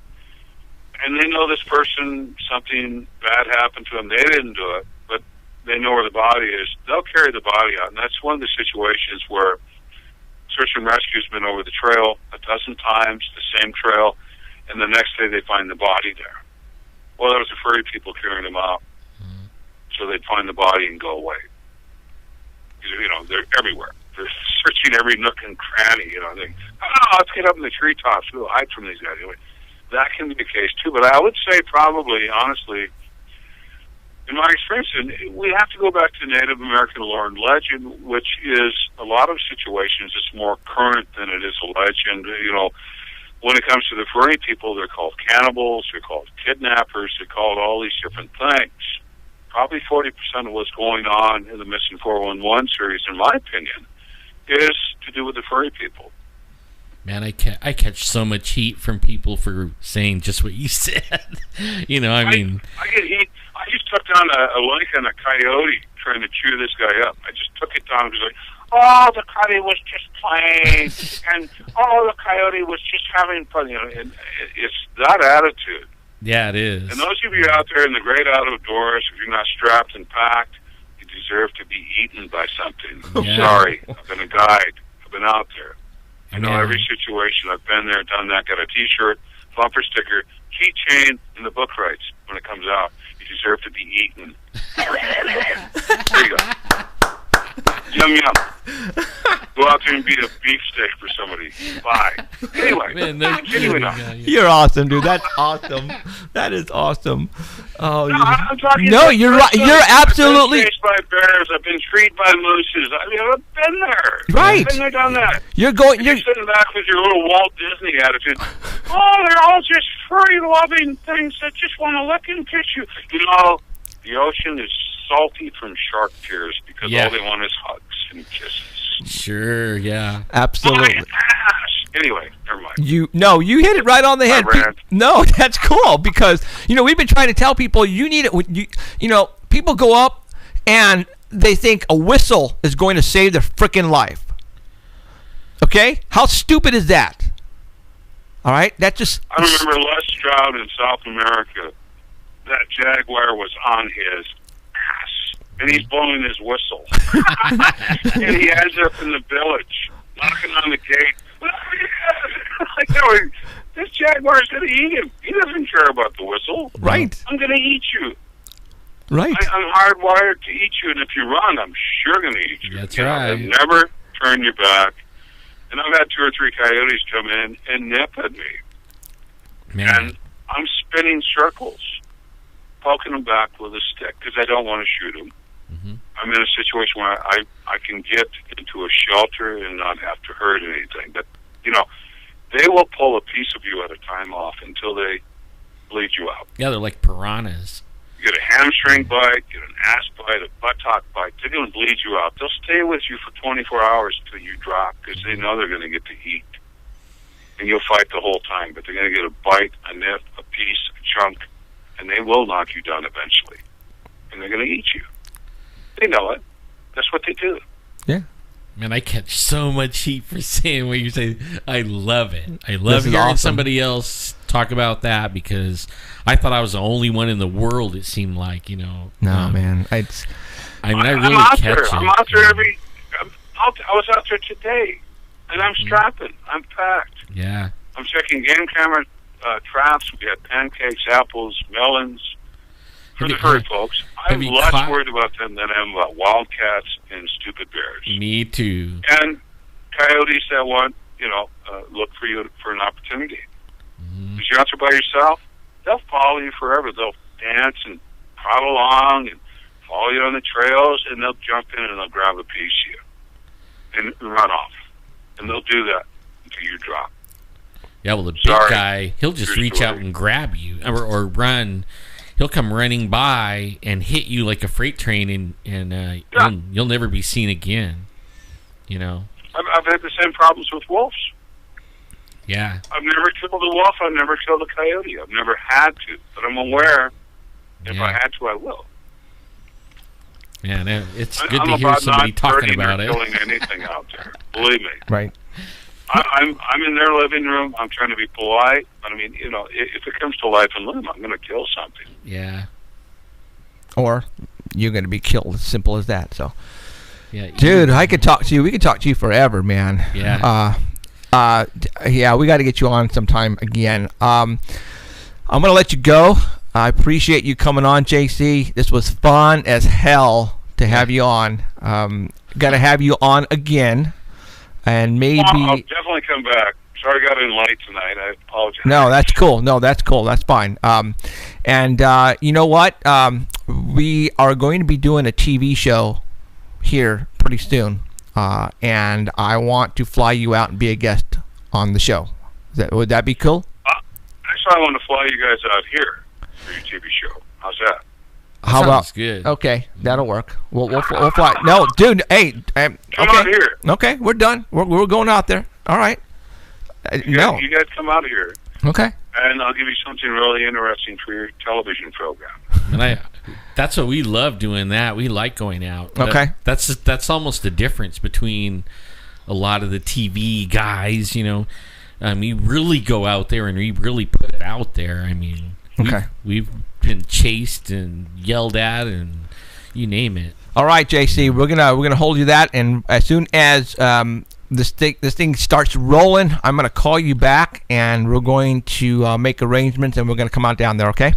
F: and they know this person, something bad happened to them. They didn't do it, but they know where the body is, they'll carry the body out. And that's one of the situations where search and rescue's been over the trail a dozen times, the same trail, and the next day they find the body there. Well, there was the furry people carrying them out. So they'd find the body and go away. You know, they're everywhere. They're searching every nook and cranny. You know, let's get up in the treetops. We'll hide from these guys. Anyway, that can be the case too. But I would say probably, honestly, in my experience, we have to go back to Native American lore and legend, which is a lot of situations it's more current than it is a legend. You know, when it comes to the furry people, they're called cannibals, they're called kidnappers, they're called all these different things. Probably 40% of what's going on in the Missing 411 series, in my opinion, is to do with the furry people.
D: Man, I catch so much heat from people for saying just what you said. You know, I mean...
F: I get heat. I just took down a link on a coyote trying to chew this guy up. I just took it down and was like, oh, the coyote was just playing, and oh, the coyote was just having fun. You know, and it's that attitude.
D: Yeah, it is.
F: And those of you out there in the great outdoors, if you're not strapped and packed, you deserve to be eaten by something.
D: Yeah.
F: Sorry, I've been a guide. I've been out there. I know every situation. I've been there, done that, got a T-shirt, bumper sticker, keychain, and the book rights when it comes out. You deserve to be eaten. There you go. Yum, yum. Go out there and beat a beefsteak for somebody. Bye. Anyway, continuing on.
C: You're awesome, dude. That's awesome. That is awesome. Oh,
F: no, I'm talking
C: you're right. You're absolutely.
F: I've been chased by bears. I've been treated by mooses. I mean, I've been there.
C: Right.
F: I've been there, done that.
C: You're
F: sitting back with your little Walt Disney attitude. Oh, they're all just furry, loving things that just want to lick and kiss you. You know, the ocean is salty from shark tears because all they want is hugs and kisses.
D: Sure, yeah.
C: Absolutely.
F: Anyway, never mind.
C: You hit it right on the head. No, that's cool because, you know, we've been trying to tell people you need it. You know, people go up and they think a whistle is going to save their freaking life. Okay? How stupid is that? All right? That just...
F: I remember Les Stroud in South America. That jaguar was on his ass, and he's blowing his whistle. And he ends up in the village, knocking on the gate. Like, no, this jaguar's going to eat him. He doesn't care about the whistle.
C: Right.
F: I'm going to eat you.
C: Right.
F: I'm hardwired to eat you, and if you run, I'm sure going to eat you.
D: That's right.
F: I've never turned your back. And I've had 2 or 3 coyotes come in and nip at me.
D: Man.
F: And I'm spinning circles, poking them back with a stick because I don't want to shoot them.
D: Mm-hmm.
F: I'm in a situation where I can get into a shelter and not have to hurt anything. But, you know, they will pull a piece of you at a time off until they bleed you out.
D: Yeah, they're like piranhas.
F: You get a hamstring bite, get an ass bite, a buttock bite. They're going to bleed you out. They'll stay with you for 24 hours until you drop because they know they're going to get to eat. And you'll fight the whole time, but they're going to get a bite, a nip, a piece, a chunk, and they will knock you down eventually. And they're going to eat you. They know it. That's what they do.
C: Yeah.
D: Man, I catch so much heat for saying what you're saying. I love it. I love hearing
C: awesome.
D: somebody else talk about that because I thought I was the only one in the world, it seemed like, you know.
C: No, man. I
F: I'm
D: really
F: out
D: catch
F: there.
D: it.
F: I'm out there I was out there today, and I'm strapping. I'm packed.
D: Yeah.
F: I'm checking game camera traps. We had pancakes, apples, melons. For the furry folks, I'm less worried about them than I am about wildcats and stupid bears.
D: Me too.
F: And coyotes that want, you know, look for you for an opportunity. Because you're out there by yourself, they'll follow you forever. They'll dance and trot along and follow you on the trails, and they'll jump in and they'll grab a piece of you and run off. And they'll do that until you drop.
D: Yeah, well, the big guy, he'll just reach out and grab you or run. He'll come running by and hit you like a freight train, and you'll never be seen again. You know.
F: I've had the same problems with wolves.
D: Yeah.
F: I've never killed a wolf. I've never killed a coyote. I've never had to, but I'm aware. If I had to, I will.
D: Yeah, it's good to hear somebody talking about it.
F: I'm not killing anything out there. Believe me.
C: Right.
F: I'm in their living room. I'm trying to be polite. But I mean, you know, if it comes to life and limb, I'm going to kill something.
D: Yeah.
C: Or you're going to be killed. As simple as that. So,
D: Yeah,
C: dude, I could talk to you. We could talk to you forever, man.
D: Yeah.
C: Yeah, we got to get you on sometime again. I'm going to let you go. I appreciate you coming on, JC. This was fun as hell to have you on. Got to have you on again. And maybe...
F: I'll definitely come back. Sorry I got in late tonight. I apologize.
C: No, that's cool. That's fine. And you know what? We are going to be doing a TV show here pretty soon. And I want to fly you out and be a guest on the show. Would that be cool?
F: Actually, I want to fly you guys out here for your TV show. How's that?
C: How about?
D: Sounds good.
C: Okay, that'll work. We'll fly. No, dude. Hey,
F: Come
C: okay.
F: out here.
C: Okay, we're done. We're going out there. All right.
F: You guys come out here,
C: Okay.
F: and I'll give you something really interesting for your television program.
D: And that's what we love doing. That we like going out.
C: Okay.
D: That's almost the difference between a lot of the TV guys. We really go out there and we really put it out there. I mean, we've been chased and yelled at and you name it.
C: All right, JC, we're gonna hold you that, and as soon as this thing starts rolling, I'm gonna call you back, and we're going to make arrangements, and we're gonna come out down there. Okay?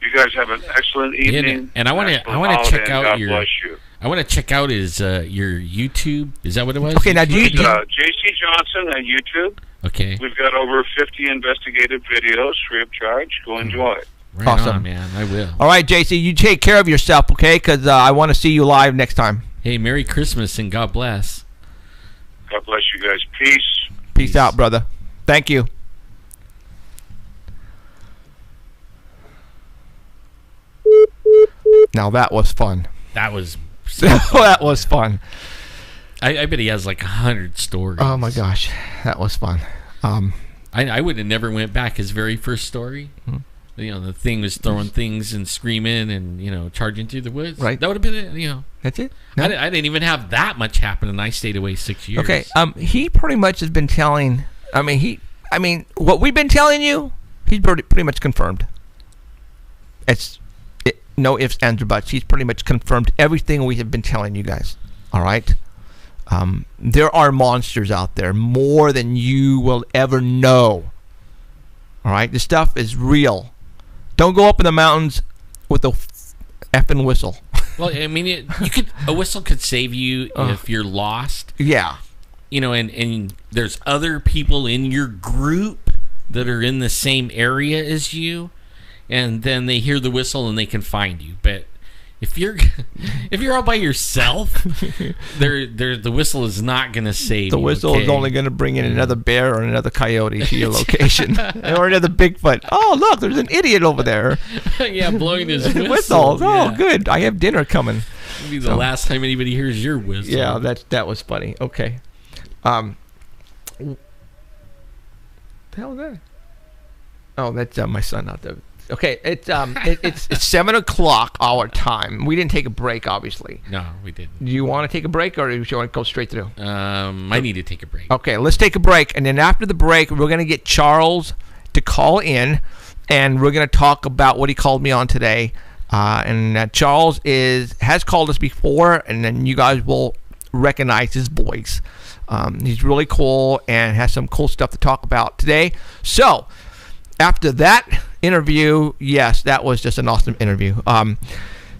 F: You guys have an excellent evening.
D: And I want to check out
F: God
D: your.
F: bless you.
D: I want to check out your YouTube. Is that what it was?
C: Okay, now do you?
F: It's, JC Johnson on YouTube.
D: Okay.
F: We've got over 50 investigative videos free of charge. Go enjoy it.
D: Right
C: Awesome.
D: on, man. I will.
C: All right, JC, you take care of yourself, okay? Because I want to see you live next time.
D: Hey, Merry Christmas and God bless.
F: God bless you guys. Peace.
C: Peace out, brother. Thank you. Now that was fun.
D: That was.
C: That was fun.
D: I bet he has like 100 stories.
C: Oh my gosh, that was fun.
D: I would have never went back. His very first story. The thing was throwing things and screaming and charging through the woods.
C: Right.
D: That would have been it.
C: That's it.
D: I didn't even have that much happen, and I stayed away 6 years.
C: Okay. He pretty much has been telling. I mean, what we've been telling you, he's pretty much confirmed. No ifs, ands, or buts. He's pretty much confirmed everything we have been telling you guys. All right. There are monsters out there, more than you will ever know. All right. This stuff is real. Don't go up in the mountains with a effing whistle.
D: Well, I mean, a whistle could save you if you're lost.
C: Yeah.
D: And there's other people in your group that are in the same area as you, and then they hear the whistle and they can find you. But if you're all by yourself, the whistle is not going to save you.
C: The whistle is only going to bring in another bear or another coyote to your location, or another Bigfoot. Oh, look, there's an idiot over there.
D: Yeah, blowing his
C: whistle. Oh,
D: yeah.
C: good. I have dinner coming.
D: It'll be the last time anybody hears your whistle.
C: Yeah, that was funny. Okay. What the hell is that? Oh, that's my son out there. Okay, it's 7:00 our time. We didn't take a break, obviously.
D: No, we didn't.
C: Do you want to take a break, or do you want to go straight through?
D: I need to take a break.
C: Okay, let's take a break, and then after the break, we're gonna get Charles to call in, and we're gonna talk about what he called me on today. And Charles has called us before, and then you guys will recognize his voice. He's really cool and has some cool stuff to talk about today. So after that interview, yes, that was just an awesome interview.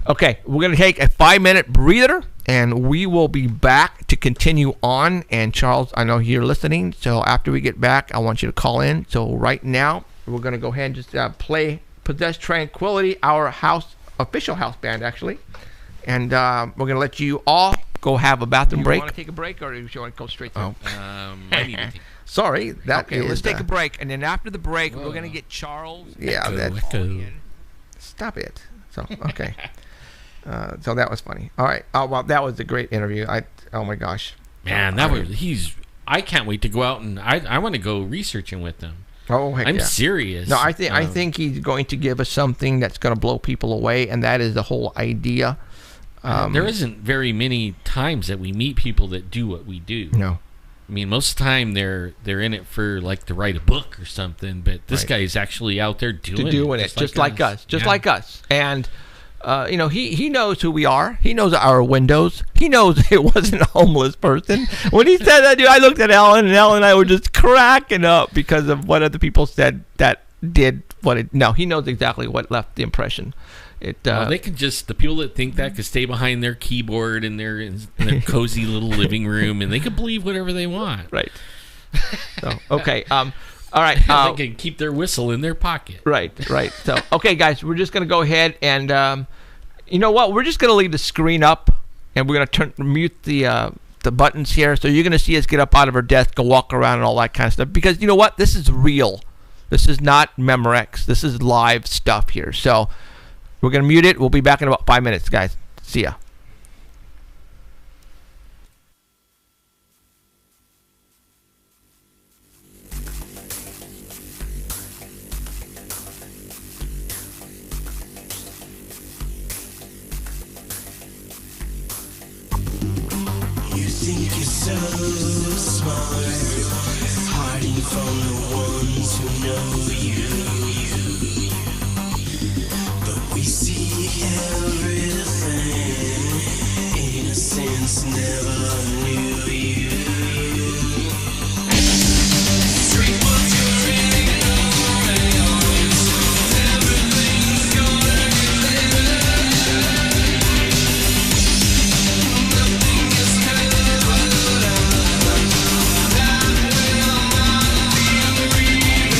C: Okay, we're going to take a 5-minute breather, and we will be back to continue on. And Charles, I know you're listening, so after we get back, I want you to call in. So right now, we're going to go ahead and just play Possessed Tranquility, our official house band, actually. And we're going to let you all go have a bathroom break. Do you want to take a break, or do you want to go straight through?
D: I need to take
C: Sorry. Okay, let's take a break. And then after the break, we're going to get Charles. Yeah, Stop it. So, okay. So that was funny. All right. Oh, well, that was a great interview. Oh, my gosh.
D: Man, I can't wait to go out, and I want to go researching with them.
C: Oh, heck
D: I'm
C: yeah.
D: serious.
C: No, I think he's going to give us something that's going to blow people away, and that is the whole idea.
D: There isn't very many times that we meet people that do what we do.
C: No.
D: I mean, most of the time they're in it for like to write a book or something, but this guy is actually out there doing
C: it just like us. And he knows who we are. He knows our windows. He knows it wasn't a homeless person. When he said that, dude, I looked at Ellen, and Ellen and I were just cracking up because of what other people said that did what it. No, he knows exactly what left the impression.
D: They can just, the people that think that could stay behind their keyboard in their cozy little living room, and they can believe whatever they want.
C: Right. So, okay. All right.
D: They can keep their whistle in their pocket.
C: Right. So, okay, guys, we're just going to go ahead and, you know what? We're just going to leave the screen up, and we're going to mute the buttons here. So you're going to see us get up out of our desk, go walk around, and all that kind of stuff. Because you know what? This is real. This is not Memorex. This is live stuff here. So we're going to mute it. We'll be back in about 5 minutes, guys. See ya.
B: You think you're so smart, hiding from the ones who know you. But we see everything. Innocence never knew you. Street was your ignorance. Everything's gonna be better. Nothing is covered up. That will not be revealed.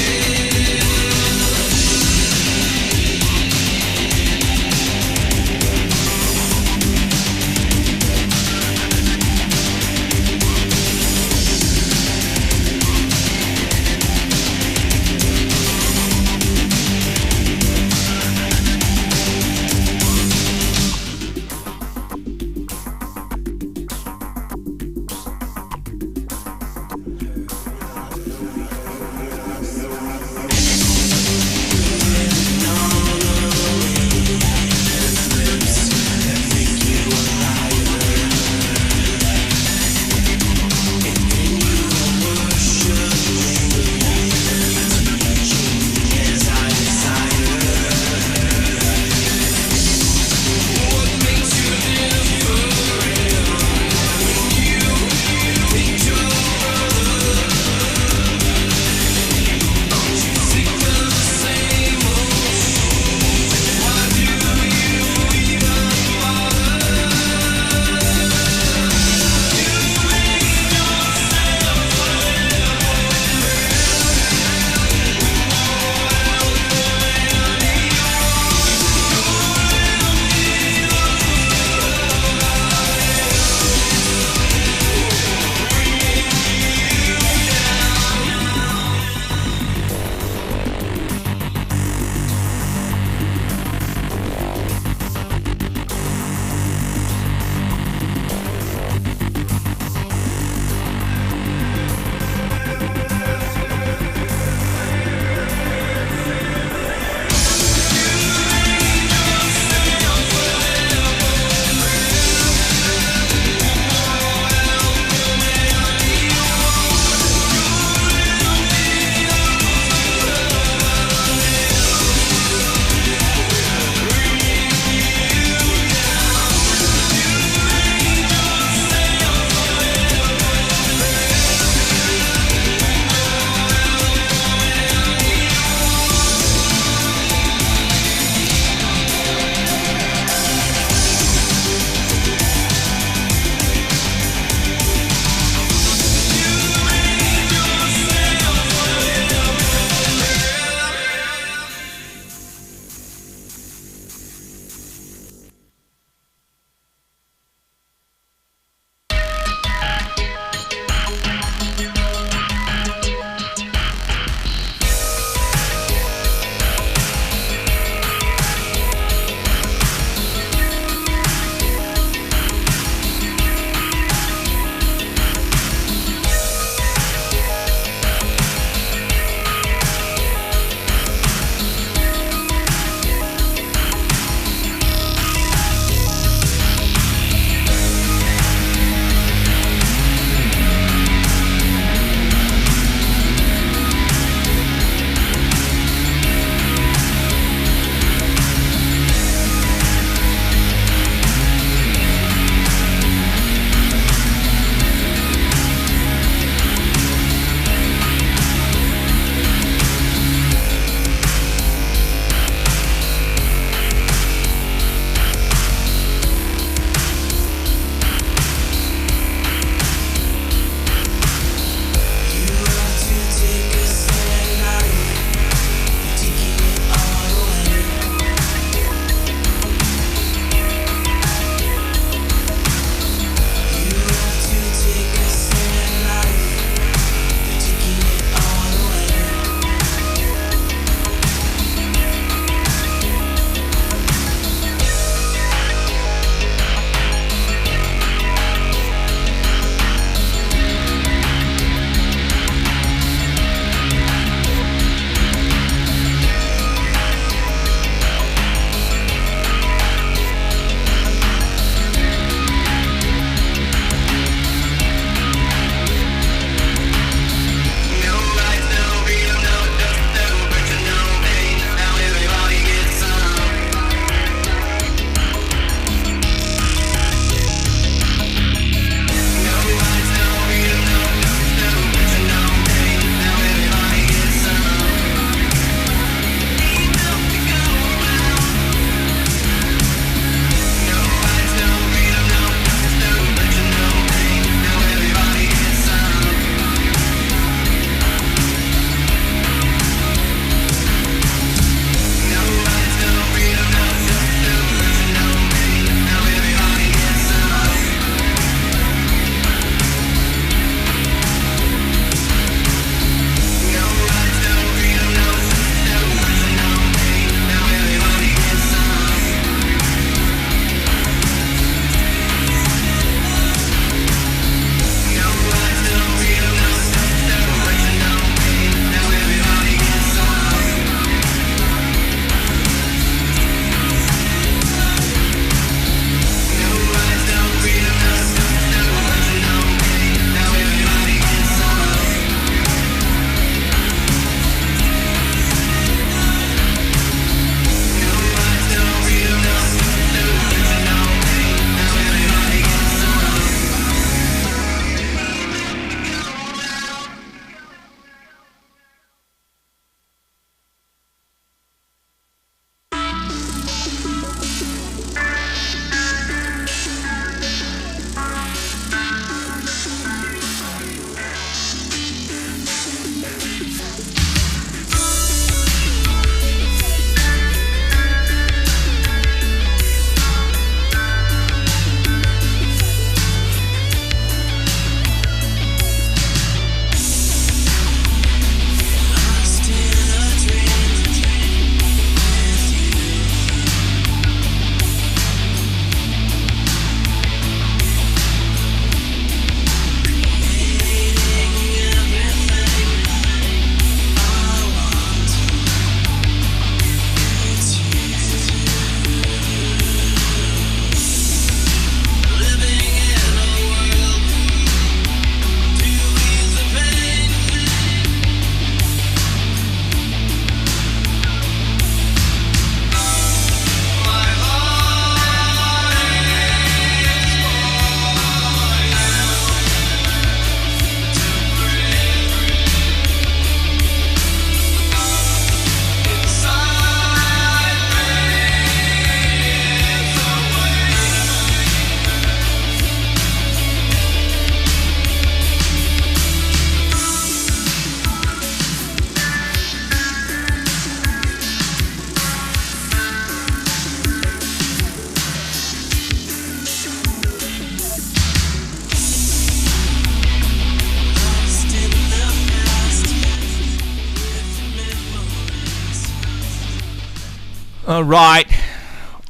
C: All right.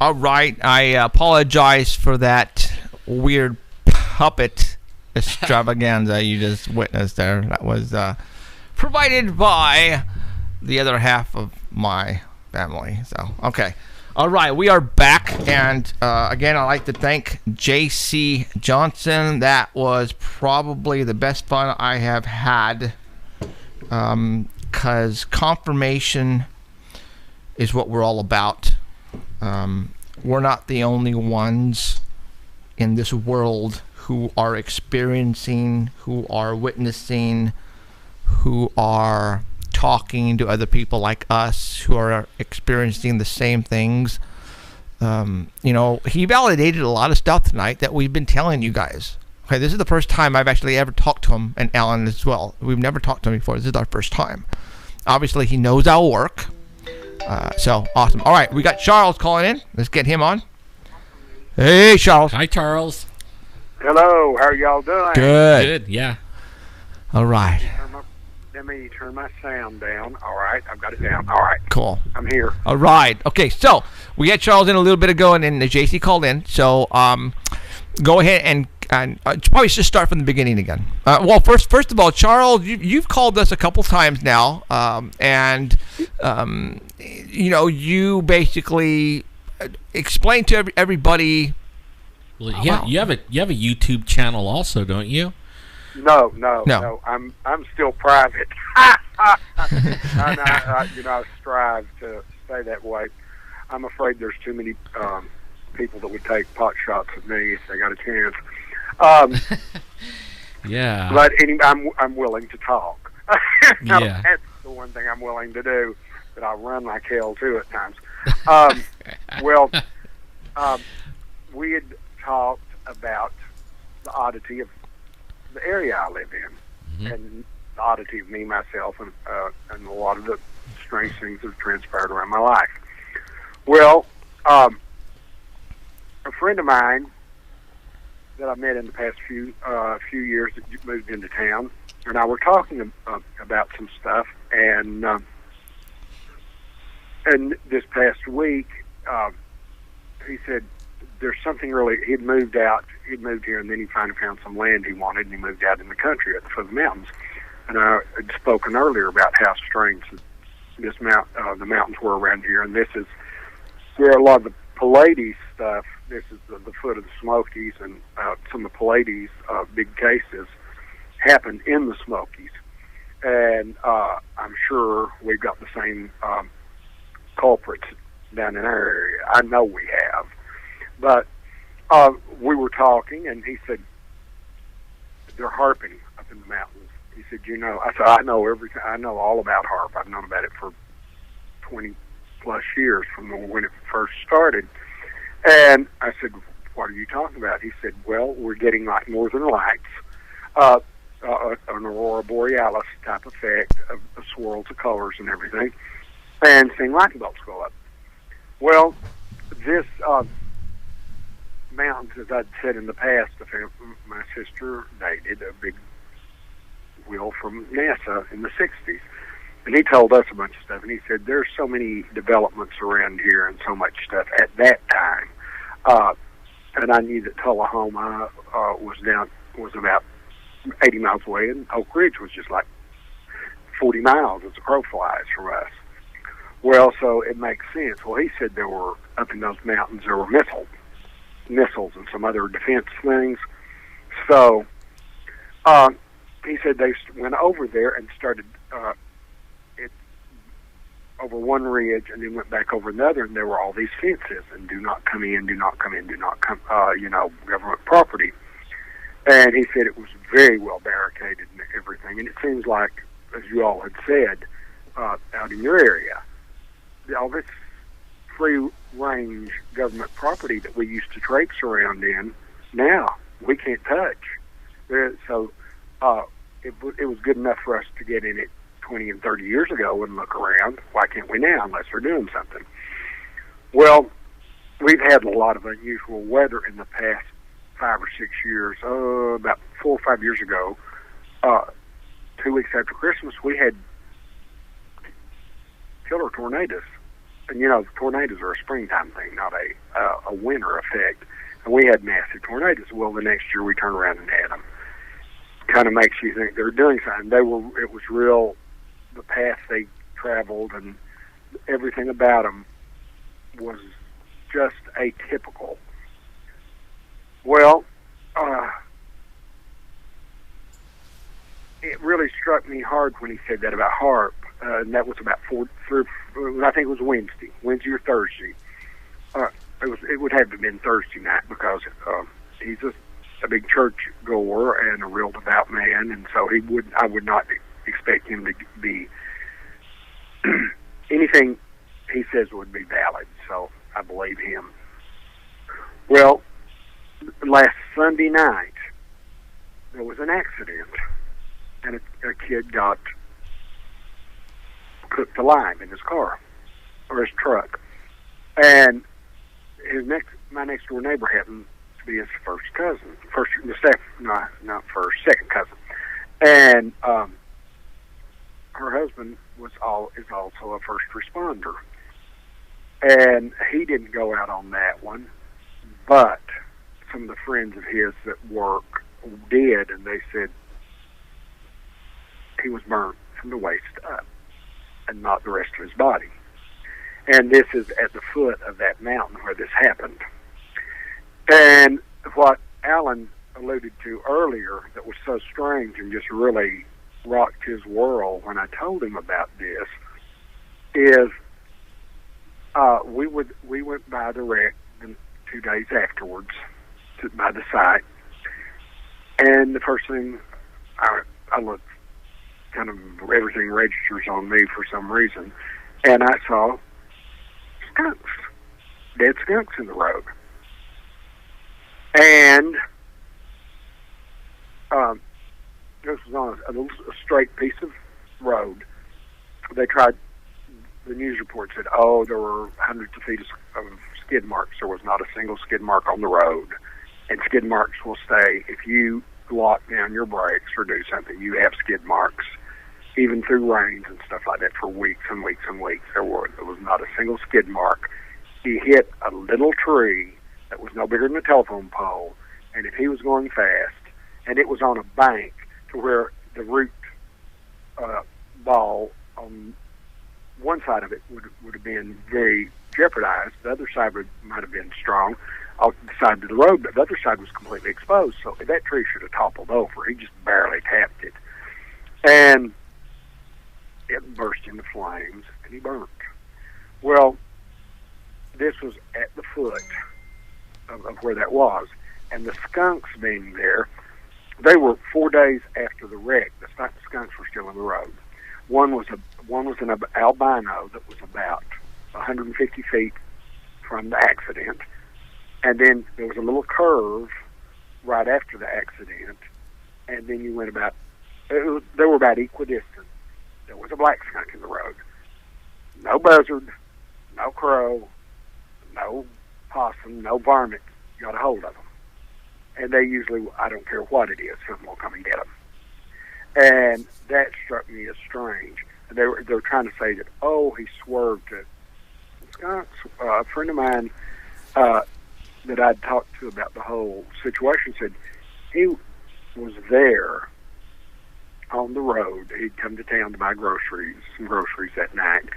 C: I apologize for that weird puppet extravaganza you just witnessed there. That was provided by the other half of my family. So, okay. All right, we are back, and again, I'd like to thank J.C. Johnson. That was probably the best fun I have had, because confirmation is what we're all about. We're not the only ones in this world who are experiencing, who are witnessing, who are talking to other people like us who are experiencing the same things. He validated a lot of stuff tonight that we've been telling you guys. Okay, this is the first time I've actually ever talked to him, and Alan as well. We've never talked to him before. This is our first time. Obviously, he knows our work. So, awesome. All right, we got Charles calling in. Let's get him on. Hey, Charles.
D: Hi, Charles.
E: Hello, how are y'all doing?
D: Good, yeah.
C: All right.
E: Let me turn my sound down. All right, I've got it down. All right.
C: Cool.
E: I'm here.
C: All right. Okay, so we had Charles in a little bit ago, and then JC called in. So go ahead and probably just start from the beginning again. Well, first of all, Charles, you've called us a couple times now, and you basically explain to everybody.
D: Well, yeah, you have a YouTube channel also, don't you?
E: No.
C: No.
E: I'm still private. I strive to stay that way. I'm afraid there's too many people that would take pot shots at me if they got a chance.
D: Yeah.
E: But I'm willing to talk.
D: Yeah.
E: That's the one thing I'm willing to do, but I run like hell too at times. We had talked about the oddity of the area I live in, and the oddity of me, myself, and a lot of the strange things that have transpired around my life. Well, a friend of mine that I met in the past few years that moved into town, and I were talking about some stuff, and this past week, he said there's something really. He'd moved here, and then he finally found some land he wanted, and he moved out in the country at the foot of the mountains. And I had spoken earlier about how strange the mountains were around here, and this is where a lot of the Pallades stuff. This is the foot of the Smokies, and some of the Pallades big cases happened in the Smokies, and I'm sure we've got the same culprits down in our area. I know we have, but we were talking, and he said they're harping up in the mountains. He said, I said, I know everything. I know all about harp. I've known about it for 20 plus years from when it first started. And I said, what are you talking about? He said, well, we're getting like northern lights, an aurora borealis type effect of swirls of colors and everything, and seeing lightning bolts go up. Well, this mountains, as I'd said in the past, my sister dated a big wheel from NASA in the 60s. And he told us a bunch of stuff, and he said there's so many developments around here and so much stuff at that time. And I knew that Tullahoma was about 80 miles away, and Oak Ridge was just like 40 miles as a crow flies from us. Well, so it makes sense. Well, he said there were, up in those mountains, there were missiles and some other defense things. So he said they went over there and started over one ridge, and then went back over another, and there were all these fences, and do not come in, do not come in, do not come, government property. And he said it was very well barricaded and everything, and it seems like, as you all had said, out in your area, all this free-range government property that we used to traipse around in, now we can't touch. So it was good enough for us to get in it 20 and 30 years ago and look around. Why can't we now unless they're doing something? Well, we've had a lot of unusual weather in the past 5 or 6 years. About 4 or 5 years ago, 2 weeks after Christmas, we had killer tornadoes and tornadoes are a springtime thing, not a winter effect. And we had massive tornadoes. Well, the next year we turned around and had them. Kind of makes you think they're doing something. It was real, the path they traveled and everything about them was just atypical. Well, it really struck me hard when he said that about HARP, and that was about I think it was Wednesday or Thursday. It would have to have been Thursday night because he's a big church goer and a real devout man, and so I would not expect him to be anything he says would be valid. So I believe him. Well, last Sunday night there was an accident, and a kid got cooked alive in his car or his truck, and my next door neighbor happened to be his second cousin, and her husband is also a first responder, and he didn't go out on that one, but some of the friends of his that work did, and they said he was burnt from the waist up and not the rest of his body. And this is at the foot of that mountain where this happened. And what Alan alluded to earlier that was so strange and just really rocked his world when I told him about this is we went by the wreck 2 days afterwards by the site, and the first thing I looked, kind of everything registers on me for some reason, and I saw skunks, dead skunks in the road. And this was on a straight piece of road. The news report said, there were hundreds of feet of skid marks. There was not a single skid mark on the road. And skid marks will stay. If you lock down your brakes or do something, you have skid marks, even through rains and stuff like that, for weeks and weeks and weeks. There was not a single skid mark. He hit a little tree that was no bigger than a telephone pole, and if he was going fast, and it was on a bank to where the root ball on one side of it would have been very jeopardized. The other side might have been strong off the side of the road, but the other side was completely exposed, so that tree should have toppled over. He just barely tapped it. And it burst into flames, and he burnt. Well, this was at the foot of where that was. And the skunks being there, they were 4 days after the wreck. The skunks were still in the road. One was an albino that was about 150 feet from the accident. And then there was a little curve right after the accident. And then you went they were about equidistant. There was a black skunk in the road. No buzzard, no crow, no possum, no varmint got a hold of them. And they usually, I don't care what it is, something will come and get them. And that struck me as strange. They were trying to say that, he swerved to skunks. A friend of mine that I'd talked to about the whole situation said he was there on the road. He'd come to town to buy some groceries that night,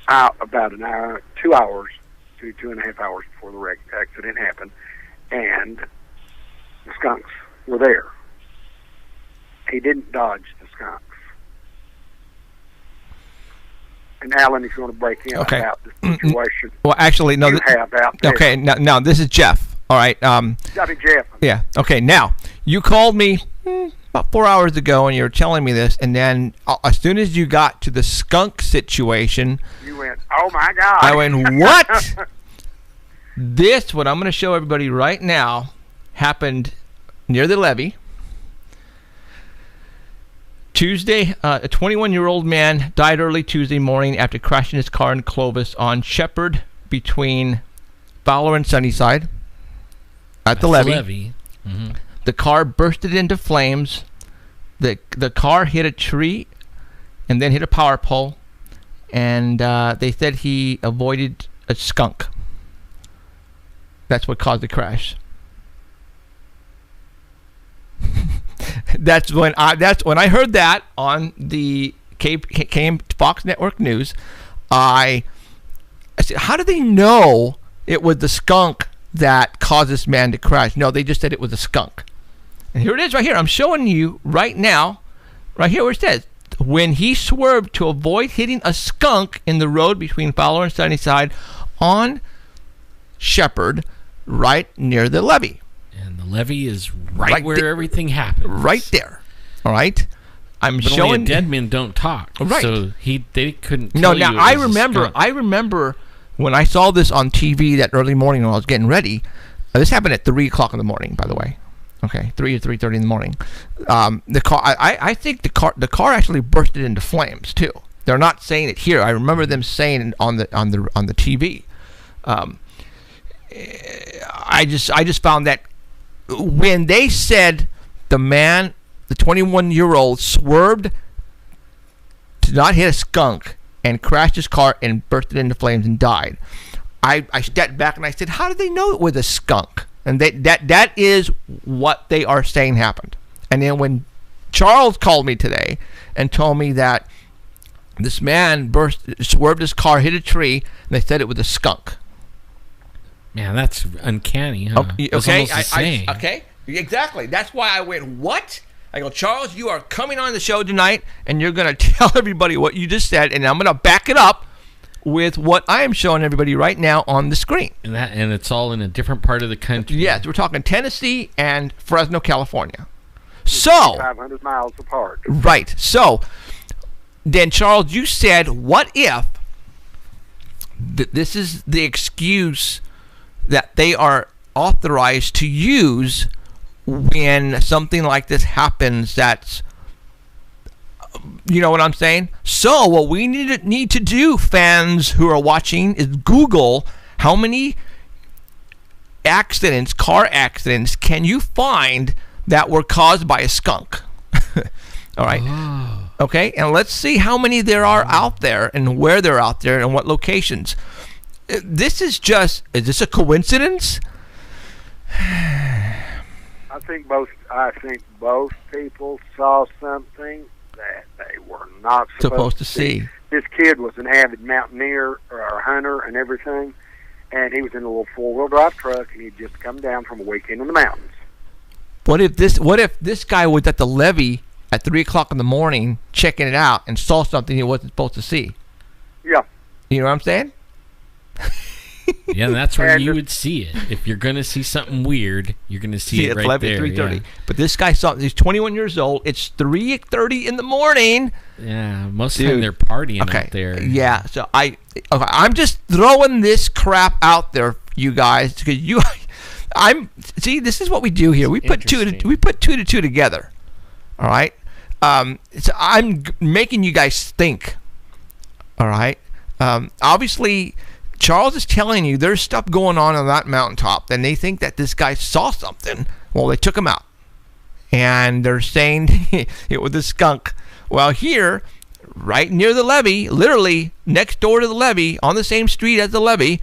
E: about an hour, 2 hours, 2.5 hours before the accident happened, and the skunks were there. He didn't dodge the skunks. And Alan, if you want to break in about the situation,
C: well, actually, no. Okay, now this is Jeff. All right.
E: Jeff.
C: Yeah. Okay. Now you called me about 4 hours ago, and you were telling me this, and then as soon as you got to the skunk situation,
E: you went, "Oh my God!"
C: I went, "What?" What I'm going to show everybody right now happened near the levee. Tuesday, a 21-year-old man died early Tuesday morning after crashing his car in Clovis on Shepherd between Fowler and Sunnyside at the levee.
D: Mm-hmm.
C: The car bursted into flames. The car hit a tree and then hit a power pole and they said he avoided a skunk. That's what caused the crash. That's when I heard that on the came Fox Network News. I said, how do they know it was the skunk that caused this man to crash? No, they just said it was a skunk. And here it is right here. I'm showing you right now, right here where it says, when he swerved to avoid hitting a skunk in the road between Fowler and Sunnyside on Shepherd, right near the levee.
D: And the levee is right where everything happens.
C: Right there. All right. I'm
D: but
C: showing.
D: Only dead men don't talk.
C: Right.
D: So they couldn't.
C: No.
D: Tell
C: Now
D: you
C: I
D: it was a
C: remember.
D: skunk.
C: I remember when I saw this on TV that early morning when I was getting ready. This happened at 3:00 in the morning, by the way. Okay, 3 or 3:30 in the morning. The car. I think the car actually bursted into flames too. They're not saying it here. I remember them saying it on the TV. I just found that when they said the man, the 21-year-old, swerved to not hit a skunk and crashed his car and bursted into flames and died, I stepped back and I said, how did they know it was a skunk? And that is what they are saying happened. And then when Charles called me today and told me that this man swerved his car, hit a tree, and they said it was a skunk.
D: Man, that's uncanny, huh?
C: Okay,
D: That's almost the same.
C: okay, exactly. That's why I went, what? I go, Charles, you are coming on the show tonight, and you're going to tell everybody what you just said, and I'm going to back it up with what I am showing everybody right now on the screen.
D: And it's all in a different part of the country.
C: Yes, we're talking Tennessee and Fresno, California. So
E: 500 miles apart.
C: Right. So then, Charles, you said, what if this is the excuse that they are authorized to use when something like this happens? That's, you know what I'm saying? So what we need to do, fans who are watching, is Google how many car accidents can you find that were caused by a skunk. All right.
D: Oh.
C: Okay, and let's see how many there are out there and where they're out there and what locations. Is this a coincidence?
E: I think both people saw something that they were not
C: Supposed to see.
E: This kid was an avid mountaineer or a hunter and everything, and he was in a little 4-wheel drive truck, and he'd just come down from a weekend in the mountains.
C: What if this guy was at the levee at 3:00 in the morning checking it out and saw something he wasn't supposed to see?
E: Yeah.
C: You know what I'm saying?
D: Yeah, and that's where you would see it. If you're going to see something weird, you're going to see it
C: at
D: right
C: 11,
D: there.
C: 3:30.
D: Yeah.
C: But this guy saw. He's 21 years old. It's 3:30 in the morning.
D: Yeah, most of the time they're partying out there.
C: Yeah, so I'm just throwing this crap out there, you guys, because see, this is what we do here. We put two to two together. All right. So I'm making you guys think. All right. Obviously, Charles is telling you there's stuff going on that mountaintop, and they think that this guy saw something. Well, they took him out, and they're saying it was a skunk. Well, here, right near the levee, literally next door to the levee, on the same street as the levee,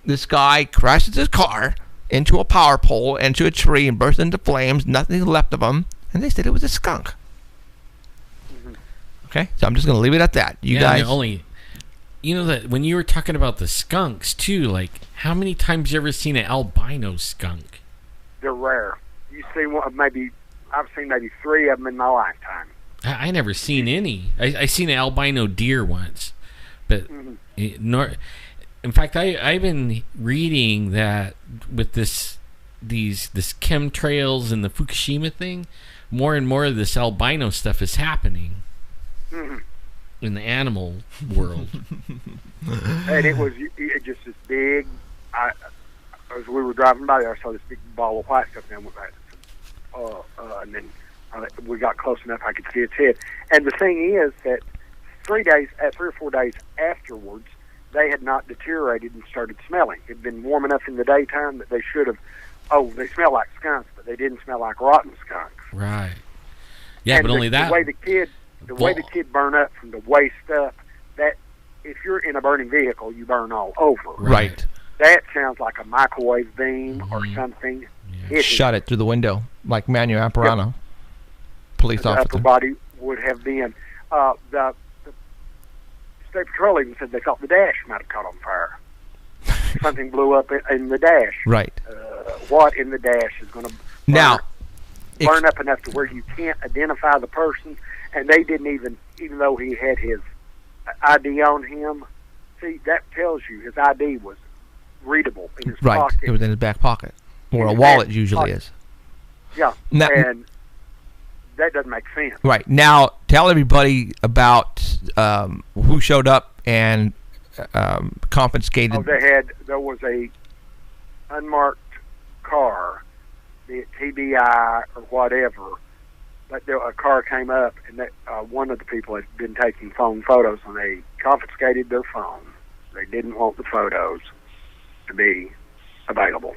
C: this guy crashes his car into a power pole, into a tree, and burst into flames. Nothing left of him, and they said it was a skunk. Okay, so I'm just going to leave it at that. You guys.
D: You know that when you were talking about the skunks too, like how many times you ever seen an albino skunk?
E: They're rare. You see one, I've seen maybe 3 of them in my lifetime.
D: I never seen any. I seen an albino deer once, but in fact, I've been reading that with this chemtrails and the Fukushima thing, more and more of this albino stuff is happening.
E: Mm-hmm.
D: In the animal world.
E: And it just this big, as we were driving by there, I saw this big ball of white stuff down with that. And then we got close enough I could see its head. And the thing is that 3 or 4 days afterwards, they had not deteriorated and started smelling. It had been warm enough in the daytime that they should have, they smell like skunks, but they didn't smell like rotten skunks.
D: Right. Yeah,
E: and
D: but only that.
E: The way the kid burned up from the waist up, that if you're in a burning vehicle, you burn all over.
C: Right.
E: That sounds like a microwave beam or something.
D: Yeah.
C: Shot it through the window, like Manuel Apparano, police
E: The upper
C: officer.
E: body would have been. The State Patrol even said they thought the dash might have caught on fire. Something blew up in the dash.
C: Right.
E: What in the dash is going to
C: Now,
E: burn up enough to where you can't identify the person? And they didn't even though he had his ID on him. See, that tells you his ID was readable in his
C: right.
E: pocket.
C: It was in his back pocket, or
E: In
C: a
E: his
C: wallet
E: back
C: usually
E: pocket.
C: is.
E: Yeah,
C: Now-
E: and that doesn't make sense.
C: Right. Now, tell everybody about who showed up and confiscated.
E: Oh, there was a unmarked car, be it TBI or whatever, but a car came up, and that one of the people had been taking phone photos, and they confiscated their phone. They didn't want the photos to be available.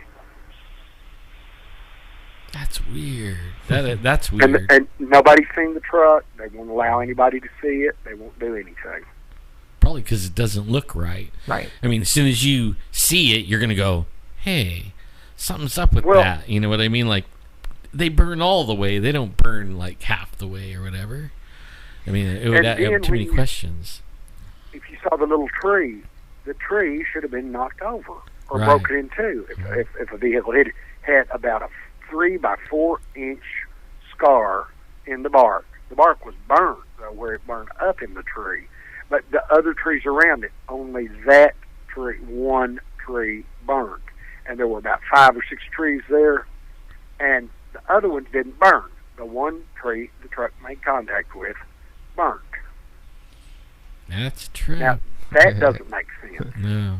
D: That's weird. That's weird.
E: And nobody's seen the truck. They won't allow anybody to see it. They won't do anything.
D: Probably because it doesn't look right.
C: Right.
D: I mean, as soon as you see it, you're going to go, hey, something's up with
E: Well-
D: that. You know what I mean? Like, they burn all the way. They don't burn, like, half the way or whatever. I mean, it would
E: And
D: have
E: then
D: too many
E: when you-
D: questions.
E: If you saw the little tree, the tree should have been knocked over or
D: Right.
E: broken in two. If a vehicle had about a 3 by 4 inch scar in the bark. The bark was burned, though, where it burned up in the tree. But the other trees around it, only that tree, one tree burned. And there were about 5 or 6 trees there, and the other ones didn't burn. The one tree the truck made contact with burned.
D: That's true.
E: Now, that doesn't make sense.
D: No.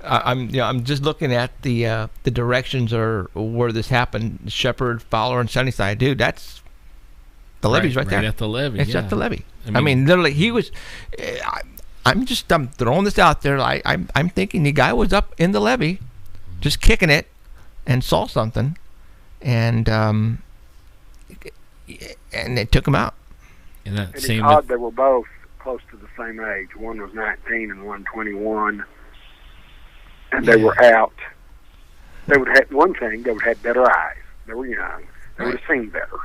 C: I'm just looking at the directions or where this happened. Shepherd, Fowler, and Sunnyside. Dude, that's the levee's right there.
D: Right at the levee.
C: It's
D: yeah.
C: at the levee.
D: I
C: I mean, literally, he was. I'm throwing this out there. I'm thinking the guy was up in the levee, just kicking it, and saw something, and it took him out.
D: And that
E: And it's
D: same.
E: odd they were both close to the same age. One was 19 and one 21. And they were out. They would have one thing, they would have better eyes. They were young. They would have seen better.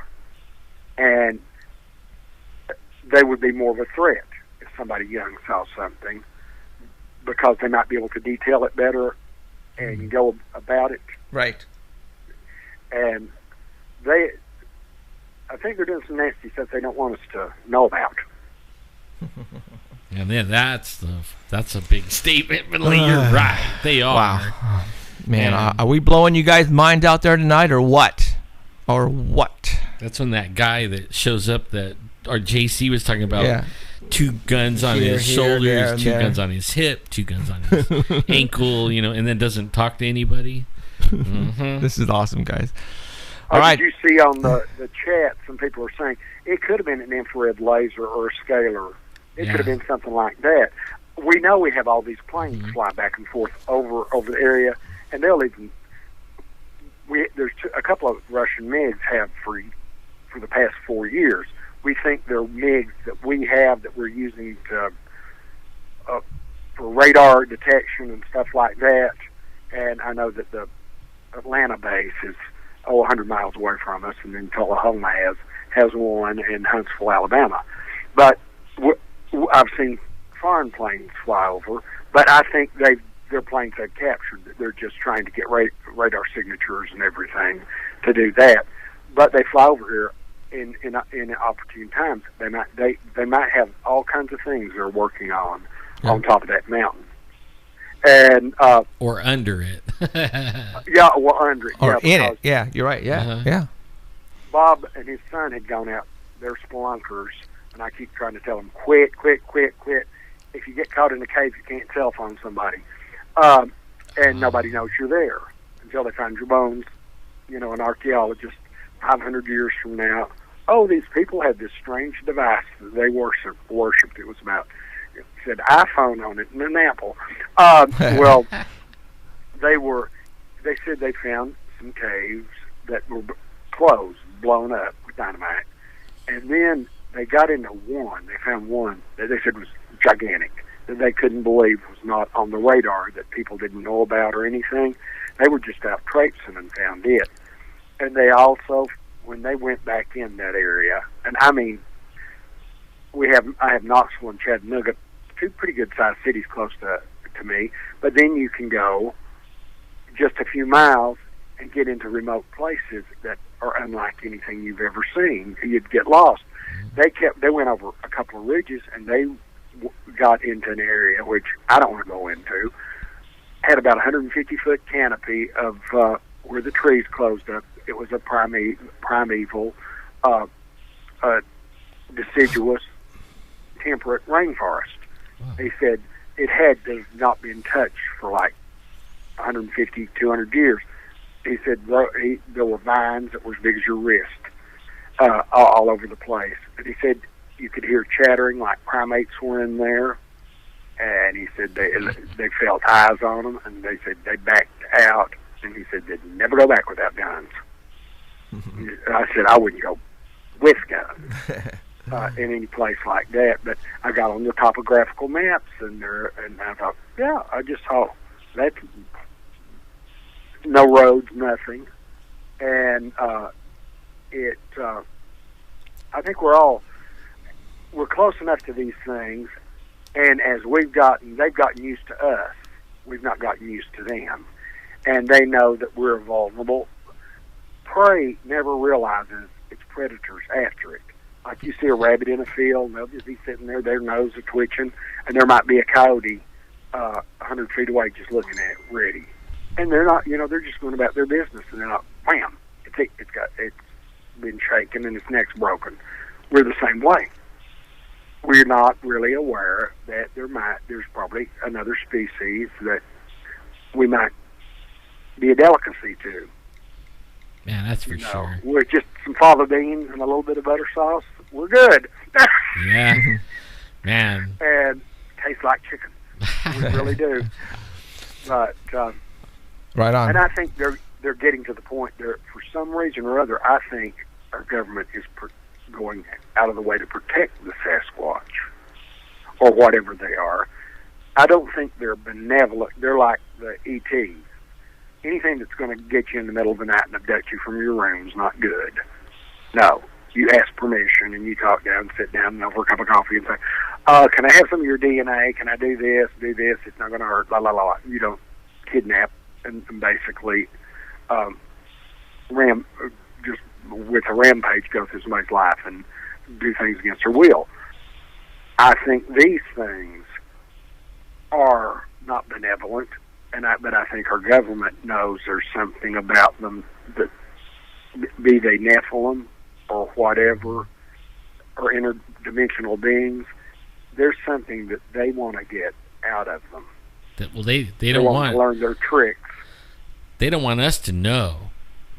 E: And they would be more of a threat if somebody young saw something, because they might be able to detail it better and go about it.
C: Right.
E: And I think they're doing some nasty stuff they don't want us to know about.
D: And then that's a big statement, but like, you're right. They are.
C: Wow. Man,
D: And-
C: are we blowing you guys' minds out there tonight, or what? Or what?
D: That's when that guy that shows up that our JC was talking about.
C: Yeah.
D: 2 guns on
C: Here,
D: his
C: here,
D: shoulders,
C: there, and
D: 2
C: there.
D: guns on his hip, 2 guns on his ankle, and then doesn't talk to anybody. Mhm.
C: This is awesome, guys. All right.
E: Did you see on the chat, some people are saying it could have been an infrared laser or a scalar. It could have been something like that. We know we have all these planes fly back and forth over the area, and they'll even. There's a couple of Russian MiGs have for the past 4 years. We think they're MiGs that we have that we're using to for radar detection and stuff like that. And I know that the Atlanta base is 100 miles away from us, and then Tullahoma has one in Huntsville, Alabama. But I've seen foreign planes fly over, but I think their planes they've captured. They're just trying to get radar signatures and everything to do that. But they fly over here in opportune times. They might have all kinds of things they're working on top of that mountain. And
D: Or under it.
E: yeah, well, under it,
C: Or in
E: because
C: it. Yeah, you're right. Yeah,
D: Uh-huh.
C: yeah.
E: Bob and his son had gone out. They're spelunkers, and I keep trying to tell them, quit. If you get caught in a cave, you can't cell phone somebody. And nobody knows you're there until they find your bones. An archaeologist 500 years from now, these people had this strange device that they worshipped. It was about, it said iPhone on it and an apple. Well, they said they found some caves that were closed, blown up with dynamite. And then they got into one. They found one that they said was gigantic. that they couldn't believe was not on the radar, that people didn't know about or anything. They were just out traipsing and found it. And they also, when they went back in that area, and I mean, I have Knoxville and Chattanooga, two pretty good sized cities close to me, but then you can go just a few miles and get into remote places that are unlike anything you've ever seen. You'd get lost. They went over a couple of ridges, and they got into an area which I don't want to go into. Had about 150-foot canopy of where the trees closed up. It was a primeval, deciduous, temperate rainforest.
D: Wow.
E: He said it had to not been touched for like 150, 200 years. He said there were vines that were as big as your wrist all over the place. And he said you could hear chattering like primates were in there. And he said they felt eyes on them, and they said they backed out. And he said they'd never go back without guns. And I said I wouldn't go with guns in any place like that. But I got on the topographical maps, and I thought, yeah, I just saw that's no roads, nothing, and I think we're close enough to these things, and as they've gotten used to us, we've not gotten used to them, and they know that we're vulnerable. Prey never realizes its predators after it. Like you see a rabbit in a field, and they'll just be sitting there, their nose is twitching, and there might be a coyote 100 feet away just looking at it, ready. And they're not, they're just going about their business, and they're not, wham, it's been shaken and its neck's broken. We're the same way. We're not really aware that there's probably another species that we might be a delicacy to.
D: Man, that's for sure.
E: With just some fava beans and a little bit of butter sauce, we're good.
D: Yeah, man.
E: And tastes like chicken. We really do. But
C: right on.
E: And I think they're getting to the point there. For some reason or other, I think our government is going out of the way to protect the Sasquatch or whatever they are. I don't think they're benevolent. They're like the ETs. Anything that's going to get you in the middle of the night and abduct you from your room is not good. No. You ask permission and you talk down, sit down over a cup of coffee and say, can I have some of your DNA? Can I do this? It's not going to hurt. La, la, la. You don't kidnap and basically just with a rampage go through somebody's life and do things against their will. I think these things are not benevolent, but I think our government knows there's something about them that, be they Nephilim or whatever, or interdimensional beings, there's something that they want to get out of them.
D: They don't want
E: to learn their tricks.
D: They don't want us to know.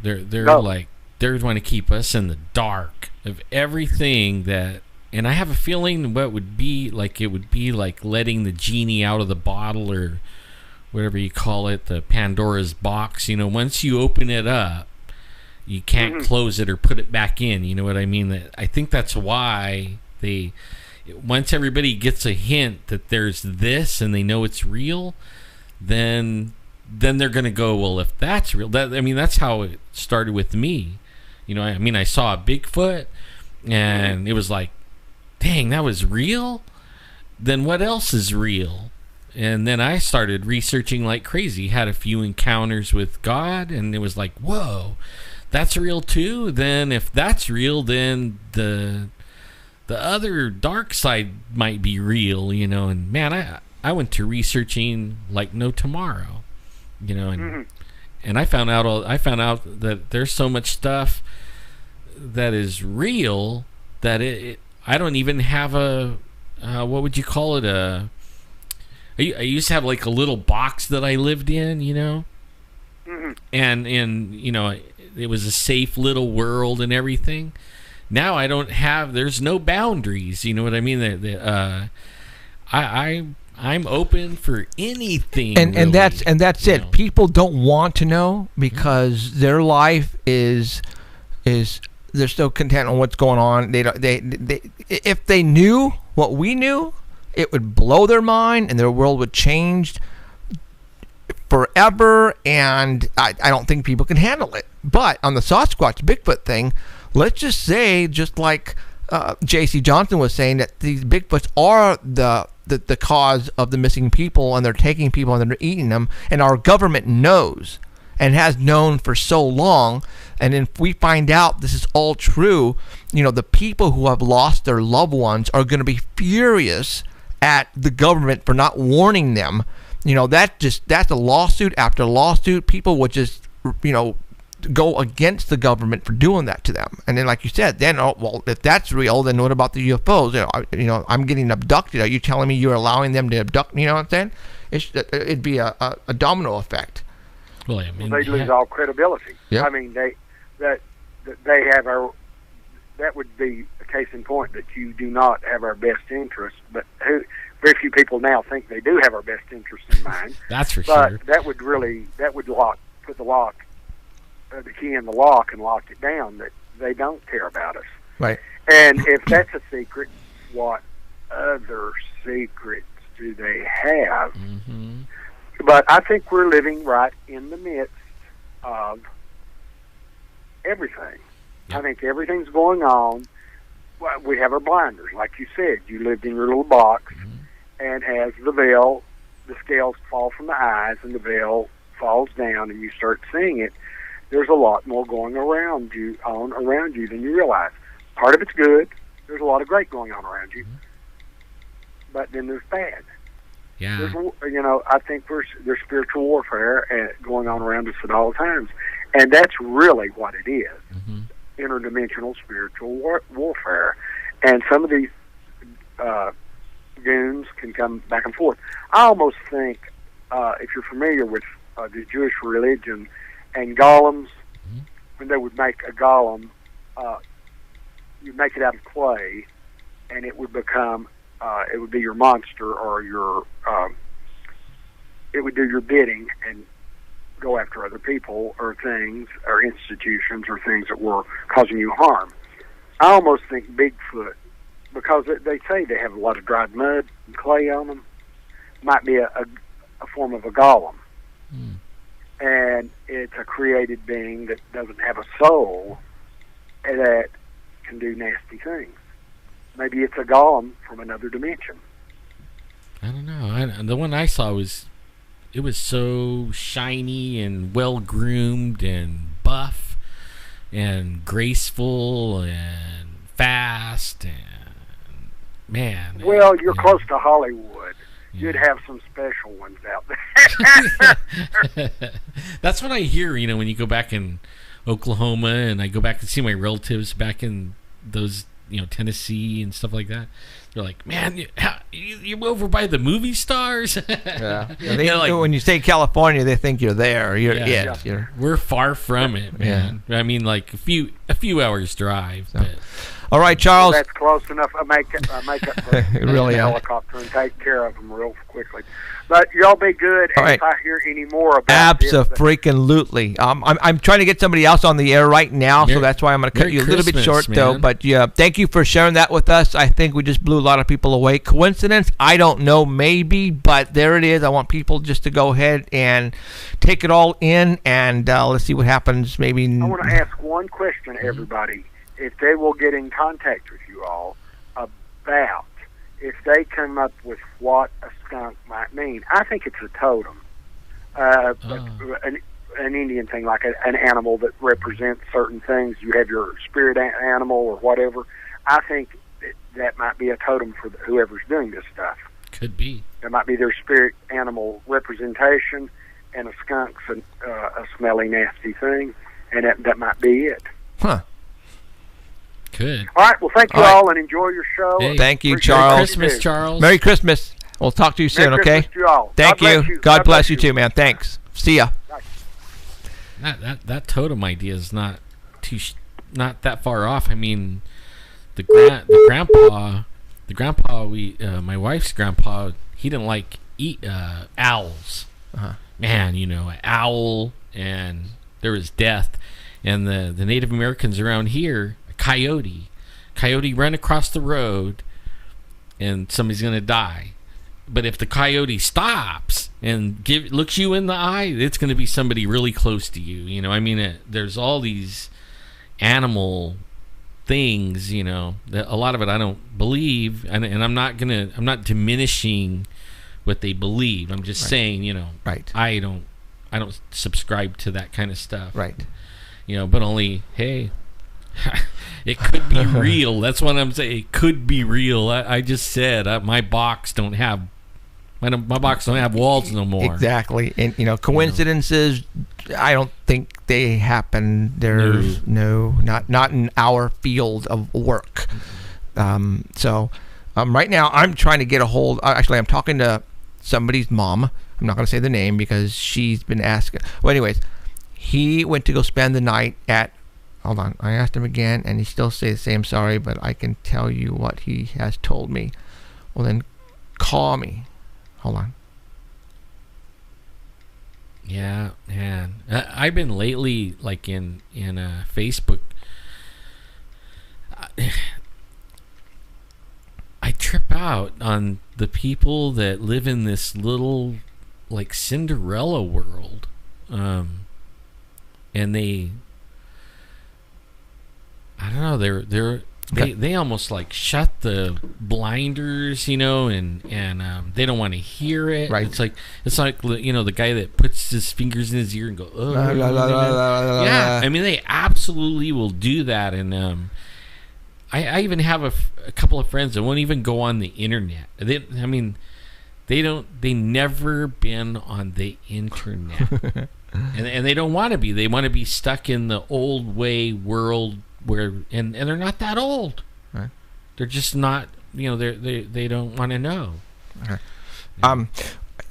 D: They're
E: No.
D: like they want to keep us in the dark of everything that. And I have a feeling what would be like, it would be like letting the genie out of the bottle, or whatever you call it, the Pandora's box. Once you open it up, you can't close it or put it back in. You know what I mean? I think that's why once everybody gets a hint that there's this and they know it's real, then they're going to go, well, if that's real, that's how it started with me. I saw a Bigfoot and it was like, dang, that was real? Then what else is real? And then I started researching like crazy, had a few encounters with God, and it was like, whoa, that's real too? Then if that's real, then the other dark side might be real, and man, I went to researching like no tomorrow, and I found out that there's so much stuff that is real that I don't even have a what would you call it, I used to have like a little box that I lived in, and it was a safe little world and everything. Now I don't have. There's no boundaries. You know what I mean? I'm open for anything.
C: And
D: really,
C: that's it. People don't want to know because their life is they're still content on what's going on. They if they knew what we knew, it would blow their mind and their world would change forever, and I don't think people can handle it. But on the Sasquatch Bigfoot thing, let's just say, just like J.C. Johnson was saying, that these Bigfoots are the cause of the missing people, and they're taking people and they're eating them, and our government knows and has known for so long. And if we find out this is all true, the people who have lost their loved ones are going to be furious at the government for not warning them. That's a lawsuit after lawsuit. People would just, go against the government for doing that to them. And then, like you said, then, if that's real, then what about the UFOs? I'm getting abducted. Are you telling me you're allowing them to abduct me? You know what I'm saying? It'd be a domino effect.
D: Well, I mean,
E: they lose all credibility.
C: Yep.
E: I mean, they have our. That would be a case in point that you do not have our best interest. But very few people now think they do have our best interest in mind.
D: That's for
E: but
D: sure.
E: that would put the key in the lock and lock it down, that they don't care about us.
C: Right.
E: And if that's a secret, what other secrets do they have?
D: Mm-hmm.
E: But I think we're living right in the midst of everything.
D: Yep.
E: I think everything's going on. Well, we have our blinders. Like you said, you lived in your little box, and as the scales fall from the eyes and the veil falls down and you start seeing it, there's a lot more going around you than you realize. Part of it's good. There's a lot of great going on around you. But then there's bad.
D: Yeah.
E: I think there's spiritual warfare going on around us at all times. And that's really what it is.
D: Mm-hmm.
E: Interdimensional spiritual warfare. And some of these goons can come back and forth. I almost think, if you're familiar with the Jewish religion and golems, when they would make a golem, you'd make it out of clay, and it would become, it would be your monster, or it would do your bidding and go after other people or things or institutions or things that were causing you harm. I almost think Bigfoot, because they say they have a lot of dried mud and clay on them, might be a form of a golem. And it's a created being that doesn't have a soul that can do nasty things. Maybe it's a golem from another dimension.
D: I don't know. The one I saw was so shiny and well groomed and buff and graceful and fast, and man.
E: Well, you're close to Hollywood. You'd have some special ones out there.
D: That's what I hear, when you go back in Oklahoma, and I go back and see my relatives back in those, Tennessee and stuff like that. They're like, man, you over by the movie stars?
C: Yeah. When you say California, they think you're there.
D: We're far from it, man. Yeah. I mean, like a few hours drive. So. But.
C: All right, Charles.
E: Well, that's close enough. I make up for
C: really
E: a helicopter and take care of them real quickly. But y'all be good. And if I hear any more about
C: Abso-freaking-lutely. I'm trying to get somebody else on the air right now, so that's why I'm going to cut you a little bit short, though. But thank you for sharing that with us. I think we just blew a lot of people away. Coincidence? I don't know, maybe, but there it is. I want people just to go ahead and take it all in, and let's see what happens. Maybe
E: I want to ask one question, everybody. If they will get in contact with you all about if they come up with what a skunk might mean. I think it's a totem, an Indian thing, like an animal that represents certain things. You have your spirit animal or whatever. I think that might be a totem for whoever's doing this stuff.
D: Could be.
E: It might be their spirit animal representation, and a skunk's a smelly, nasty thing, and that might be it.
C: Huh.
D: Could.
E: All right. Well, thank you all, and enjoy your show.
D: Hey,
C: thank you, Charles.
D: Merry Christmas, Charles.
C: Merry Christmas. We'll talk to you soon,
E: Merry
C: okay?
E: Christmas to you all.
C: Thank you. God bless you too, man. Thanks. See ya.
D: That totem idea is not that far off. I mean, the grandpa, my wife's grandpa, he didn't like owls. Man, an owl, and there was death. And the Native Americans around here, coyote ran across the road, and somebody's gonna die. But if the coyote stops and looks you in the eye, it's gonna be somebody really close to you. You know, I mean, there's all these animal things, you know, that a lot of it I don't believe, and I'm not diminishing what they believe. I'm just saying, you know, I don't subscribe to that kind of stuff.
C: Right.
D: You know, but only, hey, it could be real. That's what I'm saying. It could be real. I just said my box don't have walls no more.
C: Exactly. And, you know, coincidences, I don't think they happen. There's not in our field of work. So right now I'm trying to get a hold. Actually, I'm talking to somebody's mom. I'm not going to say the name because she's been asking. Well, anyways, he went to go spend the night at. Hold on. I asked him again, and he still says the same. Sorry, but I can tell you what he has told me. Well, then call me. Hold on.
D: Yeah, man. I've been lately, like in Facebook. I trip out on the people that live in this little, like, Cinderella world, and they, I don't know, they almost like shut the blinders, you know, and they don't want to hear it.
C: Right.
D: It's like you know, the guy that puts his fingers in his ear and go, oh, yeah. I mean, they absolutely will do that, and I even have a couple of friends that won't even go on the internet. They never been on the internet, and they don't want to be. They want to be stuck in the old way world. And they're not that old. Right. They're just not, you know, they don't want to know.
C: Okay.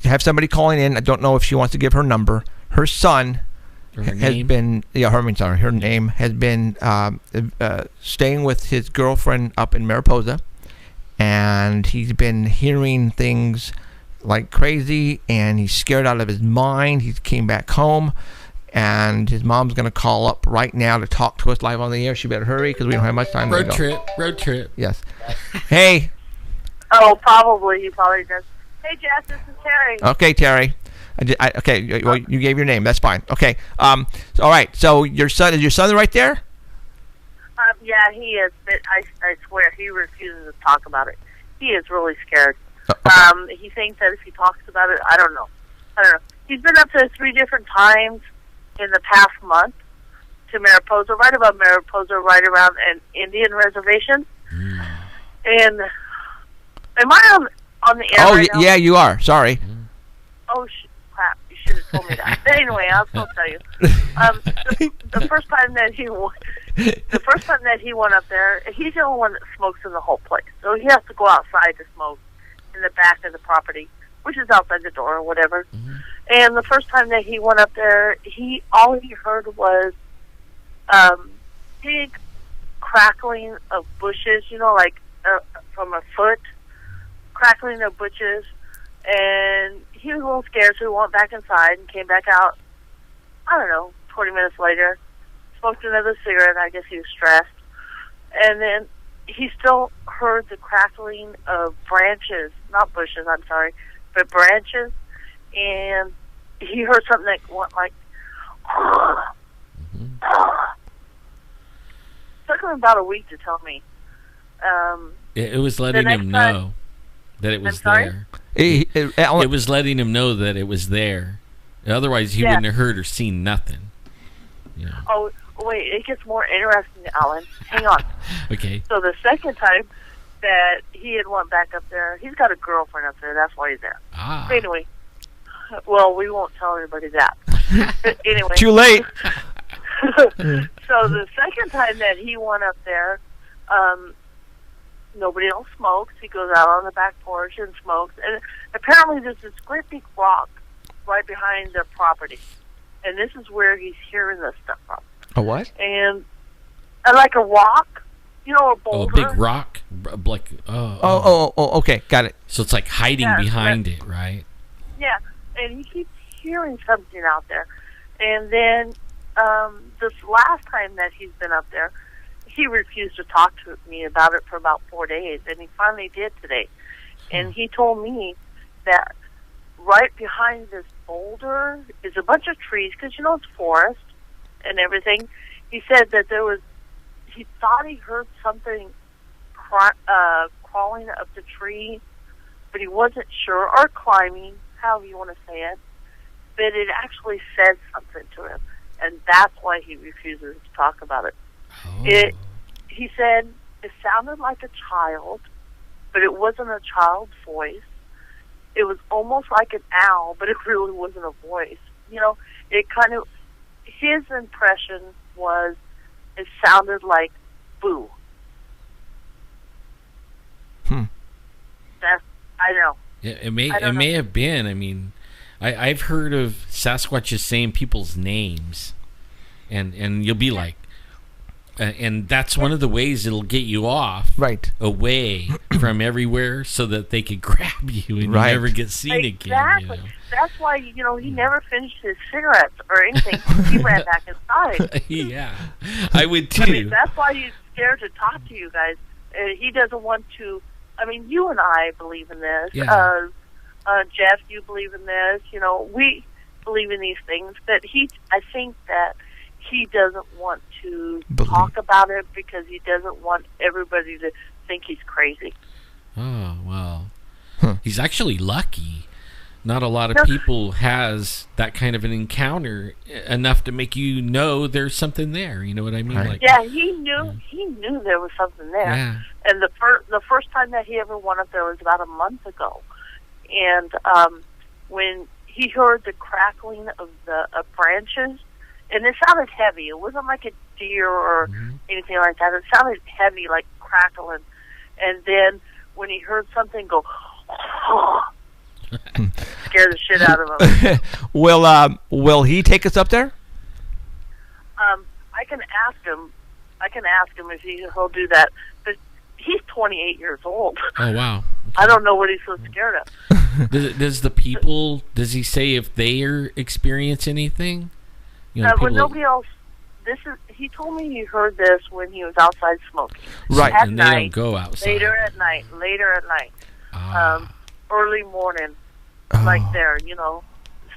C: Have somebody calling in. I don't know if she wants to give her number. Her son her name has been staying with his girlfriend up in Mariposa, and he's been hearing things like crazy, and he's scared out of his mind. He came back home. And his mom's going to call up right now to talk to us live on the air. She better hurry because we don't have much time.
D: Road trip.
C: Yes. Hey.
G: Oh, probably. He probably does. Hey, Jeff, this is Terry.
C: Okay, Terry. Okay, well, you gave your name. That's fine. Okay. All right. So is your son right there?
G: Yeah, he is. But I swear, he refuses to talk about it. He is really scared.
C: Okay.
G: He thinks that if he talks about it, I don't know. He's been up there 3 different times in the past month to Mariposa, right above Mariposa, right around an Indian reservation. And am I on the air right now?
C: Yeah, you are. Sorry.
G: Oh, crap. You should have told me that. But anyway, I'll still tell you. The first time that he went up there, he's the only one that smokes in the whole place. So he has to go outside to smoke in the back of the property, which is outside the door or whatever. Mm-hmm. And the first time that he went up there, all he heard was big crackling of bushes, you know, like from a foot, crackling of bushes. And he was a little scared, so he went back inside and came back out, I don't know, 20 minutes later, smoked another cigarette. I guess he was stressed. And then he still heard the crackling of branches, not bushes, I'm sorry, but branches, and he heard something that went like, took him about a week to tell me.
D: It was letting him know that it was there. It was letting him know that it was there. Otherwise, he wouldn't have heard or seen nothing. You know.
G: Oh, wait, it gets more interesting, Alan. Hang on.
D: Okay.
G: So the second time that he had went back up there, he's got a girlfriend up there. That's why he's there.
D: Ah.
G: But anyway, well, we won't tell everybody that. But anyway.
C: Too late.
G: So the second time that he went up there, nobody else smokes. He goes out on the back porch and smokes. And apparently there's this great big rock right behind their property. And this is where he's hearing this stuff from.
C: A what?
G: And like a rock, you know, a boulder.
D: Oh, a big rock? Like,
C: okay, got it.
D: So it's like hiding behind it, right?
G: Yeah, and he keeps hearing something out there. And then this last time that he's been up there, he refused to talk to me about it for about 4 days, and he finally did today. And he told me that right behind this boulder is a bunch of trees, because, it's forest and everything. He said that he thought he heard something crawling up the tree, but he wasn't sure, or climbing, however you want to say it. But it actually said something to him, and that's why he refuses to talk about it.
D: Oh.
G: He said it sounded like a child, but it wasn't a child's voice. It was almost like an owl, but it really wasn't a voice. It kind of, his impression was it sounded like boo. I know.
D: Yeah, it may have been. I mean, I've heard of Sasquatches saying people's names, and you'll be like, and that's one of the ways it'll get you off,
C: right,
D: away from everywhere, so that they could grab you and you never get seen again.
G: That's why he never finished his cigarettes or anything. He ran back inside.
D: Yeah, I would too.
G: I mean, that's why he's scared to talk to you guys. He doesn't want to. I mean, you and I believe in this.
D: Yeah.
G: Geof, you believe in this. We believe in these things. But I think that he doesn't want to talk about it because he doesn't want everybody to think he's crazy.
D: Oh, well. He's actually lucky. Not a lot of people has that kind of an encounter enough to make you know there's something there. You know what I mean?
C: Right.
D: Like,
G: Yeah, he knew there was something there.
D: Yeah.
G: And the first time that he ever went up there was about a month ago. And when he heard the crackling of the branches, and it sounded heavy. It wasn't like a deer or anything like that. It sounded heavy, like crackling. And then when he heard something go, scared the shit out of him.
C: Will he take us up there?
G: I can ask him. If he'll do that. But he's 28 years old.
D: Oh, wow.
G: I don't know what he's so scared of.
D: Does he say if they experience anything?
G: When nobody else. He told me he heard this when he was outside smoking.
C: Right.
G: At
D: and
G: night,
D: they don't go outside.
G: Later at night. Early morning. Like there, It's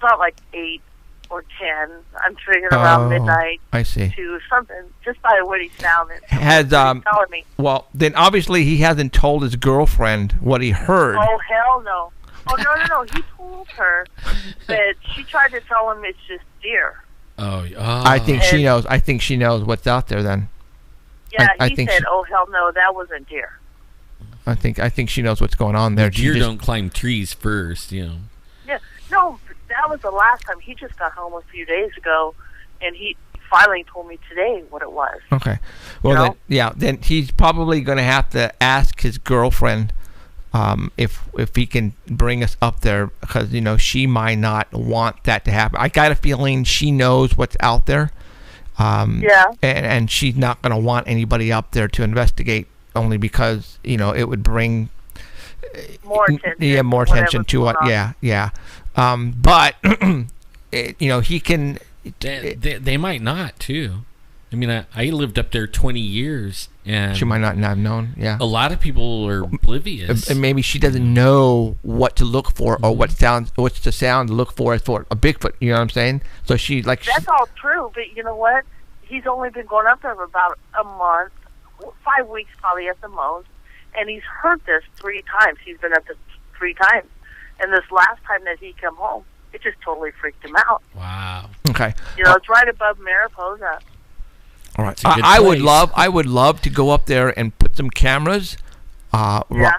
G: not like 8 or 10. I'm figuring around midnight.
C: I see.
G: To something, just by what he sounded.
C: Has
G: telling me.
C: Well, then obviously he hasn't told his girlfriend what he heard.
G: Oh, hell no. Oh, no. He told her, but she tried to tell him it's just deer.
D: Oh.
C: I think she knows. I think she knows what's out there then.
G: Yeah,
C: I
G: he
C: think
G: said, "Oh hell no, that wasn't deer."
C: I think she knows what's going on there.
D: Deer don't climb trees first,
G: Yeah, no, that was the last time. He just got home a few days ago, and he finally told me today what it was.
C: Okay, well then he's probably going to have to ask his girlfriend if he can bring us up there, because she might not want that to happen. I got a feeling she knows what's out there. And she's not going to want anybody up there to investigate, only because it would bring
G: more attention.
C: Yeah, more attention to what. Yeah. But he can.
D: They might not too. I mean, I lived up there 20 years, and
C: she might not have known. Yeah,
D: a lot of people are oblivious,
C: and maybe she doesn't know what to look for or what's the sound to look for a Bigfoot. You know what I'm saying? So she
G: that's all true, but you know what? He's only been going up there for about a month, 5 weeks probably at the most, and he's heard this 3 times. He's been up there 3 times, and this last time that he came home, it just totally freaked him out.
D: Wow.
C: Okay.
G: It's right above Mariposa.
C: All right. I would love to go up there and put some cameras where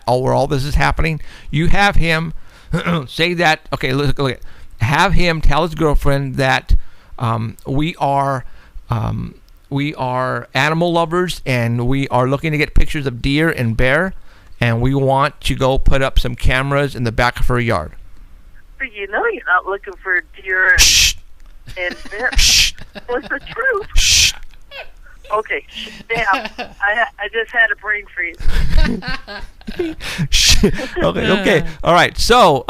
C: all this is happening. You have him say that. Okay, look. Have him tell his girlfriend that we are animal lovers, and we are looking to get pictures of deer and bear, and we want to go put up some cameras in the back of her yard.
G: But you're not looking for deer and bear. What's the truth?
C: Shh.
G: Okay. Damn. I just had a brain freeze.
C: Okay. All right. So,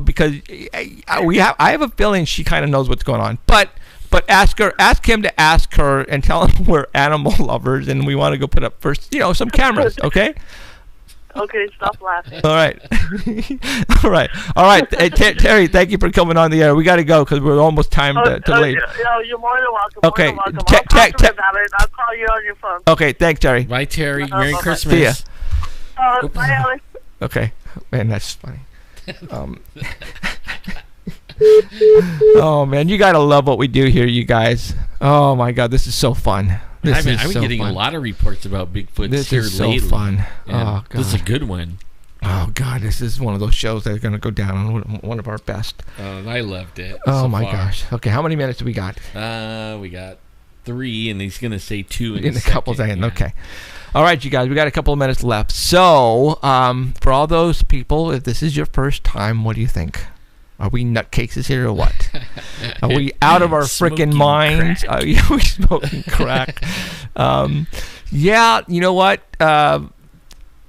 C: because I have a feeling she kind of knows what's going on. But But ask him to ask her and tell him we're animal lovers and we want to go put up first, some cameras, okay?
G: Okay, stop laughing.
C: All right. All right. Hey, Terry, thank you for coming on the air. We got to go because we're almost time to leave.
G: You're more than welcome.
C: Okay.
G: More than welcome. I'll talk to him about it. I'll call you on your phone.
C: Okay, thanks, Terry.
D: Bye, Terry. Merry
G: bye-bye.
D: Christmas.
C: See ya.
G: Bye, Alex.
C: Okay. Man, that's funny. Oh, man, you got to love what we do here, you guys. Oh, my God, this is so fun.
D: I've been getting a lot of reports about Bigfoot
C: This
D: here
C: is so
D: lately.
C: fun.
D: And
C: Oh,
D: this is a
C: God.
D: good one.
C: Oh, God, this is one of those shows that are going to go down on one of our best.
D: I loved it.
C: Oh,
D: so
C: my
D: far.
C: gosh. Okay, how many minutes do we got?
D: We got 3, and he's going to say 2
C: In a couple seconds.
D: Yeah.
C: Okay. All right, you guys, we got a couple of minutes left. So, for all those people, if this is your first time, what do you think? Are we nutcases here or what? Are we out of our freaking
D: Smoking
C: minds?
D: crack.
C: Are we smoking crack? Yeah, you know what?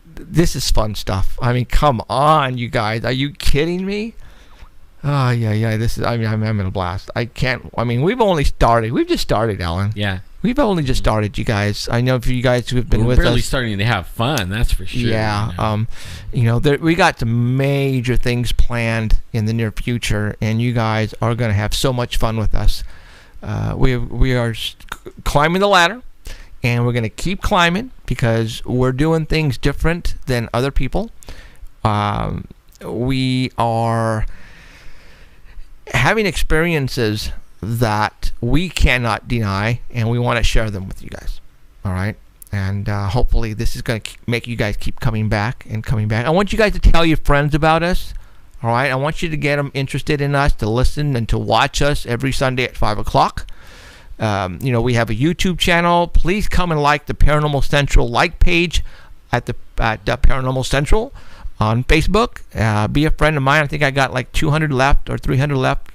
C: This is fun stuff. I mean, come on, you guys. Are you kidding me? Oh, yeah. This is. I mean, I'm having a blast. I can't. I mean, we've only started. We've just started, Alan.
D: Yeah.
C: We've only just started, you guys. I know for you guys who have been
D: We're
C: with
D: barely
C: us.
D: starting to have fun, that's for sure.
C: Yeah, we got some major things planned in the near future, and you guys are going to have so much fun with us. We are climbing the ladder, and we're going to keep climbing because we're doing things different than other people. We are having experiences that we cannot deny, and we want to share them with you guys. All right, and hopefully this is going to make you guys keep coming back and coming back. I want you guys to tell your friends about us. All right, I want you to get them interested in us, to listen and to watch us every Sunday at 5 o'clock. We have a YouTube channel. Please come and like the Paranormal Central page at Paranormal Central on Facebook. Be a friend of mine. I think I got like 200 left or 300 left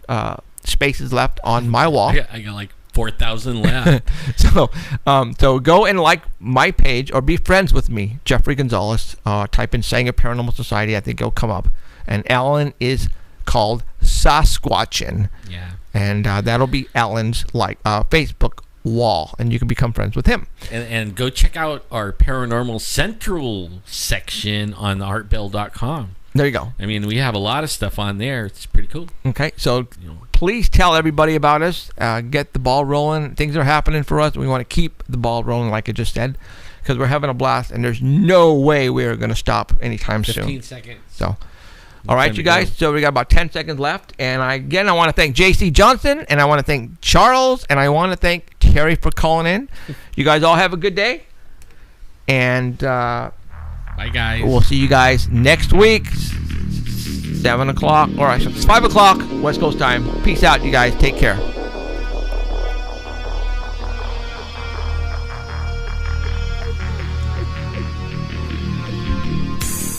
C: spaces left on my wall.
D: I got like 4,000 left.
C: So go and like my page or be friends with me, Jeffrey Gonzalez. Type in Saying a Paranormal Society. I think it'll come up. And Alan is called Sasquatchin.
D: Yeah.
C: And that'll be Alan's Facebook wall, and you can become friends with him.
D: And go check out our Paranormal Central section on artbell.com.
C: There you go.
D: I mean, we have a lot of stuff on there. It's pretty cool.
C: Okay, so please tell everybody about us. Get the ball rolling. Things are happening for us. We want to keep the ball rolling, like I just said, because we're having a blast, and there's no way we're going to stop anytime
D: 15
C: soon.
D: seconds.
C: So, all right, you guys. So we got about 10 seconds left, and I want to thank J.C. Johnson, and I want to thank Charles, and I want to thank Terry for calling in. You guys all have a good day, and
D: bye, guys.
C: we'll see you guys next week, 7 o'clock, or it's 5 o'clock West Coast time. Peace out, you guys. Take care.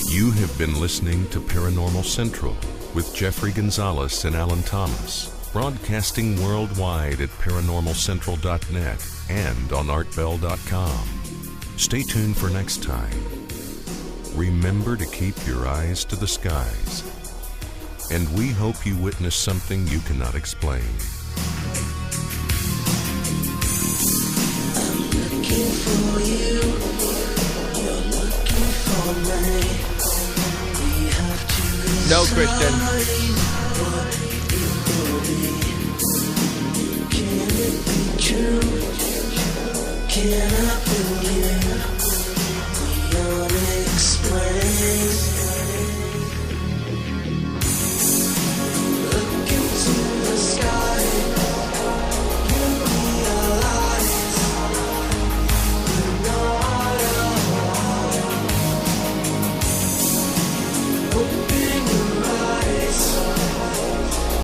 A: You have been listening to Paranormal Central with Jeffrey Gonzalez and Alan Thomas, broadcasting worldwide at paranormalcentral.net and on artbell.com. Stay tuned for next time. Remember to keep your eyes to the skies, and we hope you witness something you cannot explain.
B: Looking for you, you're looking for me. We have to
C: No, Christian.
B: what it will be. Can it be true? Can I